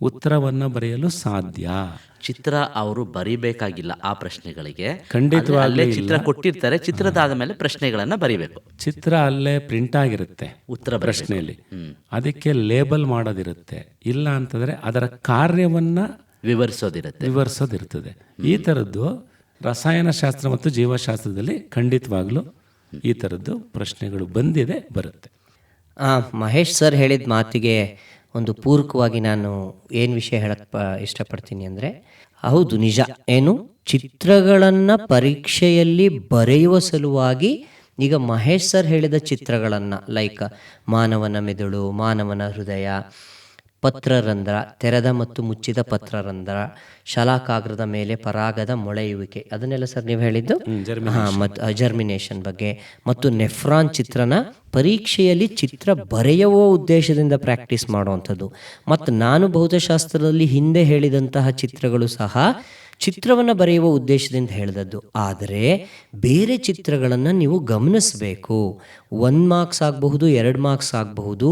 ಉತ್ತರವನ್ನು ಬರೆಯಲು ಸಾಧ್ಯ. ಚಿತ್ರ ಅವರು ಬರಿಬೇಕಾಗಿಲ್ಲ ಆ ಪ್ರಶ್ನೆಗಳಿಗೆ, ಖಂಡಿತವಾಗ್ಲೂ ಚಿತ್ರ ಕೊಟ್ಟಿರ್ತಾರೆ, ಚಿತ್ರದಾದ ಮೇಲೆ ಪ್ರಶ್ನೆಗಳನ್ನ ಬರಿಬೇಕು. ಚಿತ್ರ ಅಲ್ಲೇ ಪ್ರಿಂಟ್ ಆಗಿರುತ್ತೆ ಉತ್ತರ ಪ್ರಶ್ನೆಯಲ್ಲಿ, ಅದಕ್ಕೆ ಲೇಬಲ್ ಮಾಡೋದಿರುತ್ತೆ. ಇಲ್ಲ ಅಂತಂದರೆ ಅದರ ಕಾರ್ಯವನ್ನು ವಿವರಿಸೋದಿರ್ತದೆ. ಈ ಥರದ್ದು ರಸಾಯನಶಾಸ್ತ್ರ ಮತ್ತು ಜೀವಶಾಸ್ತ್ರದಲ್ಲಿ ಖಂಡಿತವಾಗ್ಲೂ ಈ ಥರದ್ದು ಪ್ರಶ್ನೆಗಳು ಬರುತ್ತೆ. ಮಹೇಶ್ ಸರ್ ಹೇಳಿದ ಮಾತಿಗೆ ಒಂದು ಪೂರಕವಾಗಿ ನಾನು ಏನು ವಿಷಯ ಹೇಳಕ್ಕೆ ಇಷ್ಟಪಡ್ತೀನಿ ಅಂದರೆ, ಹೌದು ನಿಜ, ಏನು ಚಿತ್ರಗಳನ್ನು ಪರೀಕ್ಷೆಯಲ್ಲಿ ಬರೆಯುವ ಸಲುವಾಗಿ ಈಗ ಮಹೇಶ್ ಸರ್ ಹೇಳಿದ ಚಿತ್ರಗಳನ್ನು ಲೈಕ್ ಮಾನವನ ಮೆದುಳು, ಮಾನವನ ಹೃದಯ, ಪತ್ರರಂಧ್ರ, ತೆರೆದ ಮತ್ತು ಮುಚ್ಚಿದ ಪತ್ರರಂಧ್ರ, ಶಲಾಕಾಗ್ರದ ಮೇಲೆ ಪರಾಗದ ಮೊಳೆಯುವಿಕೆ, ಅದನ್ನೆಲ್ಲ ಸರ್ ನೀವು ಹೇಳಿದ್ದು ಮತ್ತು ಜರ್ಮಿನೇಷನ್ ಬಗ್ಗೆ, ಮತ್ತು ನೆಫ್ರಾನ್ ಚಿತ್ರನ ಪರೀಕ್ಷೆಯಲ್ಲಿ ಚಿತ್ರ ಬರೆಯುವ ಉದ್ದೇಶದಿಂದ ಪ್ರಾಕ್ಟೀಸ್ ಮಾಡುವಂಥದ್ದು. ಮತ್ತು ನಾನು ಭೌತಶಾಸ್ತ್ರದಲ್ಲಿ ಹಿಂದೆ ಹೇಳಿದಂತಹ ಚಿತ್ರಗಳು ಸಹ ಚಿತ್ರವನ್ನು ಬರೆಯುವ ಉದ್ದೇಶದಿಂದ ಹೇಳಿದದ್ದು. ಆದರೆ ಬೇರೆ ಚಿತ್ರಗಳನ್ನು ನೀವು ಗಮನಿಸಬೇಕು. 1 ಮಾರ್ಕ್ಸ್ ಆಗಬಹುದು, 2 ಮಾರ್ಕ್ಸ್ ಆಗಬಹುದು.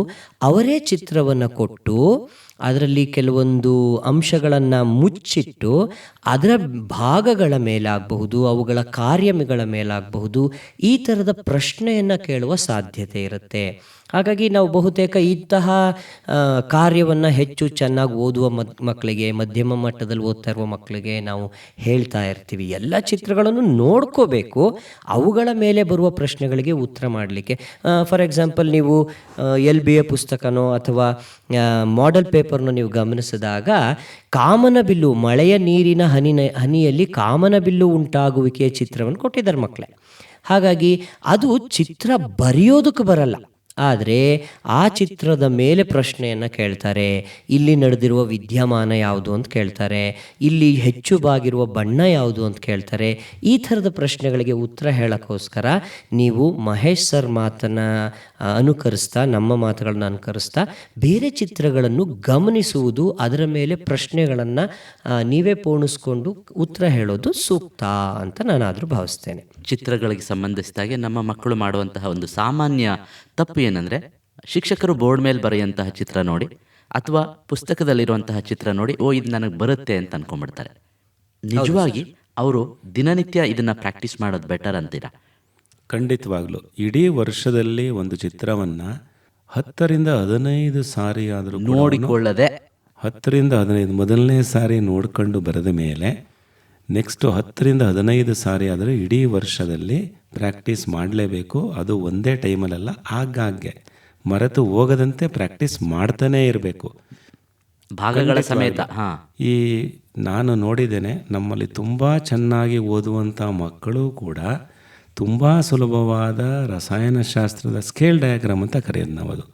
ಅವರೇ ಚಿತ್ರವನ್ನು ಕೊಟ್ಟು ಅದರಲ್ಲಿ ಕೆಲವೊಂದು ಅಂಶಗಳನ್ನು ಮುಚ್ಚಿಟ್ಟು ಅದರ ಭಾಗಗಳ ಮೇಲಾಗಬಹುದು, ಅವುಗಳ ಕಾರ್ಯಗಳ ಮೇಲಾಗಬಹುದು, ಈ ಥರದ ಪ್ರಶ್ನೆಯನ್ನು ಕೇಳುವ ಸಾಧ್ಯತೆ ಇರುತ್ತೆ. ಹಾಗಾಗಿ ನಾವು ಬಹುತೇಕ ಇಂತಹ ಕಾರ್ಯವನ್ನು ಹೆಚ್ಚು ಚೆನ್ನಾಗಿ ಓದುವ ಮಕ್ಕಳಿಗೆ, ಮಧ್ಯಮ ಮಟ್ಟದಲ್ಲಿ ಓದ್ತಾ ಇರುವ ಮಕ್ಕಳಿಗೆ ನಾವು ಹೇಳ್ತಾ ಇರ್ತೀವಿ, ಎಲ್ಲ ಚಿತ್ರಗಳನ್ನು ನೋಡ್ಕೋಬೇಕು, ಅವುಗಳ ಮೇಲೆ ಬರುವ ಪ್ರಶ್ನೆಗಳಿಗೆ ಉತ್ತರ ಮಾಡಲಿಕ್ಕೆ. ಫಾರ್ ಎಕ್ಸಾಂಪಲ್, ನೀವು LBA ಪುಸ್ತಕನೋ ಅಥವಾ ಮಾಡೆಲ್ ಪೇಪರ್ನೋ ನೀವು ಗಮನಿಸಿದಾಗ ಕಾಮನಬಿಲ್ಲು, ಮಳೆಯ ನೀರಿನ ಹನಿಯಲ್ಲಿ ಕಾಮನಬಿಲ್ಲು ಉಂಟಾಗುವಿಕೆಯ ಚಿತ್ರವನ್ನು ಕೊಟ್ಟಿದ್ದಾರೆ ಮಕ್ಕಳೇ. ಹಾಗಾಗಿ ಅದು ಚಿತ್ರ ಬರೆಯೋದಕ್ಕೆ ಬರಲ್ಲ, ಆದರೆ ಆ ಚಿತ್ರದ ಮೇಲೆ ಪ್ರಶ್ನೆಯನ್ನು ಕೇಳ್ತಾರೆ. ಇಲ್ಲಿ ನಡೆದಿರುವ ವಿದ್ಯಮಾನ ಯಾವುದು ಅಂತ ಕೇಳ್ತಾರೆ, ಇಲ್ಲಿ ಹೆಚ್ಚು ಬಾಗಿರುವ ಬಣ್ಣ ಯಾವುದು ಅಂತ ಕೇಳ್ತಾರೆ. ಈ ಥರದ ಪ್ರಶ್ನೆಗಳಿಗೆ ಉತ್ತರ ಹೇಳೋಕ್ಕೋಸ್ಕರ ನೀವು ಮಹೇಶ್ ಸರ್ ಮಾತನ್ನು ಅನುಕರಿಸ್ತಾ, ನಮ್ಮ ಮಾತುಗಳನ್ನ ಅನುಕರಿಸ್ತಾ ಬೇರೆ ಚಿತ್ರಗಳನ್ನು ಗಮನಿಸುವುದು, ಅದರ ಮೇಲೆ ಪ್ರಶ್ನೆಗಳನ್ನು ನೀವೇ ಪೂರ್ಣಿಸ್ಕೊಂಡು ಉತ್ತರ ಹೇಳೋದು ಸೂಕ್ತ ಅಂತ ನಾನಾದರೂ ಭಾವಿಸ್ತೇನೆ. ಚಿತ್ರಗಳಿಗೆ ಸಂಬಂಧಿಸಿದಾಗೆ ನಮ್ಮ ಮಕ್ಕಳು ಮಾಡುವಂತಹ ಒಂದು ಸಾಮಾನ್ಯ ತಪ್ಪು ಏನಂದರೆ, ಶಿಕ್ಷಕರು ಬೋರ್ಡ್ ಮೇಲೆ ಬರೆಯುವಂತಹ ಚಿತ್ರ ನೋಡಿ ಅಥವಾ ಪುಸ್ತಕದಲ್ಲಿರುವಂತಹ ಚಿತ್ರ ನೋಡಿ, ಇದು ನನಗೆ ಬರುತ್ತೆ ಅಂತ ಅನ್ಕೊಂಡ್ಬಿಡ್ತಾರೆ. ನಿಜವಾಗಿ ಅವರು ದಿನನಿತ್ಯ ಇದನ್ನು ಪ್ರಾಕ್ಟೀಸ್ ಮಾಡೋದು ಬೆಟರ್ ಅಂತೀರಾ? ಖಂಡಿತವಾಗ್ಲೂ ಇಡೀ ವರ್ಷದಲ್ಲಿ ಒಂದು ಚಿತ್ರವನ್ನು 10ರಿಂದ 15 ಸಾರಿ ಆದರೂ ನೋಡಿಕೊಳ್ಳದೆ 10ರಿಂದ 15 ಮೊದಲನೇ ಸಾರಿ ನೋಡ್ಕೊಂಡು ಬರೆದ ಮೇಲೆ ನೆಕ್ಸ್ಟು 10ರಿಂದ 15 ಸಾರಿ ಆದರೆ ಇಡೀ ವರ್ಷದಲ್ಲಿ ಪ್ರಾಕ್ಟೀಸ್ ಮಾಡಲೇಬೇಕು. ಅದು ಒಂದೇ ಟೈಮಲ್ಲೆಲ್ಲ, ಆಗಾಗ್ಗೆ ಮರೆತು ಹೋಗದಂತೆ ಪ್ರಾಕ್ಟೀಸ್ ಮಾಡ್ತಾನೇ ಇರಬೇಕು, ಭಾಗಗಳ ಸಮೇತ. ಈ ನಾನು ನೋಡಿದ್ದೇನೆ, ನಮ್ಮಲ್ಲಿ ತುಂಬ ಚೆನ್ನಾಗಿ ಓದುವಂಥ ಮಕ್ಕಳು ಕೂಡ ತುಂಬ ಸುಲಭವಾದ ರಸಾಯನಶಾಸ್ತ್ರದ ಸ್ಕೇಲ್ ಡಯಾಗ್ರಾಮ್ ಅಂತ ಕರೆಯೋದು ನಾವು. ಅದು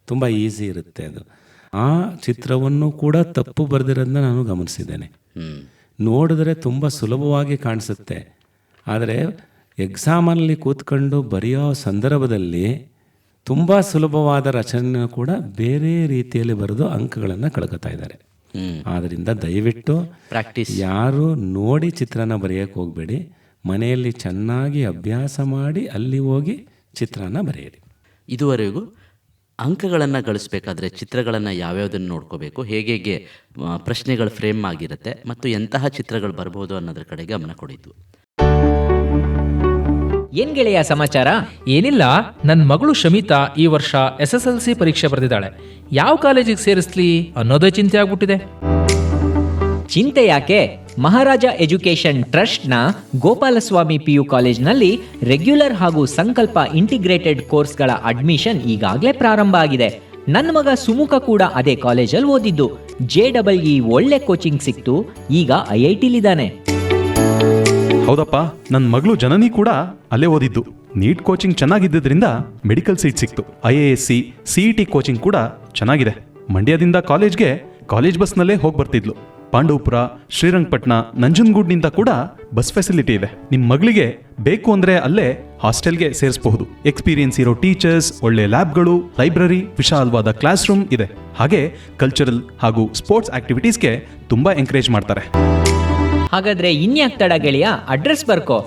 ತುಂಬ ಈಸಿ ಇರುತ್ತೆ. ಅದು ಆ ಚಿತ್ರವನ್ನು ಕೂಡ ತಪ್ಪು ಬರೆದಿರೋದನ್ನ ನಾನು ಗಮನಿಸಿದ್ದೇನೆ. ನೋಡಿದ್ರೆ ತುಂಬ ಸುಲಭವಾಗಿ ಕಾಣಿಸುತ್ತೆ, ಆದರೆ ಎಕ್ಸಾಮಲ್ಲಿ ಕೂತ್ಕೊಂಡು ಬರೆಯೋ ಸಂದರ್ಭದಲ್ಲಿ ತುಂಬ ಸುಲಭವಾದ ರಚನೆ ಕೂಡ ಬೇರೆ ರೀತಿಯಲ್ಲಿ ಬರೆದು ಅಂಕಗಳನ್ನು ಕಳ್ಕೊತಾ ಇದ್ದಾರೆ. ಆದ್ದರಿಂದ ದಯವಿಟ್ಟು ಪ್ರಾಕ್ಟೀಸ್ ಯಾರು ನೋಡಿ ಚಿತ್ರನ ಬರೆಯೋಕ್ಕೆ ಹೋಗಬೇಡಿ, ಮನೆಯಲ್ಲಿ ಚೆನ್ನಾಗಿ ಅಭ್ಯಾಸ ಮಾಡಿ ಅಲ್ಲಿ ಹೋಗಿ ಚಿತ್ರನ ಬರೆಯಿರಿ. ಇದುವರೆಗೂ ಅಂಕಗಳನ್ನು ಗಳಿಸಬೇಕಾದ್ರೆ ಚಿತ್ರಗಳನ್ನು ಯಾವ್ಯಾವುದನ್ನು ನೋಡ್ಕೋಬೇಕು, ಹೇಗೆ ಪ್ರಶ್ನೆಗಳು ಫ್ರೇಮ್ ಆಗಿರುತ್ತೆ ಮತ್ತು ಎಂತಹ ಚಿತ್ರಗಳು ಬರ್ಬೋದು ಅನ್ನೋದ್ರ ಕಡೆ ಗಮನ ಕೊಡಿತು. ಏನ್ ಗೆಳೆಯ ಸಮಾಚಾರ? ಏನಿಲ್ಲ, ನನ್ನ ಮಗಳು ಶಮಿತಾ ಈ ವರ್ಷ SSLC ಪರೀಕ್ಷೆ ಬರೆದಿದ್ದಾಳೆ. ಯಾವ ಕಾಲೇಜಿಗೆ ಸೇರಿಸ್ಲಿ ಅನ್ನೋದೇ ಚಿಂತೆ ಆಗ್ಬಿಟ್ಟಿದೆ. ಚಿಂತೆ ಯಾಕೆ? ಮಹಾರಾಜ ಎಜುಕೇಶನ್ ಟ್ರಸ್ಟ್ನ ಗೋಪಾಲಸ್ವಾಮಿ PU ಕಾಲೇಜ್ನಲ್ಲಿ ರೆಗ್ಯುಲರ್ ಹಾಗೂ ಸಂಕಲ್ಪ ಇಂಟಿಗ್ರೇಟೆಡ್ ಕೋರ್ಸ್ಗಳ ಅಡ್ಮಿಷನ್ ಈಗಾಗಲೇ ಪ್ರಾರಂಭ ಆಗಿದೆ. ನನ್ನ ಮಗ ಸುಮುಖ ಕೂಡ ಅದೇ ಕಾಲೇಜಲ್ಲಿ ಓದಿದ್ದು. JEE ಒಳ್ಳೆ ಕೋಚಿಂಗ್ ಸಿಕ್ತು, ಈಗ IITಲಿದ್ದಾನೆ. ಹೌದಪ್ಪ, ನನ್ನ ಮಗಳು ಜನನಿ ಕೂಡ ಅಲ್ಲೇ ಓದಿದ್ದು. ನೀಟ್ ಕೋಚಿಂಗ್ ಚೆನ್ನಾಗಿದ್ದರಿಂದ ಮೆಡಿಕಲ್ ಸೀಟ್ ಸಿಕ್ತು. IASC CET ಕೋಚಿಂಗ್ ಕೂಡ ಚೆನ್ನಾಗಿದೆ. ಮಂಡ್ಯದಿಂದ ಕಾಲೇಜ್ಗೆ ಕಾಲೇಜ್ ಬಸ್ನಲ್ಲೇ ಹೋಗಿ ಬರ್ತಿದ್ಲು. ಪಾಂಡವಪುರ, ಶ್ರೀರಂಗಪಟ್ಟಣ, ನಂಜನಗೂಡ್ನಿಂದ ಕೂಡ ಬಸ್ ಫೆಸಿಲಿಟಿ ಇದೆ. ನಿಮ್ಮ ಮಗಳಿಗೆ ಬೇಕು ಅಂದ್ರೆ ಅಲ್ಲೇ ಹಾಸ್ಟೆಲ್ಗೆ ಸೇರಿಸಬಹುದು. ಎಕ್ಸ್ಪೀರಿಯನ್ಸ್ ಇರೋ ಟೀಚರ್ಸ್, ಒಳ್ಳೆ ಲ್ಯಾಬ್ಗಳು, ಲೈಬ್ರರಿ, ವಿಶಾಲವಾದ ಕ್ಲಾಸ್ ರೂಮ್ ಇದೆ. ಹಾಗೆ ಕಲ್ಚರಲ್ ಹಾಗೂ ಸ್ಪೋರ್ಟ್ಸ್ ಆಕ್ಟಿವಿಟೀಸ್ಗೆ ತುಂಬಾ ಎಂಕರೇಜ್ ಮಾಡ್ತಾರೆ. ಹಾಗಾದ್ರೆ ಇನ್ಯಾಕ್ ತಡ ಗೆಳೆಯ, ಅಡ್ರೆಸ್ ಬರ್ಕೋ.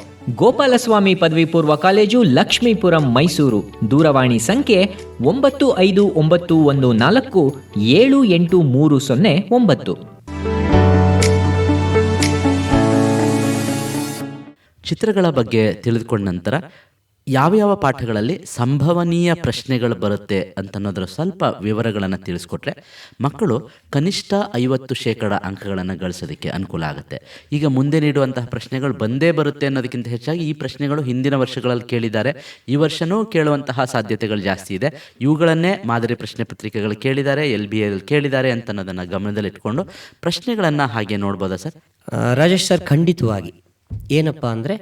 ಗೋಪಾಲಸ್ವಾಮಿ ಪದವಿ ಪೂರ್ವ ಕಾಲೇಜು, ಲಕ್ಷ್ಮೀಪುರಂ, ಮೈಸೂರು. ದೂರವಾಣಿ ಸಂಖ್ಯೆ 959114783009. ಚಿತ್ರಗಳ ಬಗ್ಗೆ ತಿಳಿದುಕೊಂಡ ನಂತರ ಯಾವ ಪಾಠಗಳಲ್ಲಿ ಸಂಭವನೀಯ ಪ್ರಶ್ನೆಗಳು ಬರುತ್ತೆ ಅಂತನ್ನೋದರ ಸ್ವಲ್ಪ ವಿವರಗಳನ್ನು ತಿಳಿಸ್ಕೊಟ್ರೆ ಮಕ್ಕಳು ಕನಿಷ್ಠ 50% ಅಂಕಗಳನ್ನು ಗಳಿಸೋದಕ್ಕೆ ಅನುಕೂಲ ಆಗುತ್ತೆ. ಈಗ ಮುಂದೆ ನೀಡುವಂತಹ ಪ್ರಶ್ನೆಗಳು ಬಂದೇ ಬರುತ್ತೆ ಅನ್ನೋದಕ್ಕಿಂತ ಹೆಚ್ಚಾಗಿ ಈ ಪ್ರಶ್ನೆಗಳು ಹಿಂದಿನ ವರ್ಷಗಳಲ್ಲಿ ಕೇಳಿದ್ದಾರೆ, ಈ ವರ್ಷವೂ ಕೇಳುವಂತಹ ಸಾಧ್ಯತೆಗಳು ಜಾಸ್ತಿ ಇದೆ. ಇವುಗಳನ್ನೇ ಮಾದರಿ ಪ್ರಶ್ನೆ ಪತ್ರಿಕೆಗಳು ಕೇಳಿದ್ದಾರೆ, LBL ಕೇಳಿದ್ದಾರೆ ಅಂತ ಅನ್ನೋದನ್ನು ಗಮನದಲ್ಲಿಟ್ಕೊಂಡು ಪ್ರಶ್ನೆಗಳನ್ನು ಹಾಗೆ ನೋಡ್ಬೋದಾ ಸರ್? ರಾಜೇಶ್ ಸರ್, ಖಂಡಿತವಾಗಿ. ಏನಪ್ಪ ಅಂದರೆ,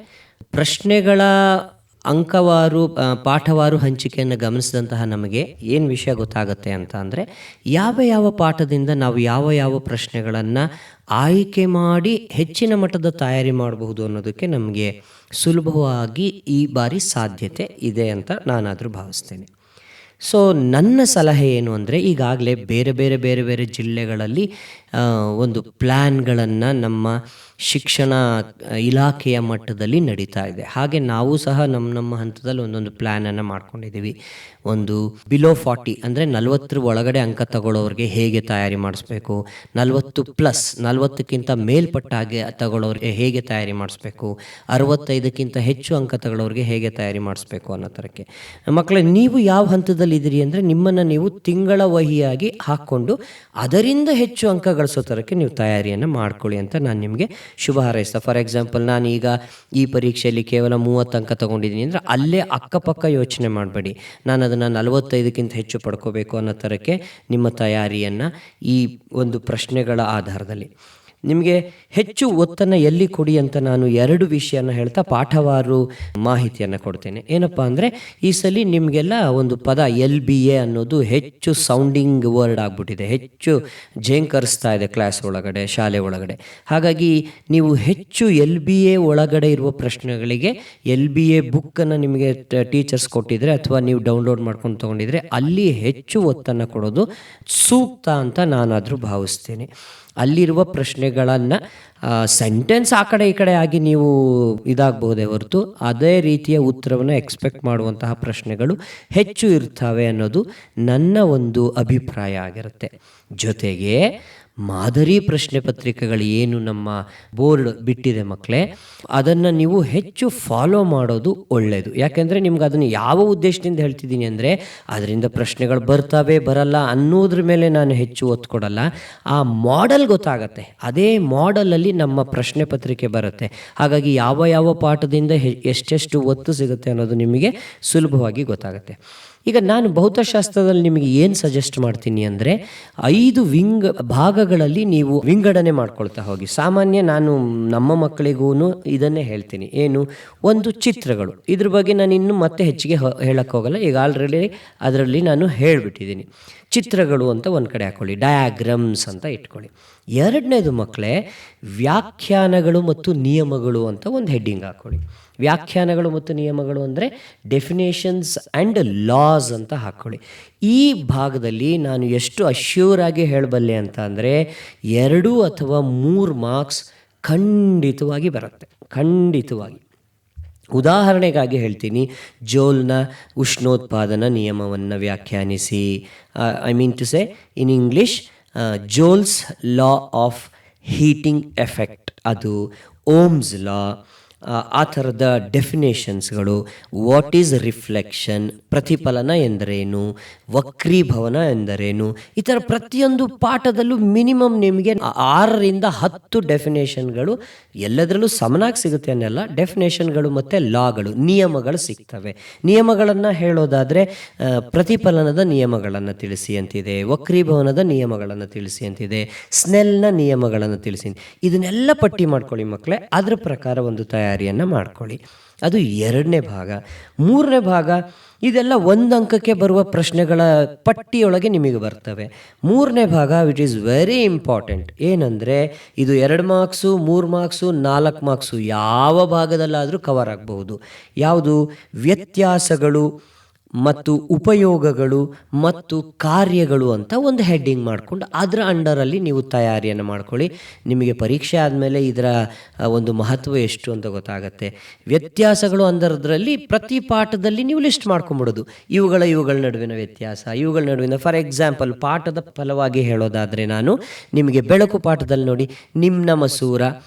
ಪ್ರಶ್ನೆಗಳ ಅಂಕವಾರು ಪಾಠವಾರು ಹಂಚಿಕೆಯನ್ನು ಗಮನಿಸಿದಂತಹ ನಮಗೆ ಏನು ವಿಷಯ ಗೊತ್ತಾಗುತ್ತೆ ಅಂತ ಅಂದರೆ, ಯಾವ ಪಾಠದಿಂದ ನಾವು ಯಾವ ಪ್ರಶ್ನೆಗಳನ್ನು ಆಯ್ಕೆ ಮಾಡಿ ಹೆಚ್ಚಿನ ಮಟ್ಟದ ತಯಾರಿ ಮಾಡಬಹುದು ಅನ್ನೋದಕ್ಕೆ ನಮಗೆ ಸುಲಭವಾಗಿ ಈ ಬಾರಿ ಸಾಧ್ಯತೆ ಇದೆ ಅಂತ ನಾನಾದರೂ ಭಾವಿಸ್ತೇನೆ. ಸೊ ನನ್ನ ಸಲಹೆ ಏನು ಅಂದರೆ, ಈಗಾಗಲೇ ಬೇರೆ ಜಿಲ್ಲೆಗಳಲ್ಲಿ ಒಂದು ಪ್ಲ್ಯಾನ್ಗಳನ್ನು ನಮ್ಮ ಶಿಕ್ಷಣ ಇಲಾಖೆಯ ಮಟ್ಟದಲ್ಲಿ ನಡೀತಾ ಇದೆ. ಹಾಗೆ ನಾವು ಸಹ ನಮ್ಮ ಹಂತದಲ್ಲಿ ಒಂದೊಂದು ಪ್ಲ್ಯಾನನ್ನು ಮಾಡ್ಕೊಂಡಿದ್ದೀವಿ. ಒಂದು ಬಿಲೋ 40 ಅಂದರೆ 40 ಒಳಗಡೆ ಅಂಕ ತಗೊಳ್ಳೋರಿಗೆ ಹೇಗೆ ತಯಾರಿ ಮಾಡಿಸ್ಬೇಕು, 40+40ಕ್ಕಿಂತ ಮೇಲ್ಪಟ್ಟ ಹಾಗೆ ತಗೊಳ್ಳೋರಿಗೆ ಹೇಗೆ ತಯಾರಿ ಮಾಡಿಸ್ಬೇಕು, 65ಕ್ಕಿಂತ ಹೆಚ್ಚು ಅಂಕ ತಗೊಳ್ಳೋರಿಗೆ ಹೇಗೆ ತಯಾರಿ ಮಾಡಿಸ್ಬೇಕು ಅನ್ನೋ ಥರಕ್ಕೆ. ಮಕ್ಕಳೇ, ನೀವು ಯಾವ ಹಂತದಲ್ಲಿದ್ದೀರಿ ಅಂದರೆ, ನಿಮ್ಮನ್ನು ನೀವು ತಿಂಗಳ ವಹಿಯಾಗಿ ಹಾಕ್ಕೊಂಡು ಅದರಿಂದ ಹೆಚ್ಚು ಅಂಕ ಗಳಿಸೋ ಥರಕ್ಕೆ ನೀವು ತಯಾರಿಯನ್ನು ಮಾಡ್ಕೊಳ್ಳಿ ಅಂತ ನಾನು ನಿಮಗೆ ಶುಭ ಹಾರೈಸ್ತಾ. ಫಾರ್ ಎಕ್ಸಾಂಪಲ್, ನಾನೀಗ ಈ ಪರೀಕ್ಷೆಯಲ್ಲಿ ಕೇವಲ 30 ಅಂಕ ತೊಗೊಂಡಿದ್ದೀನಿ ಅಂದರೆ ಅಲ್ಲೇ ಅಕ್ಕಪಕ್ಕ ಯೋಚನೆ ಮಾಡಬೇಡಿ, ನಾನು ಅದನ್ನು 45ಕ್ಕಿಂತ ಹೆಚ್ಚು ಪಡ್ಕೋಬೇಕು ಅನ್ನೋ ಥರಕ್ಕೆ ನಿಮ್ಮ ತಯಾರಿಯನ್ನು ಈ ಒಂದು ಪ್ರಶ್ನೆಗಳ ಆಧಾರದಲ್ಲಿ ನಿಮಗೆ ಹೆಚ್ಚು ಒತ್ತನ್ನು ಎಲ್ಲಿ ಕೊಡಿ ಅಂತ ನಾನು 2 ವಿಷಯನ ಹೇಳ್ತಾ ಪಾಠವಾರು ಮಾಹಿತಿಯನ್ನು ಕೊಡ್ತೇನೆ. ಏನಪ್ಪ ಅಂದರೆ, ಈ ಸಲ ನಿಮಗೆಲ್ಲ ಒಂದು ಪದ LBA ಅನ್ನೋದು ಹೆಚ್ಚು ಸೌಂಡಿಂಗ್ ವರ್ಡ್ ಆಗಿಬಿಟ್ಟಿದೆ, ಹೆಚ್ಚು ಜೇಂಕರಿಸ್ತಾ ಇದೆ ಕ್ಲಾಸ್ ಒಳಗಡೆ, ಶಾಲೆ ಒಳಗಡೆ. ಹಾಗಾಗಿ ನೀವು ಹೆಚ್ಚು LBA ಒಳಗಡೆ ಇರುವ ಪ್ರಶ್ನೆಗಳಿಗೆ LBA ಬುಕ್ಕನ್ನು ನಿಮಗೆ ಟೀಚರ್ಸ್ ಕೊಟ್ಟಿದ್ರೆ ಅಥವಾ ನೀವು ಡೌನ್ಲೋಡ್ ಮಾಡ್ಕೊಂಡು ತೊಗೊಂಡಿದ್ರೆ ಅಲ್ಲಿ ಹೆಚ್ಚು ಒತ್ತನ್ನು ಕೊಡೋದು ಸೂಕ್ತ ಅಂತ ನಾನಾದರೂ ಭಾವಿಸ್ತೇನೆ. ಅಲ್ಲಿರುವ ಪ್ರಶ್ನೆಗಳನ್ನು ಸೆಂಟೆನ್ಸ್ ಆ ಕಡೆ ಈ ಕಡೆ ಆಗಿ ನೀವು ಇದಾಗಬಹುದೇ ಹೊರತು ಅದೇ ರೀತಿಯ ಉತ್ತರವನ್ನು ಎಕ್ಸ್ಪೆಕ್ಟ್ ಮಾಡುವಂತಹ ಪ್ರಶ್ನೆಗಳು ಹೆಚ್ಚು ಇರ್ತವೆ ಅನ್ನೋದು ನನ್ನ ಒಂದು ಅಭಿಪ್ರಾಯ ಆಗಿರುತ್ತೆ. ಜೊತೆಗೆ ಮಾದರಿ ಪ್ರಶ್ನೆ ಪತ್ರಿಕೆಗಳು ಏನು ನಮ್ಮ ಬೋರ್ಡ್ ಬಿಟ್ಟಿದೆ ಮಕ್ಕಳೇ, ಅದನ್ನು ನೀವು ಹೆಚ್ಚು ಫಾಲೋ ಮಾಡೋದು ಒಳ್ಳೆಯದು. ಯಾಕೆಂದರೆ ನಿಮ್ಗೆ ಅದನ್ನು ಯಾವ ಉದ್ದೇಶದಿಂದ ಹೇಳ್ತಿದ್ದೀನಿ ಅಂದರೆ, ಅದರಿಂದ ಪ್ರಶ್ನೆಗಳು ಬರ್ತವೆ ಬರಲ್ಲ ಅನ್ನೋದ್ರ ಮೇಲೆ ನಾನು ಹೆಚ್ಚು ಒತ್ತು ಕೊಡಲ್ಲ. ಆ ಮಾಡೆಲ್ ಗೊತ್ತಾಗತ್ತೆ, ಅದೇ ಮಾಡೆಲಲ್ಲಿ ನಮ್ಮ ಪ್ರಶ್ನೆ ಪತ್ರಿಕೆ ಬರುತ್ತೆ. ಹಾಗಾಗಿ ಯಾವ ಪಾಠದಿಂದ ಎಷ್ಟೆಷ್ಟು ಒತ್ತು ಸಿಗುತ್ತೆ ಅನ್ನೋದು ನಿಮಗೆ ಸುಲಭವಾಗಿ ಗೊತ್ತಾಗುತ್ತೆ. ಈಗ ನಾನು ಭೌತಶಾಸ್ತ್ರದಲ್ಲಿ ನಿಮಗೆ ಏನು ಸಜೆಸ್ಟ್ ಮಾಡ್ತೀನಿ ಅಂದರೆ, 5 ಭಾಗಗಳಲ್ಲಿ ನೀವು ವಿಂಗಡಣೆ ಮಾಡ್ಕೊಳ್ತಾ ಹೋಗಿ. ಸಾಮಾನ್ಯ ನಾನು ನಮ್ಮ ಮಕ್ಕಳಿಗೂ ಇದನ್ನೇ ಹೇಳ್ತೀನಿ. ಏನು? ಒಂದು ಚಿತ್ರಗಳು. ಇದ್ರ ಬಗ್ಗೆ ನಾನು ಇನ್ನೂ ಮತ್ತೆ ಹೆಚ್ಚಿಗೆ ಹೇಳಕ್ಕೆ ಹೋಗಲ್ಲ, ಈಗ ಆಲ್ರೆಡಿ ಅದರಲ್ಲಿ ನಾನು ಹೇಳಿಬಿಟ್ಟಿದ್ದೀನಿ. ಚಿತ್ರಗಳು ಅಂತ ಒಂದು ಕಡೆ ಹಾಕ್ಕೊಳ್ಳಿ, ಡಯಾಗ್ರಾಮ್ಸ್ ಅಂತ ಇಟ್ಕೊಳ್ಳಿ. 2ನೇದು ಮಕ್ಕಳೇ, ವ್ಯಾಖ್ಯಾನಗಳು ಮತ್ತು ನಿಯಮಗಳು ಅಂತ ಒಂದು ಹೆಡ್ಡಿಂಗ್ ಹಾಕ್ಕೊಳ್ಳಿ. ವ್ಯಾಖ್ಯಾನಗಳು ಮತ್ತು ನಿಯಮಗಳು ಅಂದರೆ ಡೆಫಿನೇಷನ್ಸ್ ಆ್ಯಂಡ್ ಲಾಸ್ ಅಂತ ಹಾಕ್ಕೊಳ್ಳಿ. ಈ ಭಾಗದಲ್ಲಿ ನಾನು ಎಷ್ಟು ಅಶ್ಯೂರಾಗಿ ಹೇಳಬಲ್ಲೆ ಅಂತ ಅಂದರೆ 2 ಅಥವಾ 3 ಮಾರ್ಕ್ಸ್ ಖಂಡಿತವಾಗಿ ಬರುತ್ತೆ, ಖಂಡಿತವಾಗಿ. ಉದಾಹರಣೆಗಾಗಿ ಹೇಳ್ತೀನಿ, ಜೋಲ್ನ ಉಷ್ಣೋತ್ಪಾದನಾ ನಿಯಮವನ್ನು ವ್ಯಾಖ್ಯಾನಿಸಿ. I mean to say in English Joule's law of heating effect, ಅದು ಓಮ್ಸ್ ಲಾ, ಆ ಥರದ ಡೆಫಿನೇಷನ್ಸ್ಗಳು. ವಾಟ್ ಈಸ್ ರಿಫ್ಲೆಕ್ಷನ್, ಪ್ರತಿಫಲನ ಎಂದರೇನು, ವಕ್ರೀಭವನ ಎಂದರೇನು, ಈ ಥರ ಪ್ರತಿಯೊಂದು ಪಾಠದಲ್ಲೂ ಮಿನಿಮಮ್ ನಿಮಗೆ 6ರಿಂದ 10 ಡೆಫಿನೇಷನ್ಗಳು ಎಲ್ಲದರಲ್ಲೂ ಸಮನಾಗಿ ಸಿಗುತ್ತೆ ಅನ್ನೆಲ್ಲ ಡೆಫಿನೇಷನ್ಗಳು ಮತ್ತು ಲಾಗಳು, ನಿಯಮಗಳು ಸಿಗ್ತವೆ. ನಿಯಮಗಳನ್ನು ಹೇಳೋದಾದರೆ ಪ್ರತಿಫಲನದ ನಿಯಮಗಳನ್ನು ತಿಳಿಸಿ ಅಂತಿದೆ, ವಕ್ರೀಭವನದ ನಿಯಮಗಳನ್ನು ತಿಳಿಸಿ ಅಂತಿದೆ, ಸ್ನೆಲ್ನ ನಿಯಮಗಳನ್ನು ತಿಳಿಸಿ. ಇದನ್ನೆಲ್ಲ ಪಟ್ಟಿ ಮಾಡ್ಕೊಳ್ಳಿ ಮಕ್ಕಳೇ, ಅದರ ಪ್ರಕಾರ ಒಂದು ತಯಾರಿಯನ್ನು ಮಾಡ್ಕೊಳ್ಳಿ. ಅದು 2ನೇ ಭಾಗ. 3ನೇ ಭಾಗ ಇದೆಲ್ಲ ಒಂದು ಅಂಕಕ್ಕೆ ಬರುವ ಪ್ರಶ್ನೆಗಳ ಪಟ್ಟಿಯೊಳಗೆ ನಿಮಗೆ ಬರ್ತವೆ. 3ನೇ ಭಾಗ ವಿಚ್ ಈಸ್ ವೆರಿ ಇಂಪಾರ್ಟೆಂಟ್. ಏನಂದರೆ ಇದು 2 ಮಾರ್ಕ್ಸು, 3 ಮಾರ್ಕ್ಸು, 4 ಮಾರ್ಕ್ಸು ಯಾವ ಭಾಗದಲ್ಲಾದರೂ ಕವರ್ ಆಗಬಹುದು. ಯಾವುದು? ವ್ಯತ್ಯಾಸಗಳು ಮತ್ತು ಉಪಯೋಗಗಳು ಮತ್ತು ಕಾರ್ಯಗಳು ಅಂತ ಒಂದು ಹೆಡ್ಡಿಂಗ್ ಮಾಡಿಕೊಂಡು ಅದರ ಅಂಡರಲ್ಲಿ ನೀವು ತಯಾರಿಯನ್ನು ಮಾಡ್ಕೊಳ್ಳಿ. ನಿಮಗೆ ಪರೀಕ್ಷೆ ಆದಮೇಲೆ ಇದರ ಒಂದು ಮಹತ್ವ ಎಷ್ಟು ಅಂತ ಗೊತ್ತಾಗುತ್ತೆ. ವ್ಯತ್ಯಾಸಗಳು ಅಂದರದ್ರಲ್ಲಿ ಪ್ರತಿ ಪಾಠದಲ್ಲಿ ನೀವು ಲಿಸ್ಟ್ ಮಾಡ್ಕೊಂಬಿಡೋದು, ಇವುಗಳ ನಡುವಿನ ವ್ಯತ್ಯಾಸ, ಇವುಗಳ ನಡುವಿನ. ಫಾರ್ ಎಕ್ಸಾಂಪಲ್, ಪಾಠದ ಫಲವಾಗಿ ಹೇಳೋದಾದರೆ ನಾನು ನಿಮಗೆ ಬೆಳಕು ಪಾಠದಲ್ಲಿ ನೋಡಿ, ನಿಮ್ನ ಮಸೂರ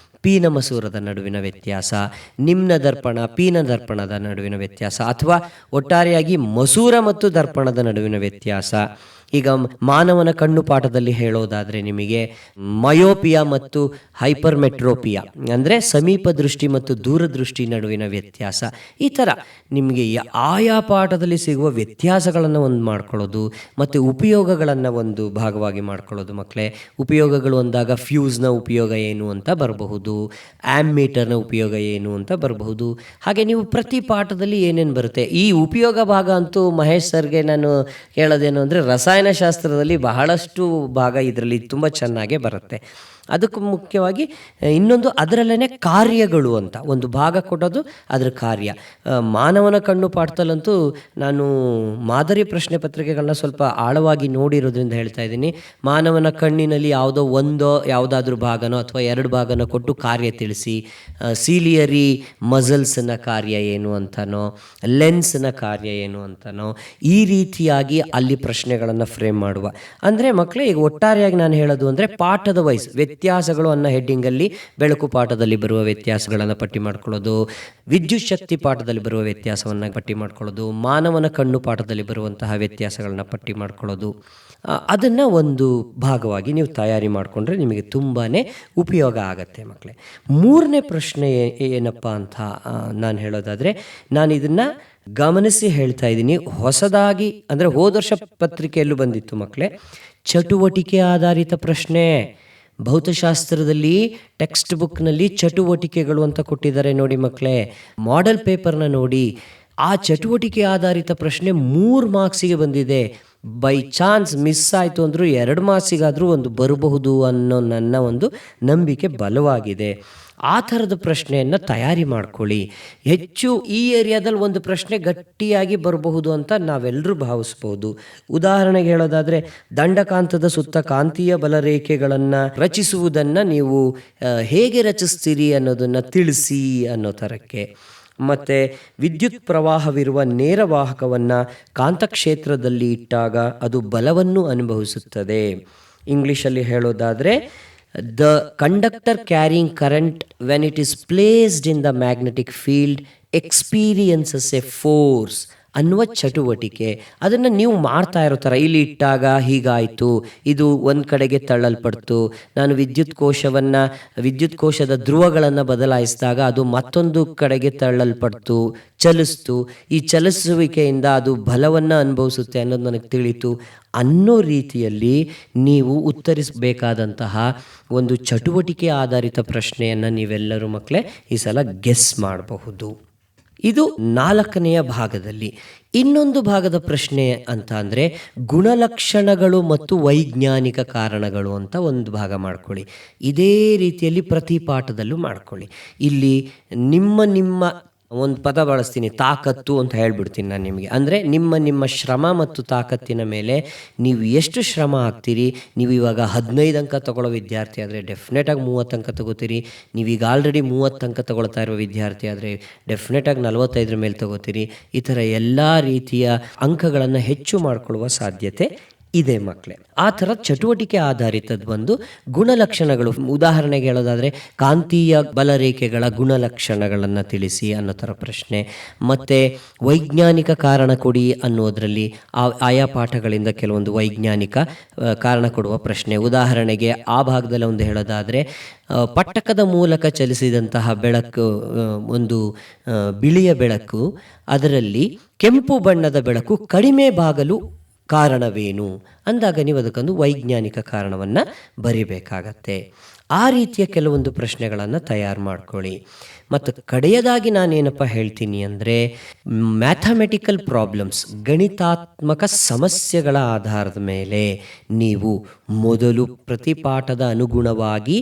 ಪೀನ ಮಸೂರದ ನಡುವಿನ ವ್ಯತ್ಯಾಸ, ನಿಮ್ನ ದರ್ಪಣ ಪೀನ ದರ್ಪಣದ ನಡುವಿನ ವ್ಯತ್ಯಾಸ, ಅಥವಾ ಒಟ್ಟಾರೆಯಾಗಿ ಮಸೂರ ಮತ್ತು ದರ್ಪಣದ ನಡುವಿನ ವ್ಯತ್ಯಾಸ. ಈಗ ಮಾನವನ ಕಣ್ಣು ಪಾಠದಲ್ಲಿ ಹೇಳೋದಾದರೆ ನಿಮಗೆ ಮಯೋಪಿಯಾ ಮತ್ತು ಹೈಪರ್ಮೆಟ್ರೋಪಿಯಾ ಅಂದರೆ ಸಮೀಪ ದೃಷ್ಟಿ ಮತ್ತು ದೂರದೃಷ್ಟಿ ನಡುವಿನ ವ್ಯತ್ಯಾಸ. ಈ ಥರ ನಿಮಗೆ ಆಯಾ ಪಾಠದಲ್ಲಿ ಸಿಗುವ ವ್ಯತ್ಯಾಸಗಳನ್ನು ಒಂದು ಮಾಡ್ಕೊಳ್ಳೋದು ಮತ್ತು ಉಪಯೋಗಗಳನ್ನು ಒಂದು ಭಾಗವಾಗಿ ಮಾಡ್ಕೊಳ್ಳೋದು. ಮಕ್ಕಳೇ, ಉಪಯೋಗಗಳು ಅಂದಾಗ ಫ್ಯೂಸ್ನ ಉಪಯೋಗ ಏನು ಅಂತ ಬರಬಹುದು, ಆ್ಯಮ್ಮೀಟರ್ನ ಉಪಯೋಗ ಏನು ಅಂತ ಬರಬಹುದು. ಹಾಗೆ ನೀವು ಪ್ರತಿ ಪಾಠದಲ್ಲಿ ಏನೇನು ಬರುತ್ತೆ, ಈ ಉಪಯೋಗ ಭಾಗ ಅಂತೂ ಮಹೇಶ್ ಸರ್ಗೆ ನಾನು ಹೇಳೋದೇನು ಅಂದರೆ ರಸಾಯನಶಾಸ್ತ್ರದಲ್ಲಿ ಬಹಳಷ್ಟು ಭಾಗ ಇದರಲ್ಲಿ ತುಂಬ ಚೆನ್ನಾಗೇ ಬರುತ್ತೆ. ಅದಕ್ಕೂ ಮುಖ್ಯವಾಗಿ ಇನ್ನೊಂದು ಅದರಲ್ಲೇ ಕಾರ್ಯಗಳು ಅಂತ ಒಂದು ಭಾಗ ಕೊಡೋದು, ಅದರ ಕಾರ್ಯ. ಮಾನವನ ಕಣ್ಣು ಪಾಠದಲ್ಲಂತೂ ನಾನು ಮಾದರಿ ಪ್ರಶ್ನೆ ಪತ್ರಿಕೆಗಳನ್ನ ಸ್ವಲ್ಪ ಆಳವಾಗಿ ನೋಡಿರೋದ್ರಿಂದ ಹೇಳ್ತಾ ಇದ್ದೀನಿ. ಮಾನವನ ಕಣ್ಣಿನಲ್ಲಿ ಯಾವುದಾದ್ರೂ ಭಾಗನೋ ಅಥವಾ 2 ಭಾಗನೋ ಕೊಟ್ಟು ಕಾರ್ಯ ತಿಳಿಸಿ. ಸೀಲಿಯರಿ ಮಸಲ್ಸ್ನ ಕಾರ್ಯ ಏನು ಅಂತನೋ, ಲೆನ್ಸ್ನ ಕಾರ್ಯ ಏನು ಅಂತನೋ, ಈ ರೀತಿಯಾಗಿ ಅಲ್ಲಿ ಪ್ರಶ್ನೆಗಳನ್ನು ಫ್ರೇಮ್ ಮಾಡುವ. ಅಂದರೆ ಮಕ್ಕಳೇ, ಈಗ ಒಟ್ಟಾರೆಯಾಗಿ ನಾನು ಹೇಳೋದು ಅಂದರೆ ಪಾಠದ ವೈಸ್ ವ್ಯತ್ಯಾಸಗಳು ಅನ್ನೋ ಹೆಡ್ಡಿಂಗಲ್ಲಿ ಬೆಳಕು ಪಾಠದಲ್ಲಿ ಬರುವ ವ್ಯತ್ಯಾಸಗಳನ್ನು ಪಟ್ಟಿ ಮಾಡ್ಕೊಳ್ಳೋದು, ವಿದ್ಯುತ್ ಶಕ್ತಿ ಪಾಠದಲ್ಲಿ ಬರುವ ವ್ಯತ್ಯಾಸವನ್ನು ಪಟ್ಟಿ ಮಾಡ್ಕೊಳ್ಳೋದು, ಮಾನವನ ಕಣ್ಣು ಪಾಠದಲ್ಲಿ ಬರುವಂತಹ ವ್ಯತ್ಯಾಸಗಳನ್ನ ಪಟ್ಟಿ ಮಾಡ್ಕೊಳ್ಳೋದು. ಅದನ್ನು ಒಂದು ಭಾಗವಾಗಿ ನೀವು ತಯಾರಿ ಮಾಡಿಕೊಂಡ್ರೆ ನಿಮಗೆ ತುಂಬಾ ಉಪಯೋಗ ಆಗತ್ತೆ ಮಕ್ಕಳೇ. 3ನೇ ಪ್ರಶ್ನೆ ಏನಪ್ಪ ಅಂತ ನಾನು ಹೇಳೋದಾದರೆ, ನಾನು ಇದನ್ನು ಗಮನಿಸಿ ಹೇಳ್ತಾ ಇದ್ದೀನಿ. ಹೊಸದಾಗಿ ಅಂದರೆ ಹೋದ ವರ್ಷ ಪತ್ರಿಕೆಯಲ್ಲೂ ಬಂದಿತ್ತು ಮಕ್ಕಳೇ, ಚಟುವಟಿಕೆ ಆಧಾರಿತ ಪ್ರಶ್ನೆ. ಭೌತಶಾಸ್ತ್ರದಲ್ಲಿ ಟೆಕ್ಸ್ಟ್ ಬುಕ್ನಲ್ಲಿ ಚಟುವಟಿಕೆಗಳು ಅಂತ ಕೊಟ್ಟಿದ್ದಾರೆ ನೋಡಿ ಮಕ್ಕಳೇ. ಮಾಡೆಲ್ ಪೇಪರ್ನ ನೋಡಿ, ಆ ಚಟುವಟಿಕೆ ಆಧಾರಿತ ಪ್ರಶ್ನೆ 3 ಮಾರ್ಕ್ಸಿಗೆ ಬಂದಿದೆ. ಬೈ ಚಾನ್ಸ್ ಮಿಸ್ ಆಯಿತು ಅಂದರೂ 2 ಮಾರ್ಕ್ಸಿಗಾದರೂ ಒಂದು ಬರಬಹುದು ಅನ್ನೋ ನನ್ನ ಒಂದು ನಂಬಿಕೆ ಬಲವಾಗಿದೆ. ಆ ಥರದ ಪ್ರಶ್ನೆಯನ್ನು ತಯಾರಿ ಮಾಡ್ಕೊಳ್ಳಿ. ಹೆಚ್ಚು ಈ ಏರಿಯಾದಲ್ಲಿ ಒಂದು ಪ್ರಶ್ನೆ ಗಟ್ಟಿಯಾಗಿ ಬರಬಹುದು ಅಂತ ನಾವೆಲ್ಲರೂ ಭಾವಿಸ್ಬೋದು. ಉದಾಹರಣೆಗೆ ಹೇಳೋದಾದರೆ, ದಂಡಕಾಂತದ ಸುತ್ತ ಕಾಂತೀಯ ಬಲರೇಖೆಗಳನ್ನು ರಚಿಸುವುದನ್ನು ನೀವು ಹೇಗೆ ರಚಿಸ್ತೀರಿ ಅನ್ನೋದನ್ನು ತಿಳಿಸಿ ಅನ್ನೋ ಥರಕ್ಕೆ. ಮತ್ತು ವಿದ್ಯುತ್ ಪ್ರವಾಹವಿರುವ ನೇರ ವಾಹಕವನ್ನು ಕಾಂತಕ್ಷೇತ್ರದಲ್ಲಿ ಇಟ್ಟಾಗ ಅದು ಬಲವನ್ನು ಅನುಭವಿಸುತ್ತದೆ. ಇಂಗ್ಲೀಷಲ್ಲಿ ಹೇಳೋದಾದರೆ, the conductor carrying current when it is placed in the magnetic field experiences a force ಅನ್ನುವ ಚಟುವಟಿಕೆ. ಅದನ್ನು ನೀವು ಮಾಡ್ತಾ ಇರೋ ಥರ, ಇಲ್ಲಿ ಇಟ್ಟಾಗ ಹೀಗಾಯಿತು, ಇದು ಒಂದು ಕಡೆಗೆ ತಳ್ಳಲ್ಪಡ್ತು, ನಾನು ವಿದ್ಯುತ್ ಕೋಶದ ಧ್ರುವಗಳನ್ನು ಬದಲಾಯಿಸಿದಾಗ ಅದು ಮತ್ತೊಂದು ಕಡೆಗೆ ತಳ್ಳಲ್ಪಡ್ತು, ಚಲಿಸ್ತು, ಈ ಚಲಿಸುವಿಕೆಯಿಂದ ಅದು ಬಲವನ್ನು ಅನುಭವಿಸುತ್ತೆ ಅನ್ನೋದು ನನಗೆ ತಿಳಿಯಿತು ಅನ್ನೋ ರೀತಿಯಲ್ಲಿ ನೀವು ಉತ್ತರಿಸಬೇಕಾದಂತಹ ಒಂದು ಚಟುವಟಿಕೆ ಆಧಾರಿತ ಪ್ರಶ್ನೆಯನ್ನು ನೀವೆಲ್ಲರೂ ಮಕ್ಕಳೇ ಈ ಸಲ ಗೆಸ್ ಮಾಡಬಹುದು. ಇದು 4ನೆಯ ಭಾಗದಲ್ಲಿ. ಇನ್ನೊಂದು ಭಾಗದ ಪ್ರಶ್ನೆ ಅಂತ ಅಂದರೆ ಗುಣಲಕ್ಷಣಗಳು ಮತ್ತು ವೈಜ್ಞಾನಿಕ ಕಾರಣಗಳು ಅಂತ ಒಂದು ಭಾಗ ಮಾಡ್ಕೊಳ್ಳಿ. ಇದೇ ರೀತಿಯಲ್ಲಿ ಪ್ರತಿ ಪಾಠದಲ್ಲೂ ಮಾಡ್ಕೊಳ್ಳಿ. ಇಲ್ಲಿ ನಿಮ್ಮ ಒಂದು ಪದ ಬಳಸ್ತೀನಿ, ತಾಕತ್ತು ಅಂತ ಹೇಳ್ಬಿಡ್ತೀನಿ ನಾನು ನಿಮಗೆ. ಅಂದರೆ ನಿಮ್ಮ ಶ್ರಮ ಮತ್ತು ತಾಕತ್ತಿನ ಮೇಲೆ ನೀವು ಎಷ್ಟು ಶ್ರಮ ಹಾಕ್ತೀರಿ. ನೀವು ಇವಾಗ 15 ಅಂಕ ತಗೊಳ್ಳೋ ವಿದ್ಯಾರ್ಥಿ ಆದರೆ ಡೆಫಿನೆಟಾಗಿ 30 ಅಂಕ ತಗೋತೀರಿ. ನೀವೀಗ ಆಲ್ರೆಡಿ 30 ಅಂಕ ತಗೊಳ್ತಾ ಇರೋ ವಿದ್ಯಾರ್ಥಿ ಆದರೆ ಡೆಫಿನೆಟಾಗಿ 45 ಮೇಲೆ ತಗೋತೀರಿ. ಈ ಥರ ಎಲ್ಲ ರೀತಿಯ ಅಂಕಗಳನ್ನು ಹೆಚ್ಚು ಮಾಡಿಕೊಳ್ಳುವ ಸಾಧ್ಯತೆ ಇದೆ ಮಕ್ಕಳೇ. ಆ ಥರ ಚಟುವಟಿಕೆ ಆಧಾರಿತದ್ದು ಬಂದು ಗುಣಲಕ್ಷಣಗಳು. ಉದಾಹರಣೆಗೆ ಹೇಳೋದಾದರೆ ಕಾಂತೀಯ ಬಲರೇಖೆಗಳ ಗುಣಲಕ್ಷಣಗಳನ್ನು ತಿಳಿಸಿ ಅನ್ನೋ ಥರ ಪ್ರಶ್ನೆ. ಮತ್ತು ವೈಜ್ಞಾನಿಕ ಕಾರಣ ಕೊಡಿ ಅನ್ನೋದರಲ್ಲಿ ಆಯಾ ಪಾಠಗಳಿಂದ ಕೆಲವೊಂದು ವೈಜ್ಞಾನಿಕ ಕಾರಣ ಕೊಡುವ ಪ್ರಶ್ನೆ. ಉದಾಹರಣೆಗೆ ಆ ಭಾಗದಲ್ಲಿ ಒಂದು ಹೇಳೋದಾದರೆ ಪಟ್ಟಕದ ಮೂಲಕ ಚಲಿಸಿದಂತಹ ಬೆಳಕು, ಒಂದು ಬಿಳಿಯ ಬೆಳಕು, ಅದರಲ್ಲಿ ಕೆಂಪು ಬಣ್ಣದ ಬೆಳಕು ಕಡಿಮೆ ಬಾಗಲು ಕಾರಣವೇನು ಅಂದಾಗ ನೀವು ಅದಕ್ಕೊಂದು ವೈಜ್ಞಾನಿಕ ಕಾರಣವನ್ನು ಬರಿಬೇಕಾಗತ್ತೆ. ಆ ರೀತಿಯ ಕೆಲವೊಂದು ಪ್ರಶ್ನೆಗಳನ್ನು ತಯಾರು ಮಾಡ್ಕೊಳ್ಳಿ. ಮತ್ತು ಕಡೆಯದಾಗಿ ನಾನೇನಪ್ಪ ಹೇಳ್ತೀನಿ ಅಂದರೆ, ಮ್ಯಾಥಮೆಟಿಕಲ್ ಪ್ರಾಬ್ಲಮ್ಸ್, ಗಣಿತಾತ್ಮಕ ಸಮಸ್ಯೆಗಳ ಆಧಾರದ ಮೇಲೆ ನೀವು ಮೊದಲು ಪ್ರತಿ ಪಾಠದ ಅನುಗುಣವಾಗಿ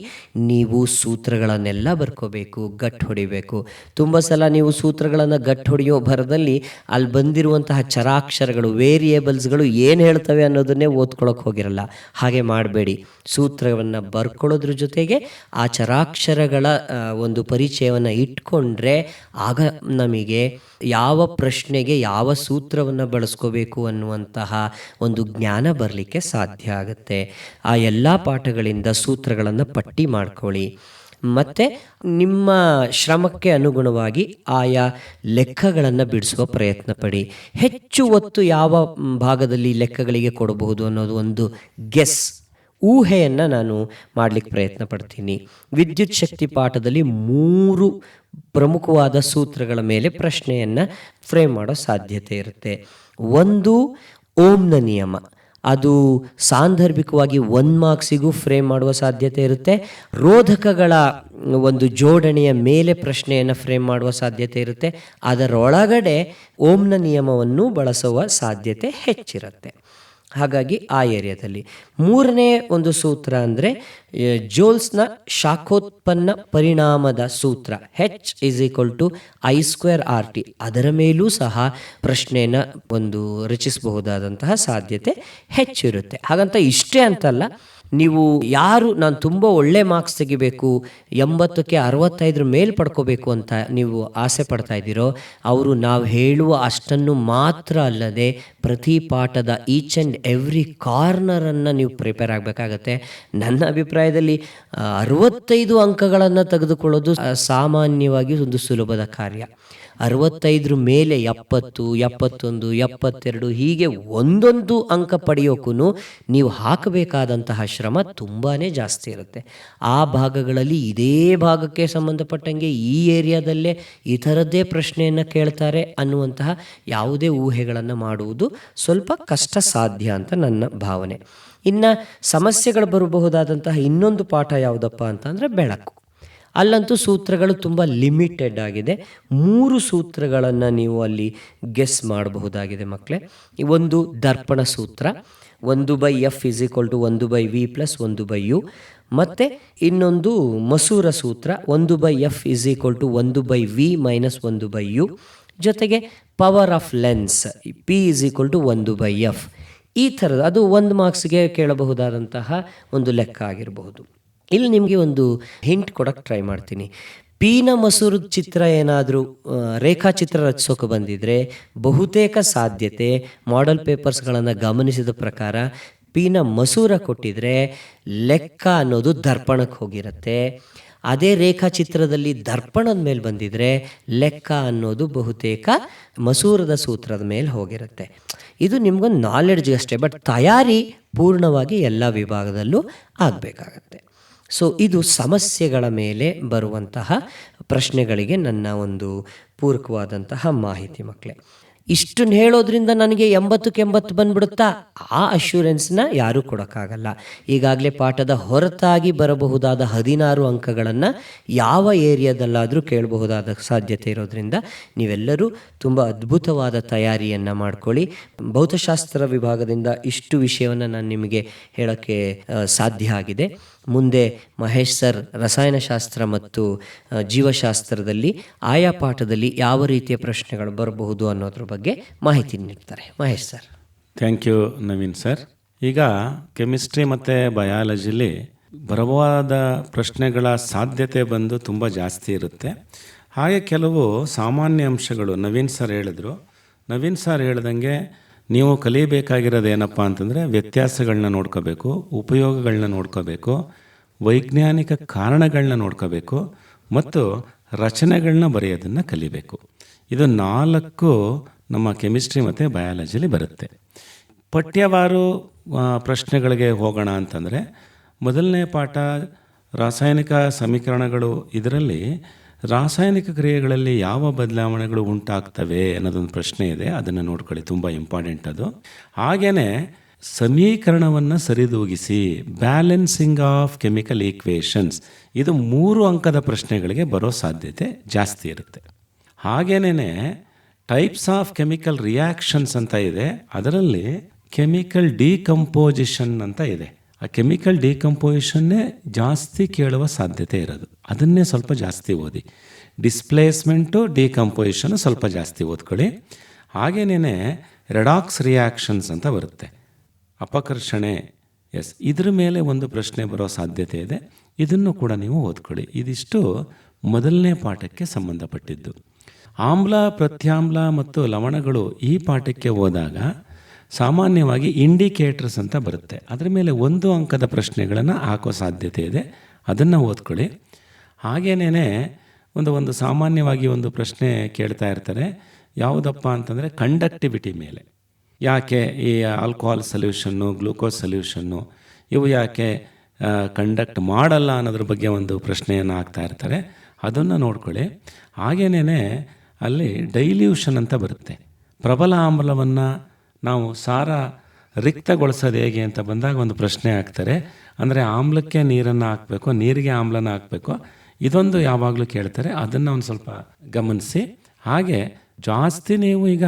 ನೀವು ಸೂತ್ರಗಳನ್ನೆಲ್ಲ ಬರ್ಕೋಬೇಕು, ಗಟ್ಟು ಹೊಡಿಬೇಕು. ತುಂಬ ಸಲ ನೀವು ಸೂತ್ರಗಳನ್ನು ಗಟ್ಟು ಹೊಡೆಯೋ ಭರದಲ್ಲಿ ಅಲ್ಲಿ ಬಂದಿರುವಂತಹ ಚರಾಕ್ಷರಗಳು, ವೇರಿಯೇಬಲ್ಸ್ಗಳು ಏನು ಹೇಳ್ತವೆ ಅನ್ನೋದನ್ನೇ ಓದ್ಕೊಳ್ಳೋಕೆ ಹೋಗಿರಲ್ಲ. ಹಾಗೆ ಮಾಡಬೇಡಿ. ಸೂತ್ರವನ್ನು ಬರ್ಕೊಳ್ಳೋದ್ರ ಜೊತೆಗೆ ಆ ಚರಾಕ್ಷರಗಳ ಒಂದು ಪರಿಚಯವನ್ನು ಇಟ್ಕೊಂಡ್ರೆ ಆಗ ನಮಗೆ ಯಾವ ಪ್ರಶ್ನೆಗೆ ಯಾವ ಸೂತ್ರವನ್ನು ಬಳಸ್ಕೋಬೇಕು ಅನ್ನುವಂತಹ ಒಂದು ಜ್ಞಾನ ಬರಲಿಕ್ಕೆ ಸಾಧ್ಯ ಆಗುತ್ತೆ. ಆ ಎಲ್ಲ ಪಾಠಗಳಿಂದ ಸೂತ್ರಗಳನ್ನು ಪಟ್ಟಿ ಮಾಡ್ಕೊಳ್ಳಿ. ಮತ್ತು ನಿಮ್ಮ ಶ್ರಮಕ್ಕೆ ಅನುಗುಣವಾಗಿ ಆಯಾ ಲೆಕ್ಕಗಳನ್ನು ಬಿಡಿಸುವ ಪ್ರಯತ್ನ ಪಡಿ. ಹೆಚ್ಚು ಒತ್ತು ಯಾವ ಭಾಗದಲ್ಲಿ ಲೆಕ್ಕಗಳಿಗೆ ಕೊಡಬಹುದು ಅನ್ನೋದು ಒಂದು ಗೆಸ್, ಊಹೆಯನ್ನು ನಾನು ಮಾಡಲಿಕ್ಕೆ ಪ್ರಯತ್ನ ಪಡ್ತೀನಿ. ವಿದ್ಯುತ್ ಶಕ್ತಿ ಪಾಠದಲ್ಲಿ 3 ಪ್ರಮುಖವಾದ ಸೂತ್ರಗಳ ಮೇಲೆ ಪ್ರಶ್ನೆಯನ್ನು ಫ್ರೇಮ್ ಮಾಡೋ ಸಾಧ್ಯತೆ ಇರುತ್ತೆ. ಒಂದು ಓಮ್ನ ನಿಯಮ, ಅದು ಸಾಂದರ್ಭಿಕವಾಗಿ 1 ಮಾರ್ಕ್ಸಿಗೂ ಫ್ರೇಮ್ ಮಾಡುವ ಸಾಧ್ಯತೆ ಇರುತ್ತೆ. ರೋಧಕಗಳ ಒಂದು ಜೋಡಣೆಯ ಮೇಲೆ ಪ್ರಶ್ನೆಯನ್ನು ಫ್ರೇಮ್ ಮಾಡುವ ಸಾಧ್ಯತೆ ಇರುತ್ತೆ. ಅದರೊಳಗಡೆ ಓಮ್ನ ನಿಯಮವನ್ನು ಬಳಸುವ ಸಾಧ್ಯತೆ ಹೆಚ್ಚಿರುತ್ತೆ. ಹಾಗಾಗಿ ಆ ಏರಿಯಾದಲ್ಲಿ 3ನೇ ಒಂದು ಸೂತ್ರ ಅಂದರೆ ಜೋಲ್ಸ್ನ ಶಾಖೋತ್ಪನ್ನ ಪರಿಣಾಮದ ಸೂತ್ರ, H=I²RT. ಅದರ ಮೇಲೂ ಸಹ ಪ್ರಶ್ನೆಯನ್ನು ಒಂದು ರಚಿಸಬಹುದಾದಂತಹ ಸಾಧ್ಯತೆ ಹೆಚ್ಚಿರುತ್ತೆ. ಹಾಗಂತ ಇಷ್ಟೇ ಅಂತಲ್ಲ, ನೀವು ಯಾರು ನಾನು ತುಂಬ ಒಳ್ಳೆ ಮಾರ್ಕ್ಸ್ ತೆಗಿಬೇಕು, 80ಕ್ಕೆ 65 ಮೇಲೆ ಪಡ್ಕೋಬೇಕು ಅಂತ ನೀವು ಆಸೆ ಪಡ್ತಾ ಇದ್ದೀರೋ, ಅವರು ನಾವು ಹೇಳುವ ಅಷ್ಟನ್ನು ಮಾತ್ರ ಅಲ್ಲದೆ ಪ್ರತಿ ಪಾಠದ ಈಚ್ ಆ್ಯಂಡ್ ಎವ್ರಿ ಕಾರ್ನರನ್ನು ನೀವು ಪ್ರಿಪೇರ್ ಆಗಬೇಕಾಗತ್ತೆ. ನನ್ನ ಅಭಿಪ್ರಾಯದಲ್ಲಿ 65 ಅಂಕಗಳನ್ನು ತೆಗೆದುಕೊಳ್ಳೋದು ಸಾಮಾನ್ಯವಾಗಿ ಒಂದು ಸುಲಭದ ಕಾರ್ಯ. 65 ಮೇಲೆ 70, 71, 72 ಹೀಗೆ ಒಂದೊಂದು ಅಂಕ ಪಡೆಯೋಕ್ಕೂ ನೀವು ಹಾಕಬೇಕಾದಂತಹ ಶ್ರಮ ತುಂಬಾ ಜಾಸ್ತಿ ಇರುತ್ತೆ. ಆ ಭಾಗಗಳಲ್ಲಿ ಇದೇ ಭಾಗಕ್ಕೆ ಸಂಬಂಧಪಟ್ಟಂಗೆ ಈ ಏರಿಯಾದಲ್ಲೇ ಈ ಥರದ್ದೇ ಪ್ರಶ್ನೆಯನ್ನು ಕೇಳ್ತಾರೆ ಅನ್ನುವಂತಹ ಯಾವುದೇ ಊಹೆಗಳನ್ನು ಮಾಡುವುದು ಸ್ವಲ್ಪ ಕಷ್ಟ ಸಾಧ್ಯ ಅಂತ ನನ್ನ ಭಾವನೆ. ಇನ್ನು ಸಮಸ್ಯೆಗಳು ಬರಬಹುದಾದಂತಹ ಇನ್ನೊಂದು ಪಾಠ ಯಾವುದಪ್ಪ ಅಂತಂದರೆ ಬೆಳಕು. ಅಲ್ಲಂತೂ ಸೂತ್ರಗಳು ತುಂಬ ಲಿಮಿಟೆಡ್ ಆಗಿದೆ. 3 ಸೂತ್ರಗಳನ್ನು ನೀವು ಅಲ್ಲಿ ಗೆಸ್ ಮಾಡಬಹುದಾಗಿದೆ ಮಕ್ಕಳೇ. ಒಂದು ದರ್ಪಣ ಸೂತ್ರ, 1/F = 1/V + 1/U. ಮತ್ತು ಇನ್ನೊಂದು ಮಸೂರ ಸೂತ್ರ, 1/F = 1/V - 1/U. ಜೊತೆಗೆ power of lens, P = 1/F. ಈ ಥರದ ಅದು 1 ಮಾರ್ಕ್ಸ್ಗೆ ಕೇಳಬಹುದಾದಂತಹ ಒಂದು ಲೆಕ್ಕ ಆಗಿರಬಹುದು. ಇಲ್ಲಿ ನಿಮಗೆ ಒಂದು ಹಿಂಟ್ ಕೊಡೋಕ್ಕೆ ಟ್ರೈ ಮಾಡ್ತೀನಿ. ಪಿನ ಮಸೂರದ ಚಿತ್ರ ಏನಾದರೂ ರೇಖಾಚಿತ್ರ ರಚಿಸೋಕೆ ಬಂದಿದ್ದರೆ ಬಹುತೇಕ ಸಾಧ್ಯತೆ ಮಾಡೆಲ್ ಪೇಪರ್ಸ್ಗಳನ್ನು ಗಮನಿಸಿದ ಪ್ರಕಾರ ಪಿನ ಮಸೂರ ಕೊಟ್ಟಿದ್ರೆ ಲೆಕ್ಕ ಅನ್ನೋದು ದರ್ಪಣಕ್ಕೆ ಹೋಗಿರುತ್ತೆ. ಅದೇ ರೇಖಾಚಿತ್ರದಲ್ಲಿ ದರ್ಪಣದ ಮೇಲೆ ಬಂದಿದ್ರೆ ಲೆಕ್ಕ ಅನ್ನೋದು ಬಹುತೇಕ ಮಸೂರದ ಸೂತ್ರದ ಮೇಲೆ ಹೋಗಿರುತ್ತೆ. ಇದು ನಿಮ್ಗೊಂದು ನಾಲೆಡ್ಜ್ ಅಷ್ಟೇ, ಬಟ್ ತಯಾರಿ ಪೂರ್ಣವಾಗಿ ಎಲ್ಲ ವಿಭಾಗದಲ್ಲೂ ಆಗಬೇಕಾಗತ್ತೆ. ಸೊ ಇದು ಸಮಸ್ಯೆಗಳ ಮೇಲೆ ಬರುವಂತಹ ಪ್ರಶ್ನೆಗಳಿಗೆ ನನ್ನ ಒಂದು ಪೂರಕವಾದಂತಹ ಮಾಹಿತಿ ಮಕ್ಕಳೇ. ಇಷ್ಟನ್ನು ಹೇಳೋದ್ರಿಂದ ನನಗೆ 80ಕ್ಕೆ 80 ಬಂದ್ಬಿಡುತ್ತಾ? ಆ ಅಶ್ಯೂರೆನ್ಸ್ನ ಯಾರೂ ಕೊಡೋಕ್ಕಾಗಲ್ಲ. ಈಗಾಗಲೇ ಪಾಠದ ಹೊರತಾಗಿ ಬರಬಹುದಾದ 16 ಅಂಕಗಳನ್ನು ಯಾವ ಏರಿಯಾದಲ್ಲಾದರೂ ಕೇಳಬಹುದಾದ ಸಾಧ್ಯತೆ ಇರೋದ್ರಿಂದ ನೀವೆಲ್ಲರೂ ತುಂಬ ಅದ್ಭುತವಾದ ತಯಾರಿಯನ್ನು ಮಾಡ್ಕೊಳ್ಳಿ. ಭೌತಶಾಸ್ತ್ರ ವಿಭಾಗದಿಂದ ಇಷ್ಟು ವಿಷಯವನ್ನು ನಾನು ನಿಮಗೆ ಹೇಳೋಕ್ಕೆ ಸಾಧ್ಯ ಆಗಿದೆ. ಮುಂದೆ ಮಹೇಶ್ ಸರ್ ರಸಾಯನಶಾಸ್ತ್ರ ಮತ್ತು ಜೀವಶಾಸ್ತ್ರದಲ್ಲಿ ಆಯಾ ಪಾಠದಲ್ಲಿ ಯಾವ ರೀತಿಯ ಪ್ರಶ್ನೆಗಳು ಬರಬಹುದು ಅನ್ನೋದ್ರ ಬಗ್ಗೆ ಮಾಹಿತಿ ನೀಡ್ತಾರೆ. Mahesh sir. Thank you Naveen sir. ಈಗ ಕೆಮಿಸ್ಟ್ರಿ ಮತ್ತು ಬಯಾಲಜಿಲಿ ಬರವಾದ ಪ್ರಶ್ನೆಗಳ ಸಾಧ್ಯತೆ ಬಂದು ತುಂಬ ಜಾಸ್ತಿ ಇರುತ್ತೆ. ಹಾಗೆ ಕೆಲವು ಸಾಮಾನ್ಯ ಅಂಶಗಳು ನವೀನ್ ಸರ್ ಹೇಳಿದ್ರು. ನವೀನ್ ಸರ್ ಹೇಳ್ದಂಗೆ ನೀವು ಕಲಿಯಬೇಕಾಗಿರೋದೇನಪ್ಪ ಅಂತಂದರೆ ವ್ಯತ್ಯಾಸಗಳನ್ನ ನೋಡ್ಕೋಬೇಕು, ಉಪಯೋಗಗಳನ್ನ ನೋಡ್ಕೋಬೇಕು, ವೈಜ್ಞಾನಿಕ ಕಾರಣಗಳನ್ನ ನೋಡ್ಕೋಬೇಕು ಮತ್ತು ರಚನೆಗಳನ್ನ ಬರೆಯೋದನ್ನು ಕಲಿಬೇಕು. ಇದು 4 ನಮ್ಮ ಕೆಮಿಸ್ಟ್ರಿ ಮತ್ತು ಬಯಾಲಜಿಲಿ ಬರುತ್ತೆ. ಪಠ್ಯವಾರು ಪ್ರಶ್ನೆಗಳಿಗೆ ಹೋಗೋಣ ಅಂತಂದರೆ ಮೊದಲನೇ ಪಾಠ ರಾಸಾಯನಿಕ ಸಮೀಕರಣಗಳು. ಇದರಲ್ಲಿ ರಾಸಾಯನಿಕ ಕ್ರಿಯೆಗಳಲ್ಲಿ ಯಾವ ಬದಲಾವಣೆಗಳು ಉಂಟಾಗ್ತವೆ ಅನ್ನೋದೊಂದು ಪ್ರಶ್ನೆ ಇದೆ, ಅದನ್ನು ನೋಡ್ಕೊಳ್ಳಿ, ತುಂಬ ಇಂಪಾರ್ಟೆಂಟ್ ಅದು. ಹಾಗೆಯೇ ಸಮೀಕರಣವನ್ನು ಸರಿದೂಗಿಸಿ, ಬ್ಯಾಲೆನ್ಸಿಂಗ್ ಆಫ್ ಕೆಮಿಕಲ್ ಈಕ್ವೇಷನ್ಸ್, ಇದು 3 ಅಂಕದ ಪ್ರಶ್ನೆಗಳಿಗೆ ಬರೋ ಸಾಧ್ಯತೆ ಜಾಸ್ತಿ ಇರುತ್ತೆ. ಹಾಗೇನೇ ಟೈಪ್ಸ್ ಆಫ್ ಕೆಮಿಕಲ್ ರಿಯಾಕ್ಷನ್ಸ್ ಅಂತ ಇದೆ, ಅದರಲ್ಲಿ ಕೆಮಿಕಲ್ ಡಿಕಂಪೋಸಿಷನ್ ಅಂತ ಇದೆ. ಆ ಕೆಮಿಕಲ್ ಡಿಕಂಪೋಸಿಷನ್ನೇ ಜಾಸ್ತಿ ಕೇಳುವ ಸಾಧ್ಯತೆ ಇರೋದು, ಅದನ್ನೇ ಸ್ವಲ್ಪ ಜಾಸ್ತಿ ಓದಿ. ಡಿಸ್ಪ್ಲೇಸ್ಮೆಂಟು ಡಿಕಂಪೋಸಿಷನ್ ಸ್ವಲ್ಪ ಜಾಸ್ತಿ ಓದ್ಕೊಳ್ಳಿ. ಹಾಗೇನೇ ರೆಡಾಕ್ಸ್ ರಿಯಾಕ್ಷನ್ಸ್ ಅಂತ ಬರುತ್ತೆ, ಅಪಕರ್ಷಣೆ. ಇದ್ರ ಮೇಲೆ ಒಂದು ಪ್ರಶ್ನೆ ಬರೋ ಸಾಧ್ಯತೆ ಇದೆ, ಇದನ್ನು ಕೂಡ ನೀವು ಓದ್ಕೊಳ್ಳಿ. ಇದಿಷ್ಟು ಮೊದಲನೇ ಪಾಠಕ್ಕೆ ಸಂಬಂಧಪಟ್ಟಿದ್ದು. ಆಮ್ಲ, ಪ್ರತ್ಯಾಮ್ಲ ಮತ್ತು ಲವಣಗಳು ಈ ಪಾಠಕ್ಕೆ ಹೋದಾಗ ಸಾಮಾನ್ಯವಾಗಿ ಇಂಡಿಕೇಟರ್ಸ್ ಅಂತ ಬರುತ್ತೆ, ಅದರ ಮೇಲೆ 1 ಅಂಕದ ಪ್ರಶ್ನೆಗಳನ್ನು ಹಾಕೋ ಸಾಧ್ಯತೆ ಇದೆ, ಅದನ್ನು ಓದ್ಕೊಳ್ಳಿ. ಹಾಗೇನೇ ಒಂದು ಸಾಮಾನ್ಯವಾಗಿ ಒಂದು ಪ್ರಶ್ನೆ ಕೇಳ್ತಾ ಇರ್ತಾರೆ, ಯಾವುದಪ್ಪ ಅಂತಂದರೆ ಕಂಡಕ್ಟಿವಿಟಿ ಮೇಲೆ. ಯಾಕೆ ಈ ಆಲ್ಕೋಹಾಲ್ ಸೊಲ್ಯೂಷನ್ನು, ಗ್ಲೂಕೋಸ್ ಸೊಲ್ಯೂಷನ್ನು ಇವು ಯಾಕೆ ಕಂಡಕ್ಟ್ ಮಾಡಲ್ಲ ಅನ್ನೋದ್ರ ಬಗ್ಗೆ ಒಂದು ಪ್ರಶ್ನೆಯನ್ನು ಹಾಕ್ತಾ ಇರ್ತಾರೆ, ಅದನ್ನು ನೋಡ್ಕೊಳ್ಳಿ. ಹಾಗೇನೇ ಅಲ್ಲಿ ಡೈಲ್ಯೂಷನ್ ಅಂತ ಬರುತ್ತೆ, ಪ್ರಬಲ ಆಮ್ಲವನ್ನು ನಾವು ಸಾರ ರಿಕ್ತಗೊಳಿಸೋದು ಹೇಗೆ ಅಂತ ಬಂದಾಗ ಒಂದು ಪ್ರಶ್ನೆ ಹಾಕ್ತಾರೆ. ಅಂದರೆ ಆಮ್ಲಕ್ಕೆ ನೀರನ್ನು ಹಾಕಬೇಕು, ನೀರಿಗೆ ಆಮ್ಲನ ಹಾಕಬೇಕು, ಇದೊಂದು ಯಾವಾಗಲೂ ಕೇಳ್ತಾರೆ, ಅದನ್ನು ಒಂದು ಸ್ವಲ್ಪ ಗಮನಿಸಿ. ಹಾಗೆ ಜಾಸ್ತಿ ನೀವು ಈಗ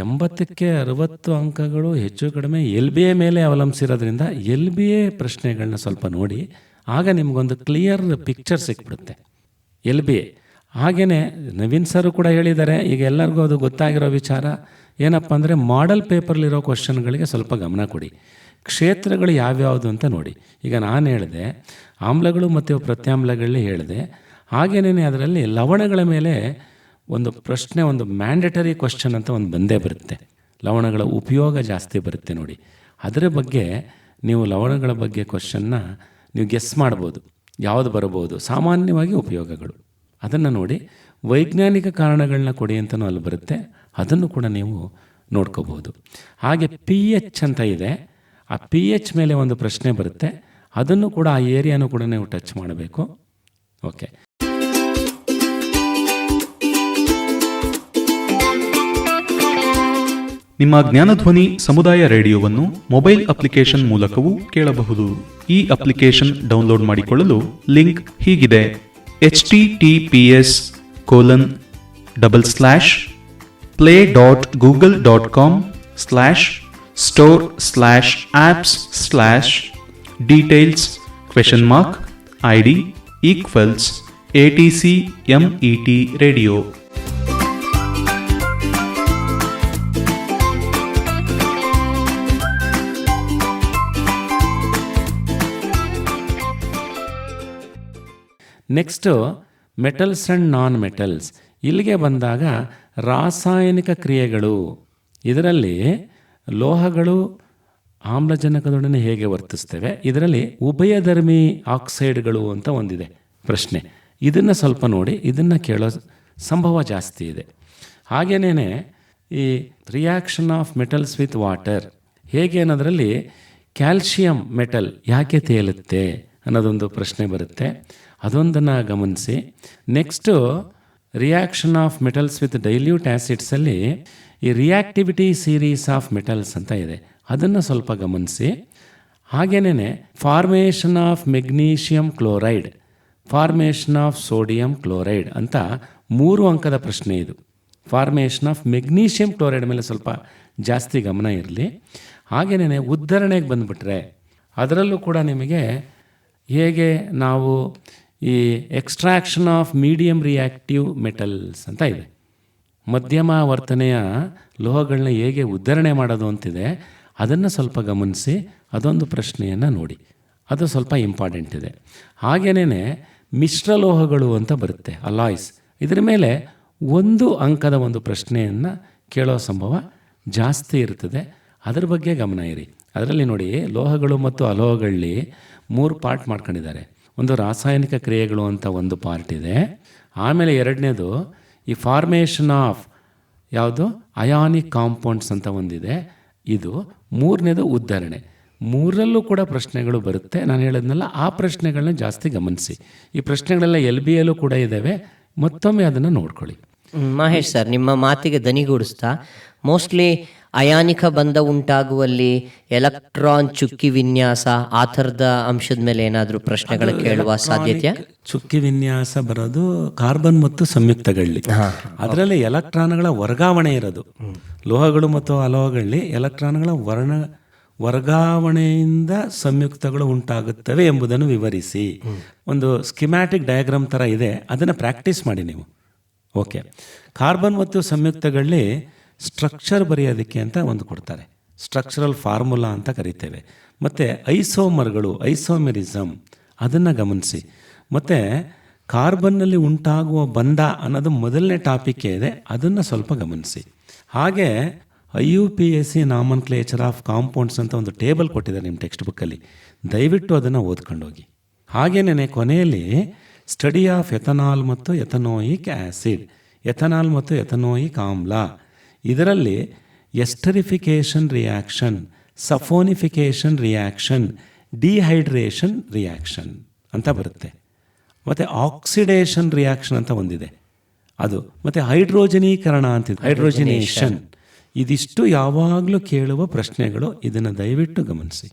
80ಕ್ಕೆ 60 ಅಂಕಗಳು ಹೆಚ್ಚು ಕಡಿಮೆ LBA ಮೇಲೆ ಅವಲಂಬಿಸಿರೋದ್ರಿಂದ LBA ಪ್ರಶ್ನೆಗಳನ್ನ ಸ್ವಲ್ಪ ನೋಡಿ, ಆಗ ನಿಮಗೊಂದು ಕ್ಲಿಯರ್ ಪಿಕ್ಚರ್ ಸಿಕ್ಬಿಡುತ್ತೆ LBA. ಹಾಗೆಯೇ ನವೀನ್ ಸರು ಕೂಡ ಹೇಳಿದ್ದಾರೆ, ಈಗ ಎಲ್ಲರಿಗೂ ಅದು ಗೊತ್ತಾಗಿರೋ ವಿಚಾರ ಏನಪ್ಪ ಅಂದರೆ ಮಾಡೆಲ್ ಪೇಪರ್ಲಿರೋ ಕ್ವಶನ್ಗಳಿಗೆ ಸ್ವಲ್ಪ ಗಮನ ಕೊಡಿ, ಕ್ಷೇತ್ರಗಳು ಯಾವ್ಯಾವುದು ಅಂತ ನೋಡಿ. ಈಗ ನಾನು ಹೇಳಿದೆ ಆಮ್ಲಗಳು ಮತ್ತು ಪ್ರತ್ಯಾಮ್ಲಗಳಲ್ಲಿ ಹೇಳಿದೆ. ಹಾಗೇನೇ ಅದರಲ್ಲಿ ಲವಣಗಳ ಮೇಲೆ ಒಂದು ಪ್ರಶ್ನೆ, ಒಂದು ಮ್ಯಾಂಡೇಟರಿ ಕ್ವಶನ್ ಅಂತ ಒಂದು ಬಂದೇ ಬರುತ್ತೆ, ಲವಣಗಳ ಉಪಯೋಗ ಜಾಸ್ತಿ ಬರುತ್ತೆ ನೋಡಿ. ಅದರ ಬಗ್ಗೆ ನೀವು ಲವಣಗಳ ಬಗ್ಗೆ ಕ್ವಶನ್ನ ನೀವು ಗೆಸ್ ಮಾಡ್ಬೋದು, ಯಾವುದು ಬರಬಹುದು. ಸಾಮಾನ್ಯವಾಗಿ ಉಪಯೋಗಗಳು ಅದನ್ನು ನೋಡಿ, ವೈಜ್ಞಾನಿಕ ಕಾರಣಗಳನ್ನ ಕೊಡಿ ಅಂತಲೂ ಅಲ್ಲಿ ಬರುತ್ತೆ, ಅದನ್ನು ಕೂಡ ನೀವು ನೋಡ್ಕೋಬೋದು. ಹಾಗೆ pH ಅಂತ ಇದೆ, ಆ pH ಮೇಲೆ ಒಂದು ಪ್ರಶ್ನೆ ಬರುತ್ತೆ, ಅದನ್ನು ಕೂಡ ಆ ಏರಿಯಾನೂ ಕೂಡ ನೀವು ಟಚ್ ಮಾಡಬೇಕು. ಓಕೆ. ನಿಮ್ಮ ಜ್ಞಾನಧ್ವನಿ ಸಮುದಾಯ ರೇಡಿಯೋವನ್ನು ಮೊಬೈಲ್ ಅಪ್ಲಿಕೇಶನ್ ಮೂಲಕವೂ ಕೇಳಬಹುದು. ಈ ಅಪ್ಲಿಕೇಶನ್ ಡೌನ್ಲೋಡ್ ಮಾಡಿಕೊಳ್ಳಲು ಲಿಂಕ್ ಹೀಗಿದೆ: https://play.google.com/store/apps/details ?ID = ATCMET radio. Next metals and non metals. ಇಲ್ಲಿಗೆ ಬಂದಾಗ ರಾಸಾಯನಿಕ ಕ್ರಿಯೆಗಳು, ಇದರಲ್ಲಿ ಲೋಹಗಳು ಆಮ್ಲಜನಕದೊಡನೆ ಹೇಗೆ ವರ್ತಿಸ್ತವೆ, ಇದರಲ್ಲಿ ಉಭಯಧರ್ಮಿ ಆಕ್ಸೈಡ್ಗಳು ಅಂತ ಒಂದಿದೆ ಪ್ರಶ್ನೆ, ಇದನ್ನು ಸ್ವಲ್ಪ ನೋಡಿ, ಇದನ್ನು ಕೇಳೋ ಸಂಭವ ಜಾಸ್ತಿ ಇದೆ. ಹಾಗೇನೇ ಈ reaction of metals with water ಹೇಗೆ ಅನ್ನೋದರಲ್ಲಿ ಕ್ಯಾಲ್ಶಿಯಂ ಮೆಟಲ್ ಯಾಕೆ ತೇಲುತ್ತೆ ಅನ್ನೋದೊಂದು ಪ್ರಶ್ನೆ ಬರುತ್ತೆ, ಅದೊಂದನ್ನು ಗಮನಿಸಿ. Next reaction of metals with dilute ಆ್ಯಸಿಡ್ಸಲ್ಲಿ ಈ ರಿಯಾಕ್ಟಿವಿಟಿ ಸೀರೀಸ್ ಆಫ್ ಮೆಟಲ್ಸ್ ಅಂತ ಇದೆ, ಅದನ್ನು ಸ್ವಲ್ಪ ಗಮನಿಸಿ. ಹಾಗೇನೇ formation of magnesium chloride, formation of sodium chloride ಅಂತ 3 ಅಂಕದ ಪ್ರಶ್ನೆ ಇದು. ಫಾರ್ಮೇಷನ್ ಆಫ್ ಮೆಗ್ನೀಷಿಯಂ ಕ್ಲೋರೈಡ್ ಮೇಲೆ ಸ್ವಲ್ಪ ಜಾಸ್ತಿ ಗಮನ ಇರಲಿ. ಹಾಗೇನೇ ಉದ್ಧರಣೆಗೆ ಬಂದುಬಿಟ್ರೆ ಅದರಲ್ಲೂ ಕೂಡ ನಿಮಗೆ ಹೇಗೆ ನಾವು ಈ extraction of medium reactive metals ಅಂತ ಇದೆ, ಮಧ್ಯಮ ವರ್ತನೆಯ ಲೋಹಗಳನ್ನ ಹೇಗೆ ಉದ್ಧರಣೆ ಮಾಡೋದು ಅಂತಿದೆ, ಅದನ್ನು ಸ್ವಲ್ಪ ಗಮನಿಸಿ ಅದೊಂದು ಪ್ರಶ್ನೆಯನ್ನು ನೋಡಿ, ಅದು ಸ್ವಲ್ಪ ಇಂಪಾರ್ಟೆಂಟ್ ಇದೆ. ಹಾಗೇನೇ ಮಿಶ್ರಲೋಹಗಳು ಅಂತ ಬರುತ್ತೆ, ಅಲಾಯ್ಸ್. ಇದರ ಮೇಲೆ 1 ಅಂಕದ ಒಂದು ಪ್ರಶ್ನೆಯನ್ನು ಕೇಳೋ ಸಂಭವ ಜಾಸ್ತಿ ಇರ್ತದೆ, ಅದರ ಬಗ್ಗೆ ಗಮನ ಇರಿ. ಅದರಲ್ಲಿ ನೋಡಿ, ಲೋಹಗಳು ಮತ್ತು ಅಲೋಹಗಳಲ್ಲಿ 3 ಪಾರ್ಟ್ ಮಾಡ್ಕೊಂಡಿದ್ದಾರೆ. ಒಂದು ರಾಸಾಯನಿಕ ಕ್ರಿಯೆಗಳು ಅಂತ ಒಂದು ಪಾರ್ಟ್ ಇದೆ, ಆಮೇಲೆ ಎರಡನೇದು ಈ ಫಾರ್ಮೇಷನ್ ಆಫ್ ಯಾವುದು ಅಯಾನಿಕ್ ಕಾಂಪೌಂಡ್ಸ್ ಅಂತ ಒಂದಿದೆ, ಇದು ಮೂರನೇದು ಉದ್ಧರಣೆ. ಮೂರರಲ್ಲೂ ಕೂಡ ಪ್ರಶ್ನೆಗಳು ಬರುತ್ತೆ. ನಾನು ಹೇಳಿದ್ನಲ್ಲ, ಆ ಪ್ರಶ್ನೆಗಳನ್ನ ಜಾಸ್ತಿ ಗಮನಿಸಿ. ಈ ಪ್ರಶ್ನೆಗಳೆಲ್ಲ LBಯಲ್ಲೂ ಕೂಡ ಇದ್ದಾವೆ, ಮತ್ತೊಮ್ಮೆ ಅದನ್ನು ನೋಡ್ಕೊಳ್ಳಿ. ಮಹೇಶ್ ಸರ್, ನಿಮ್ಮ ಮಾತಿಗೆ ದನಿಗೂಡಿಸ್ತಾ, ಮೋಸ್ಟ್ಲಿ ಅಯಾನಿಕ ಬಂಧ ಉಂಟಾಗುವಲ್ಲಿ ಎಲೆಕ್ಟ್ರಾನ್ ಚುಕ್ಕಿ ವಿನ್ಯಾಸ ಆ ಥರದ ಅಂಶದ ಮೇಲೆ ಏನಾದರೂ ಪ್ರಶ್ನೆಗಳು ಕೇಳುವ ಸಾಧ್ಯತೆ? ಚುಕ್ಕಿ ವಿನ್ಯಾಸ ಬರೋದು ಕಾರ್ಬನ್ ಮತ್ತು ಸಂಯುಕ್ತಗಳಲ್ಲಿ, ಅದರಲ್ಲಿ ಎಲೆಕ್ಟ್ರಾನ್ಗಳ ವರ್ಗಾವಣೆ ಇರೋದು. ಲೋಹಗಳು ಮತ್ತು ಅಲೋಹಗಳಲ್ಲಿ ಎಲೆಕ್ಟ್ರಾನ್ಗಳ ವರ್ಗಾವಣೆಯಿಂದ ಸಂಯುಕ್ತಗಳು ಉಂಟಾಗುತ್ತವೆ ಎಂಬುದನ್ನು ವಿವರಿಸಿ. ಒಂದು ಸ್ಕಿಮ್ಯಾಟಿಕ್ ಡಯಾಗ್ರಾಮ್ ಥರ ಇದೆ, ಅದನ್ನು ಪ್ರಾಕ್ಟೀಸ್ ಮಾಡಿ ನೀವು. ಓಕೆ, ಕಾರ್ಬನ್ ಮತ್ತು ಸಂಯುಕ್ತಗಳಲ್ಲಿ ಸ್ಟ್ರಕ್ಚರ್ ಬರೆಯೋದಕ್ಕೆ ಅಂತ ಒಂದು ಕೊಡ್ತಾರೆ, ಸ್ಟ್ರಕ್ಚರಲ್ ಫಾರ್ಮುಲಾ ಅಂತ ಕರಿತೇವೆ. ಮತ್ತು ಐಸೋಮರ್ಗಳು, ಐಸೋಮೆರಿಸಮ್, ಅದನ್ನು ಗಮನಿಸಿ. ಮತ್ತು ಕಾರ್ಬನ್ನಲ್ಲಿ ಉಂಟಾಗುವ ಬಂಧ ಅನ್ನೋದು ಮೊದಲನೇ ಟಾಪಿಕ್ಕೇ ಇದೆ, ಅದನ್ನು ಸ್ವಲ್ಪ ಗಮನಿಸಿ. ಹಾಗೆ IUPAC ನಾಮನ್ಕ್ಲೇಚರ್ ಆಫ್ ಕಾಂಪೌಂಡ್ಸ್ ಅಂತ ಒಂದು ಟೇಬಲ್ ಕೊಟ್ಟಿದ್ದಾರೆ ನಿಮ್ಮ ಟೆಕ್ಸ್ಟ್ ಬುಕ್ಕಲ್ಲಿ, ದಯವಿಟ್ಟು ಅದನ್ನು ಓದ್ಕೊಂಡೋಗಿ. ಹಾಗೇನೇ ಕೊನೆಯಲ್ಲಿ ಸ್ಟಡಿ ಆಫ್ ಎಥನಾಲ್ ಮತ್ತು ಎಥನೋಯಿಕ್ ಆ್ಯಸಿಡ್, ಎಥನಾಲ್ ಮತ್ತು ಎಥನೋಯಿಕ್ ಆಮ್ಲ, ಇದರಲ್ಲಿ ಎಸ್ಟರಿಫಿಕೇಷನ್ ರಿಯಾಕ್ಷನ್, ಸಫೋನಿಫಿಕೇಷನ್ ರಿಯಾಕ್ಷನ್, ಡಿಹೈಡ್ರೇಷನ್ ರಿಯಾಕ್ಷನ್ ಅಂತ ಬರುತ್ತೆ. ಮತ್ತು ಆಕ್ಸಿಡೇಷನ್ ರಿಯಾಕ್ಷನ್ ಅಂತ ಒಂದಿದೆ ಅದು, ಮತ್ತು ಹೈಡ್ರೋಜನೀಕರಣ ಅಂತಿದೆ, ಹೈಡ್ರೋಜಿನೇಷನ್. ಇದಿಷ್ಟು ಯಾವಾಗಲೂ ಕೇಳುವ ಪ್ರಶ್ನೆಗಳು, ಇದನ್ನು ದಯವಿಟ್ಟು ಗಮನಿಸಿ.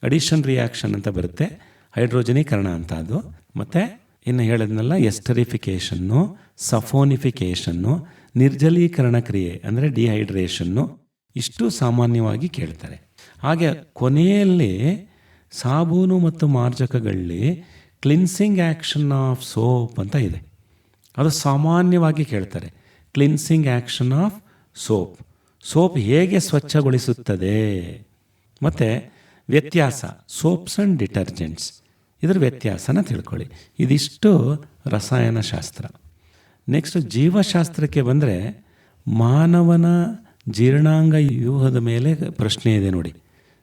ಅಡಿಷನ್ ರಿಯಾಕ್ಷನ್ ಅಂತ ಬರುತ್ತೆ, ಹೈಡ್ರೋಜನೀಕರಣ ಅಂತ ಅದು. ಮತ್ತು ಇನ್ನು ಹೇಳಿದ್ನಲ್ಲ, ಎಸ್ಟರಿಫಿಕೇಷನ್ನು, ಸಫೋನಿಫಿಕೇಷನ್ನು, ನಿರ್ಜಲೀಕರಣ ಕ್ರಿಯೆ ಅಂದರೆ ಡಿಹೈಡ್ರೇಷನ್ನು, ಇಷ್ಟು ಸಾಮಾನ್ಯವಾಗಿ ಕೇಳ್ತಾರೆ. ಹಾಗೆ ಕೊನೆಯಲ್ಲಿ ಸಾಬೂನು ಮತ್ತು ಮಾರ್ಜಕಗಳಲ್ಲಿ ಕ್ಲಿನ್ಸಿಂಗ್ ಆ್ಯಕ್ಷನ್ ಆಫ್ ಸೋಪ್ ಅಂತ ಇದೆ, ಅದು ಸಾಮಾನ್ಯವಾಗಿ ಕೇಳ್ತಾರೆ. Cleansing action of soap, soap ಹೇಗೆ ಸ್ವಚ್ಛಗೊಳಿಸುತ್ತದೆ, ಮತ್ತು ವ್ಯತ್ಯಾಸ ಸೋಪ್ಸ್ ಆ್ಯಂಡ್ ಡಿಟರ್ಜೆಂಟ್ಸ್, ಇದರ ವ್ಯತ್ಯಾಸನ ತಿಳ್ಕೊಳ್ಳಿ. ಇದಿಷ್ಟು ರಸಾಯನಶಾಸ್ತ್ರ. ನೆಕ್ಸ್ಟ್ ಜೀವಶಾಸ್ತ್ರಕ್ಕೆ ಬಂದರೆ ಮಾನವನ ಜೀರ್ಣಾಂಗ ವ್ಯೂಹದ ಮೇಲೆ ಪ್ರಶ್ನೆ ಇದೆ ನೋಡಿ.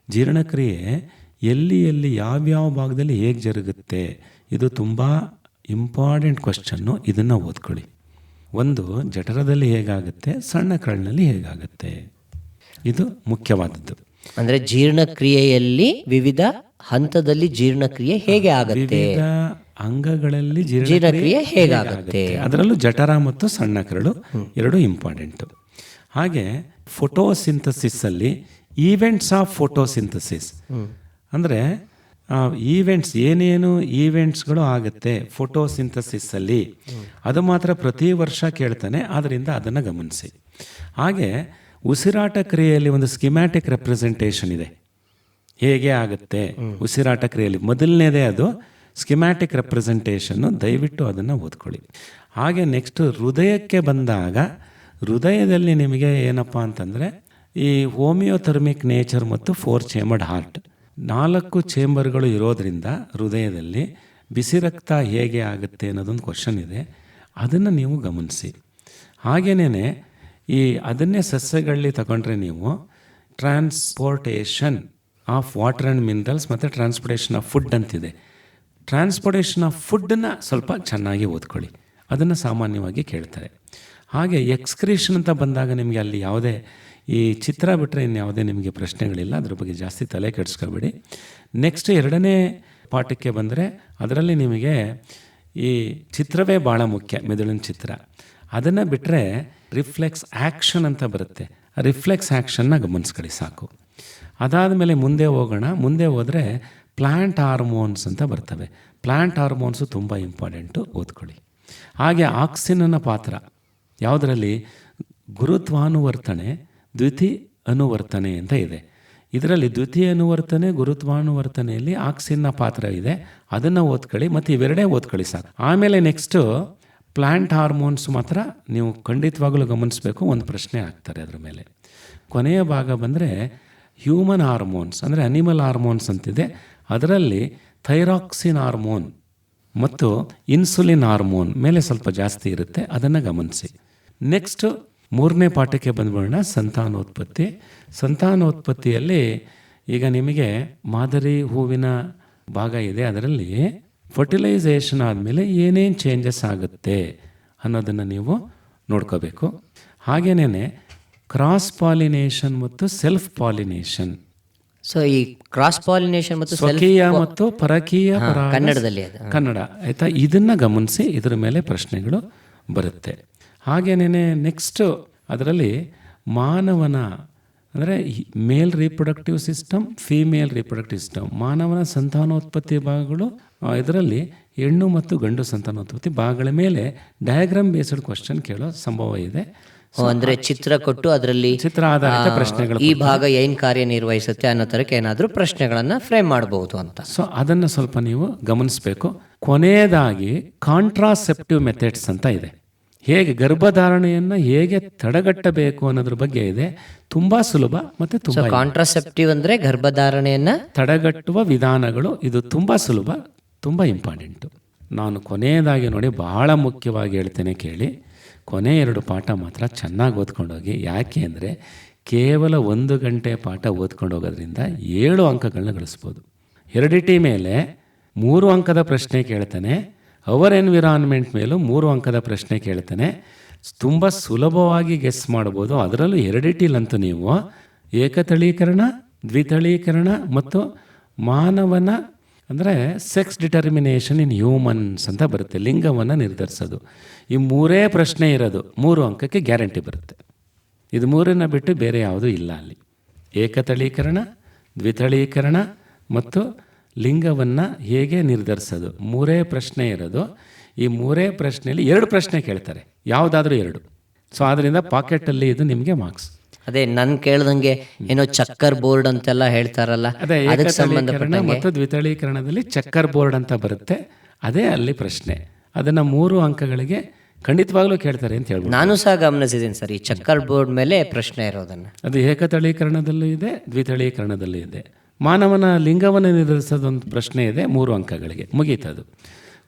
ಜೀರ್ಣಕ್ರಿಯೆ ಎಲ್ಲಿ ಎಲ್ಲಿ ಯಾವ್ಯಾವ ಭಾಗದಲ್ಲಿ ಹೇಗೆ ಜರುಗುತ್ತೆ, ಇದು ತುಂಬ ಇಂಪಾರ್ಟೆಂಟ್ ಕ್ವಶನ್ನು, ಇದನ್ನು ಓದ್ಕೊಳ್ಳಿ. ಒಂದು ಜಠರದಲ್ಲಿ ಹೇಗಾಗುತ್ತೆ, ಸಣ್ಣ ಕರಳಿನಲ್ಲಿ ಹೇಗಾಗುತ್ತೆ, ಇದು ಮುಖ್ಯವಾದದ್ದು. ಅಂದರೆ ಜೀರ್ಣಕ್ರಿಯೆಯಲ್ಲಿ ವಿವಿಧ ಹಂತದಲ್ಲಿ ಜೀರ್ಣಕ್ರಿಯೆ ಹೇಗೆ ಆಗುತ್ತೆ, ವಿವಿಧ ಅಂಗಗಳಲ್ಲಿ ಜೀರ್ಣಕ್ರಿಯೆ ಹೇಗಾಗುತ್ತೆ, ಅದರಲ್ಲೂ ಜಠರ ಮತ್ತು ಸಣ್ಣ ಕರಳು ಎರಡು ಇಂಪಾರ್ಟೆಂಟು. ಹಾಗೆ ಫೋಟೋಸಿಂಥಸಿಸ್ ಅಲ್ಲಿ ಈವೆಂಟ್ಸ್ ಆಫ್ ಫೋಟೋಸಿಂಥಸಿಸ್ ಅಂದರೆ ಈವೆಂಟ್ಸ್, ಏನೇನು ಈವೆಂಟ್ಸ್ಗಳು ಆಗುತ್ತೆ ಫೋಟೋಸಿಂಥಸಿಸ್ಸಲ್ಲಿ, ಅದು ಮಾತ್ರ ಪ್ರತಿ ವರ್ಷ ಕೇಳ್ತಾನೆ, ಆದ್ದರಿಂದ ಅದನ್ನು ಗಮನಿಸಿ. ಹಾಗೆ ಉಸಿರಾಟ ಕ್ರಿಯೆಯಲ್ಲಿ ಒಂದು ಸ್ಕಿಮ್ಯಾಟಿಕ್ ರೆಪ್ರೆಸೆಂಟೇಷನ್ ಇದೆ, ಹೇಗೆ ಆಗುತ್ತೆ ಉಸಿರಾಟ ಕ್ರಿಯೆಯಲ್ಲಿ. ಮೊದಲನೇದೇ ಅದು ಸ್ಕಿಮ್ಯಾಟಿಕ್ ರೆಪ್ರೆಸೆಂಟೇಷನ್ನು, ದಯವಿಟ್ಟು ಅದನ್ನು ಓದ್ಕೊಳ್ಳಿ. ಹಾಗೆ ನೆಕ್ಸ್ಟ್ ಹೃದಯಕ್ಕೆ ಬಂದಾಗ, ಹೃದಯದಲ್ಲಿ ನಿಮಗೆ ಏನಪ್ಪ ಅಂತಂದರೆ ಈ ಹೋಮಿಯೋಥರ್ಮಿಕ್ ನೇಚರ್ ಮತ್ತು 4 ಚೇಂಬರ್ಡ್ ಹಾರ್ಟ್, 4 ಚೇಂಬರ್ಗಳು ಇರೋದರಿಂದ ಹೃದಯದಲ್ಲಿ ಬಿಸಿ ರಕ್ತ ಹೇಗೆ ಆಗುತ್ತೆ ಅನ್ನೋದೊಂದು ಕ್ವಶನ್ ಇದೆ, ಅದನ್ನು ನೀವು ಗಮನಿಸಿ. ಹಾಗೇನೇ ಅದನ್ನೇ ಸಸ್ಯಗಳಲ್ಲಿ ತಗೊಂಡ್ರೆ ನೀವು transportation of water and minerals ಮತ್ತು ಟ್ರಾನ್ಸ್ಪೋರ್ಟೇಷನ್ ಆಫ್ ಫುಡ್ ಅಂತಿದೆ. ಟ್ರಾನ್ಸ್ಪೋರ್ಟೇಷನ್ ಆಫ್ ಫುಡ್ಡನ್ನು ಸ್ವಲ್ಪ ಚೆನ್ನಾಗಿ ಓದ್ಕೊಳ್ಳಿ, ಅದನ್ನು ಸಾಮಾನ್ಯವಾಗಿ ಕೇಳ್ತಾರೆ. ಹಾಗೆ ಎಕ್ಸ್ಕ್ರೀಷನ್ ಅಂತ ಬಂದಾಗ ನಿಮಗೆ ಅಲ್ಲಿ ಯಾವುದೇ ಈ ಚಿತ್ರ ಬಿಟ್ಟರೆ ಇನ್ಯಾವುದೇ ನಿಮಗೆ ಪ್ರಶ್ನೆಗಳಿಲ್ಲ, ಅದ್ರ ಬಗ್ಗೆ ಜಾಸ್ತಿ ತಲೆ ಕೆಡಿಸ್ಕೋಬೇಡಿ. ನೆಕ್ಸ್ಟ್ 2ನೇ ಪಾಠಕ್ಕೆ ಬಂದರೆ ಅದರಲ್ಲಿ ನಿಮಗೆ ಈ ಚಿತ್ರವೇ ಭಾಳ ಮುಖ್ಯ, ಮೆದುಳಿನ ಚಿತ್ರ. ಅದನ್ನು ಬಿಟ್ಟರೆ ರಿಫ್ಲೆಕ್ಸ್ ಆ್ಯಕ್ಷನ್ ಅಂತ ಬರುತ್ತೆ, ರಿಫ್ಲೆಕ್ಸ್ ಆ್ಯಕ್ಷನ್ನ ಗಮನಿಸ್ಕೊಳ್ಳಿ ಸಾಕು. ಅದಾದಮೇಲೆ ಮುಂದೆ ಹೋಗೋಣ. ಮುಂದೆ ಹೋದರೆ ಪ್ಲ್ಯಾಂಟ್ ಹಾರ್ಮೋನ್ಸ್ ಅಂತ ಬರ್ತವೆ. ಪ್ಲ್ಯಾಂಟ್ ಹಾರ್ಮೋನ್ಸು ತುಂಬ ಇಂಪಾರ್ಟೆಂಟು, ಓದ್ಕೊಳ್ಳಿ. ಹಾಗೆ ಆಕ್ಸಿನ್ನ ಪಾತ್ರ ಯಾವುದರಲ್ಲಿ, ಗುರುತ್ವಾನುವರ್ತನೆ ದ್ಯುತಿ ಅನುವರ್ತನೆ ಅಂತ ಇದೆ. ಇದರಲ್ಲಿ ದ್ವಿತೀಯ ಅನುವರ್ತನೆ ಗುರುತ್ವಾನುವರ್ತನೆಯಲ್ಲಿ ಆಕ್ಸಿನ್ನ ಪಾತ್ರ ಇದೆ, ಅದನ್ನು ಓದ್ಕೊಳ್ಳಿ, ಮತ್ತು ಇವೆರಡೇ ಓದ್ಕೊಳ್ಳಿ ಸಾಕು. ಆಮೇಲೆ ನೆಕ್ಸ್ಟು ಪ್ಲ್ಯಾಂಟ್ ಹಾರ್ಮೋನ್ಸ್ ಮಾತ್ರ ನೀವು ಖಂಡಿತವಾಗಲೂ ಗಮನಿಸಬೇಕು, ಒಂದು ಪ್ರಶ್ನೆ ಆಗ್ತಾರೆ ಅದ್ರ ಮೇಲೆ. ಕೊನೆಯ ಭಾಗ ಬಂದರೆ ಹ್ಯೂಮನ್ ಹಾರ್ಮೋನ್ಸ್, ಅಂದರೆ ಅನಿಮಲ್ ಹಾರ್ಮೋನ್ಸ್ ಅಂತಿದೆ, ಅದರಲ್ಲಿ ಥೈರಾಕ್ಸಿನ್ ಹಾರ್ಮೋನ್ ಮತ್ತು ಇನ್ಸುಲಿನ್ ಹಾರ್ಮೋನ್ ಮೇಲೆ ಸ್ವಲ್ಪ ಜಾಸ್ತಿ ಇರುತ್ತೆ, ಅದನ್ನು ಗಮನಿಸಿ. ನೆಕ್ಸ್ಟು 3ನೇ ಪಾಠಕ್ಕೆ ಬಂದ್ಬಿಡೋಣ, ಸಂತಾನೋತ್ಪತ್ತಿ. ಸಂತಾನೋತ್ಪತ್ತಿಯಲ್ಲಿ ಈಗ ನಿಮಗೆ ಮಾದರಿ ಹೂವಿನ ಭಾಗ ಇದೆ, ಅದರಲ್ಲಿ ಫರ್ಟಿಲೈಸೇಷನ್ ಆದಮೇಲೆ ಏನೇನು ಚೇಂಜಸ್ ಆಗುತ್ತೆ ಅನ್ನೋದನ್ನು ನೀವು ನೋಡ್ಕೋಬೇಕು. ಹಾಗೇನೇ ಕ್ರಾಸ್ ಪಾಲಿನೇಷನ್ ಮತ್ತು ಸೆಲ್ಫ್ ಪಾಲಿನೇಷನ್. ಸೊ ಈ ಕ್ರಾಸ್ ಪಾಲಿನೇಷನ್ ಮತ್ತು ಸ್ವಕೀಯ ಮತ್ತು ಪರಕೀಯ ಕನ್ನಡದಲ್ಲಿ ಅದು. ಕನ್ನಡ ಆಯಿತಾ, ಇದನ್ನು ಗಮನಿಸಿ, ಇದರ ಮೇಲೆ ಪ್ರಶ್ನೆಗಳು ಬರುತ್ತೆ. ಹಾಗೇನೇ ನೆಕ್ಸ್ಟು ಅದರಲ್ಲಿ ಮಾನವನ ಅಂದರೆ male reproductive system, female reproductive system, ಮಾನವನ ಸಂತಾನೋತ್ಪತ್ತಿ ಭಾಗಗಳು, ಇದರಲ್ಲಿ ಹೆಣ್ಣು ಮತ್ತು ಗಂಡು ಸಂತಾನೋತ್ಪತ್ತಿ ಭಾಗಗಳ ಮೇಲೆ ಡಯಾಗ್ರಾಮ್ ಬೇಸ್ಡ್ ಕ್ವಶನ್ ಕೇಳೋ ಸಂಭವ ಇದೆ. ಅಂದರೆ ಚಿತ್ರ ಕೊಟ್ಟು ಅದರಲ್ಲಿ ಚಿತ್ರ ಆಧಾರಿತ ಪ್ರಶ್ನೆಗಳು, ಈ ಭಾಗ ಏನು ಕಾರ್ಯನಿರ್ವಹಿಸುತ್ತೆ ಅನ್ನೋ ಥರಕ್ಕೆ ಏನಾದರೂ ಪ್ರಶ್ನೆಗಳನ್ನು ಫ್ರೇಮ್ ಮಾಡಬಹುದು ಅಂತ. ಸೊ ಅದನ್ನು ಸ್ವಲ್ಪ ನೀವು ಗಮನಿಸಬೇಕು. ಕೊನೆಯದಾಗಿ ಕಾಂಟ್ರಾಸೆಪ್ಟಿವ್ ಮೆಥಡ್ಸ್ ಅಂತ ಇದೆ, ಹೇಗೆ ಗರ್ಭಧಾರಣೆಯನ್ನು ಹೇಗೆ ತಡೆಗಟ್ಟಬೇಕು ಅನ್ನೋದ್ರ ಬಗ್ಗೆ ಇದೆ. ತುಂಬ ಸುಲಭ ಮತ್ತು ತುಂಬ ಕಾಂಟ್ರಾಸೆಪ್ಟಿವ್ ಅಂದರೆ ಗರ್ಭಧಾರಣೆಯನ್ನು ತಡೆಗಟ್ಟುವ ವಿಧಾನಗಳು. ಇದು ತುಂಬ ಸುಲಭ, ತುಂಬ ಇಂಪಾರ್ಟೆಂಟು. ನಾನು ಕೊನೆಯದಾಗಿ ನೋಡಿ ಬಹಳ ಮುಖ್ಯವಾಗಿ ಹೇಳ್ತೇನೆ ಕೇಳಿ, ಕೊನೆ 2 ಪಾಠ ಮಾತ್ರ ಚೆನ್ನಾಗಿ ಓದ್ಕೊಂಡೋಗಿ. ಯಾಕೆ ಅಂದರೆ ಕೇವಲ 1 ಗಂಟೆ ಪಾಠ ಓದ್ಕೊಂಡು ಹೋಗೋದ್ರಿಂದ 7 ಅಂಕಗಳನ್ನ ಗಳಿಸ್ಬೋದು. ಹೆರಿಡಿಟಿ ಮೇಲೆ 3 ಅಂಕದ ಪ್ರಶ್ನೆ ಕೇಳ್ತಾನೆ, ಅವರ್ ಎನ್ವಿರಾನ್ಮೆಂಟ್ ಮೇಲೂ 3 ಅಂಕದ ಪ್ರಶ್ನೆ ಕೇಳ್ತಾನೆ. ತುಂಬ ಸುಲಭವಾಗಿ ಗೆಸ್ ಮಾಡ್ಬೋದು. ಅದರಲ್ಲೂ ಹೆರಿಡಿಟಿಲಂತೂ ನೀವು ಏಕತಳೀಕರಣ, ದ್ವಿತಳೀಕರಣ ಮತ್ತು ಮಾನವನ ಅಂದರೆ ಸೆಕ್ಸ್ ಡಿಟರ್ಮಿನೇಷನ್ ಇನ್ ಹ್ಯೂಮನ್ಸ್ ಅಂತ ಬರುತ್ತೆ, ಲಿಂಗವನ್ನು ನಿರ್ಧರಿಸೋದು. ಈ 3 ಪ್ರಶ್ನೆ ಇರೋದು, 3 ಅಂಕಕ್ಕೆ ಗ್ಯಾರಂಟಿ ಬರುತ್ತೆ. ಇದು 3 ಬಿಟ್ಟು ಬೇರೆ ಯಾವುದೂ ಇಲ್ಲ ಅಲ್ಲಿ. ಏಕತಳೀಕರಣ, ದ್ವಿತಳೀಕರಣ ಮತ್ತು ಲಿಂಗವನ್ನು ಹೇಗೆ ನಿರ್ಧರಿಸೋದು, 3 ಪ್ರಶ್ನೆ ಇರೋದು. ಈ 3 ಪ್ರಶ್ನೆಯಲ್ಲಿ 2 ಪ್ರಶ್ನೆ ಕೇಳ್ತಾರೆ, ಯಾವುದಾದ್ರೂ 2. ಸೊ ಆದ್ದರಿಂದ ಪಾಕೆಟಲ್ಲಿ ಇದು ನಿಮಗೆ ಮಾರ್ಕ್ಸ್. ಅದೇ ನಾನು ಕೇಳ್ದಂಗೆ ಏನೋ ಚಕ್ಕರ್ ಬೋರ್ಡ್ ಅಂತೆಲ್ಲ ಹೇಳ್ತಾರಲ್ಲ, ಅದೇ ಅದಕ್ಕೆ ಏಕತಳೀಕರಣ ಸಂಬಂಧಪಟ್ಟ ಮತ್ತು ದ್ವಿತಳೀಕರಣದಲ್ಲಿ ಚಕ್ಕರ್ ಬೋರ್ಡ್ ಅಂತ ಬರುತ್ತೆ, ಅದೇ ಅಲ್ಲಿ ಪ್ರಶ್ನೆ. ಅದನ್ನು 3 ಅಂಕಗಳಿಗೆ ಖಂಡಿತವಾಗ್ಲೂ ಕೇಳ್ತಾರೆ ಅಂತ ಹೇಳ್ಬೋದು. ನಾನು ಸಹ ಗಮನಿಸಿದ್ದೀನಿ ಸರ್, ಈ ಚಕ್ಕರ್ ಬೋರ್ಡ್ ಮೇಲೆ ಪ್ರಶ್ನೆ ಇರೋದನ್ನು. ಅದು ಏಕತಳೀಕರಣದಲ್ಲೂ ಇದೆ, ದ್ವಿತಳೀಕರಣದಲ್ಲೂ ಇದೆ. ಮಾನವನ ಲಿಂಗವನ್ನು ನಿರ್ಧರಿಸೋದೊಂದು ಪ್ರಶ್ನೆ ಇದೆ, 3 ಅಂಕಗಳಿಗೆ ಮುಗೀತದು.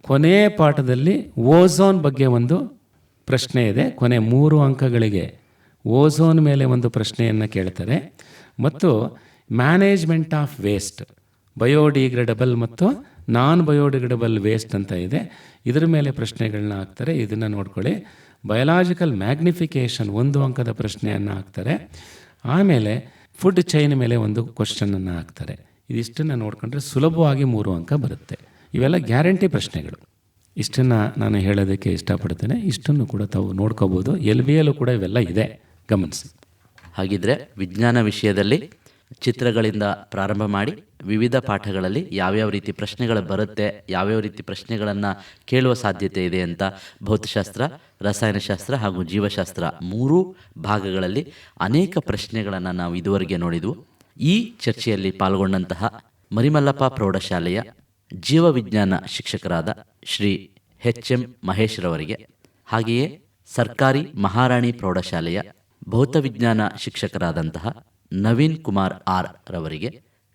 ಕೊನೆಯ ಪಾಠದಲ್ಲಿ ಓಝೋನ್ ಬಗ್ಗೆ ಒಂದು ಪ್ರಶ್ನೆ ಇದೆ, ಕೊನೆ 3 ಅಂಕಗಳಿಗೆ ಓಝೋನ್ ಮೇಲೆ ಒಂದು ಪ್ರಶ್ನೆಯನ್ನು ಕೇಳ್ತಾರೆ. ಮತ್ತು ಮ್ಯಾನೇಜ್ಮೆಂಟ್ ಆಫ್ ವೇಸ್ಟ್, ಬಯೋಡಿಗ್ರೇಡಬಲ್ ಮತ್ತು ನಾನ್ ಬಯೋಡಿಗ್ರೇಡಬಲ್ ವೇಸ್ಟ್ ಅಂತ ಇದೆ, ಇದರ ಮೇಲೆ ಪ್ರಶ್ನೆಗಳನ್ನ ಹಾಕ್ತಾರೆ. ಇದನ್ನು ನೋಡ್ಕೊಳ್ಳಿ. ಬಯೋಲಾಜಿಕಲ್ ಮ್ಯಾಗ್ನಿಫಿಕೇಷನ್ 1 ಅಂಕದ ಪ್ರಶ್ನೆಯನ್ನು ಹಾಕ್ತಾರೆ. ಆಮೇಲೆ ಫುಡ್ ಚೈನ್ ಮೇಲೆ ಒಂದು ಕ್ವಶನನ್ನು ಹಾಕ್ತಾರೆ. ಇದಿಷ್ಟನ್ನು ನೋಡ್ಕೊಂಡ್ರೆ ಸುಲಭವಾಗಿ 3 ಅಂಕ ಬರುತ್ತೆ. ಇವೆಲ್ಲ ಗ್ಯಾರಂಟಿ ಪ್ರಶ್ನೆಗಳು. ಇಷ್ಟನ್ನು ನಾನು ಹೇಳೋದಕ್ಕೆ ಇಷ್ಟಪಡ್ತೇನೆ. ಇಷ್ಟನ್ನು ಕೂಡ ತಾವು ನೋಡ್ಕೋಬೋದು. LBಯಲ್ಲೂ ಕೂಡ ಇವೆಲ್ಲ ಇದೆ, ಗಮನಿಸಿ. ಹಾಗಿದ್ರೆ ವಿಜ್ಞಾನ ವಿಷಯದಲ್ಲಿ ಚಿತ್ರಗಳಿಂದ ಪ್ರಾರಂಭ ಮಾಡಿ ವಿವಿಧ ಪಾಠಗಳಲ್ಲಿ ಯಾವ್ಯಾವ ರೀತಿ ಪ್ರಶ್ನೆಗಳು ಬರುತ್ತೆ, ಯಾವ್ಯಾವ ರೀತಿ ಪ್ರಶ್ನೆಗಳನ್ನು ಕೇಳುವ ಸಾಧ್ಯತೆ ಇದೆ ಅಂತ ಭೌತಶಾಸ್ತ್ರ, ರಸಾಯನಶಾಸ್ತ್ರ ಹಾಗೂ ಜೀವಶಾಸ್ತ್ರ 3 ಭಾಗಗಳಲ್ಲಿ ಅನೇಕ ಪ್ರಶ್ನೆಗಳನ್ನು ನಾವು ಇದುವರೆಗೆ ನೋಡಿದ್ವು. ಈ ಚರ್ಚೆಯಲ್ಲಿ ಪಾಲ್ಗೊಂಡಂತಹ ಮರಿಮಲ್ಲಪ್ಪ ಪ್ರೌಢಶಾಲೆಯ ಜೀವವಿಜ್ಞಾನ ಶಿಕ್ಷಕರಾದ ಶ್ರೀ HM ಮಹೇಶ್ ರವರಿಗೆ, ಹಾಗೆಯೇ ಸರ್ಕಾರಿ ಮಹಾರಾಣಿ ಪ್ರೌಢಶಾಲೆಯ ಭೌತವಿಜ್ಞಾನ ಶಿಕ್ಷಕರಾದಂತಹ ನವೀನ್ ಕುಮಾರ್ R ರವರಿಗೆ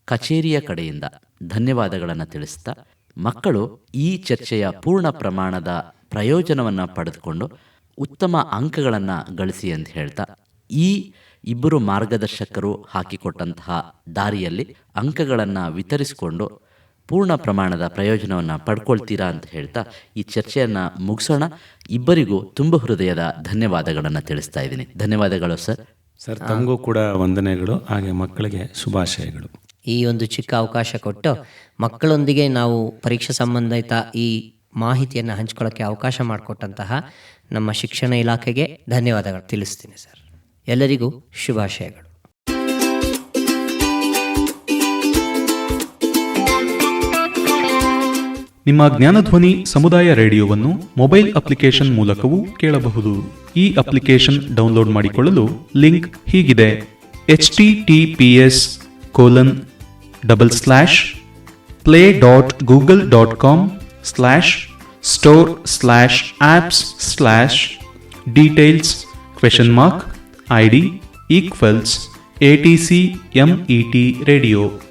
ಕಚೇರಿಯ ಕಡೆಯಿಂದ ಧನ್ಯವಾದಗಳನ್ನು ತಿಳಿಸ್ತಾ, ಮಕ್ಕಳು ಈ ಚರ್ಚೆಯ ಪೂರ್ಣ ಪ್ರಮಾಣದ ಪ್ರಯೋಜನವನ್ನು ಪಡೆದುಕೊಂಡು ಉತ್ತಮ ಅಂಕಗಳನ್ನು ಗಳಿಸಿ ಅಂತ ಹೇಳ್ತಾ, ಈ ಇಬ್ಬರು ಮಾರ್ಗದರ್ಶಕರು ಹಾಕಿಕೊಟ್ಟಂತಹ ದಾರಿಯಲ್ಲಿ ಅಂಕಗಳನ್ನು ವಿತರಿಸಿಕೊಂಡು ಪೂರ್ಣ ಪ್ರಮಾಣದ ಪ್ರಯೋಜನವನ್ನು ಪಡ್ಕೊಳ್ತೀರಾ ಅಂತ ಹೇಳ್ತಾ ಈ ಚರ್ಚೆಯನ್ನು ಮುಗಿಸೋಣ. ಇಬ್ಬರಿಗೂ ತುಂಬ ಹೃದಯದ ಧನ್ಯವಾದಗಳನ್ನು ತಿಳಿಸ್ತಾ ಇದ್ದೀನಿ. ಧನ್ಯವಾದಗಳು ಸರ್. ಸರ್, ತಮಗೂ ಕೂಡ ವಂದನೆಗಳು, ಹಾಗೆ ಮಕ್ಕಳಿಗೆ ಶುಭಾಶಯಗಳು. ಈ ಒಂದು ಚಿಕ್ಕ ಅವಕಾಶ ಕೊಟ್ಟು ಮಕ್ಕಳೊಂದಿಗೆ ನಾವು ಪರೀಕ್ಷಾ ಸಂಬಂಧಿತ ಈ ಮಾಹಿತಿಯನ್ನು ಹಂಚ್ಕೊಳ್ಳೋಕ್ಕೆ ಅವಕಾಶ ಮಾಡಿಕೊಟ್ಟಂತಹ ನಮ್ಮ ಶಿಕ್ಷಣ ಇಲಾಖೆಗೆ ಧನ್ಯವಾದಗಳು ತಿಳಿಸ್ತೀನಿ ಸರ್. ಎಲ್ಲರಿಗೂ ಶುಭಾಶಯಗಳು. ನಿಮ್ಮ ಜ್ಞಾನಧ್ವನಿ ಸಮುದಾಯ ರೇಡಿಯೋವನ್ನು ಮೊಬೈಲ್ ಅಪ್ಲಿಕೇಶನ್ ಮೂಲಕವೂ ಕೇಳಬಹುದು. ಈ ಅಪ್ಲಿಕೇಶನ್ ಡೌನ್ಲೋಡ್ ಮಾಡಿಕೊಳ್ಳಲು ಲಿಂಕ್ ಹೀಗಿದೆ: https:// play.google.com/store/apps/details?ID=ATCMET radio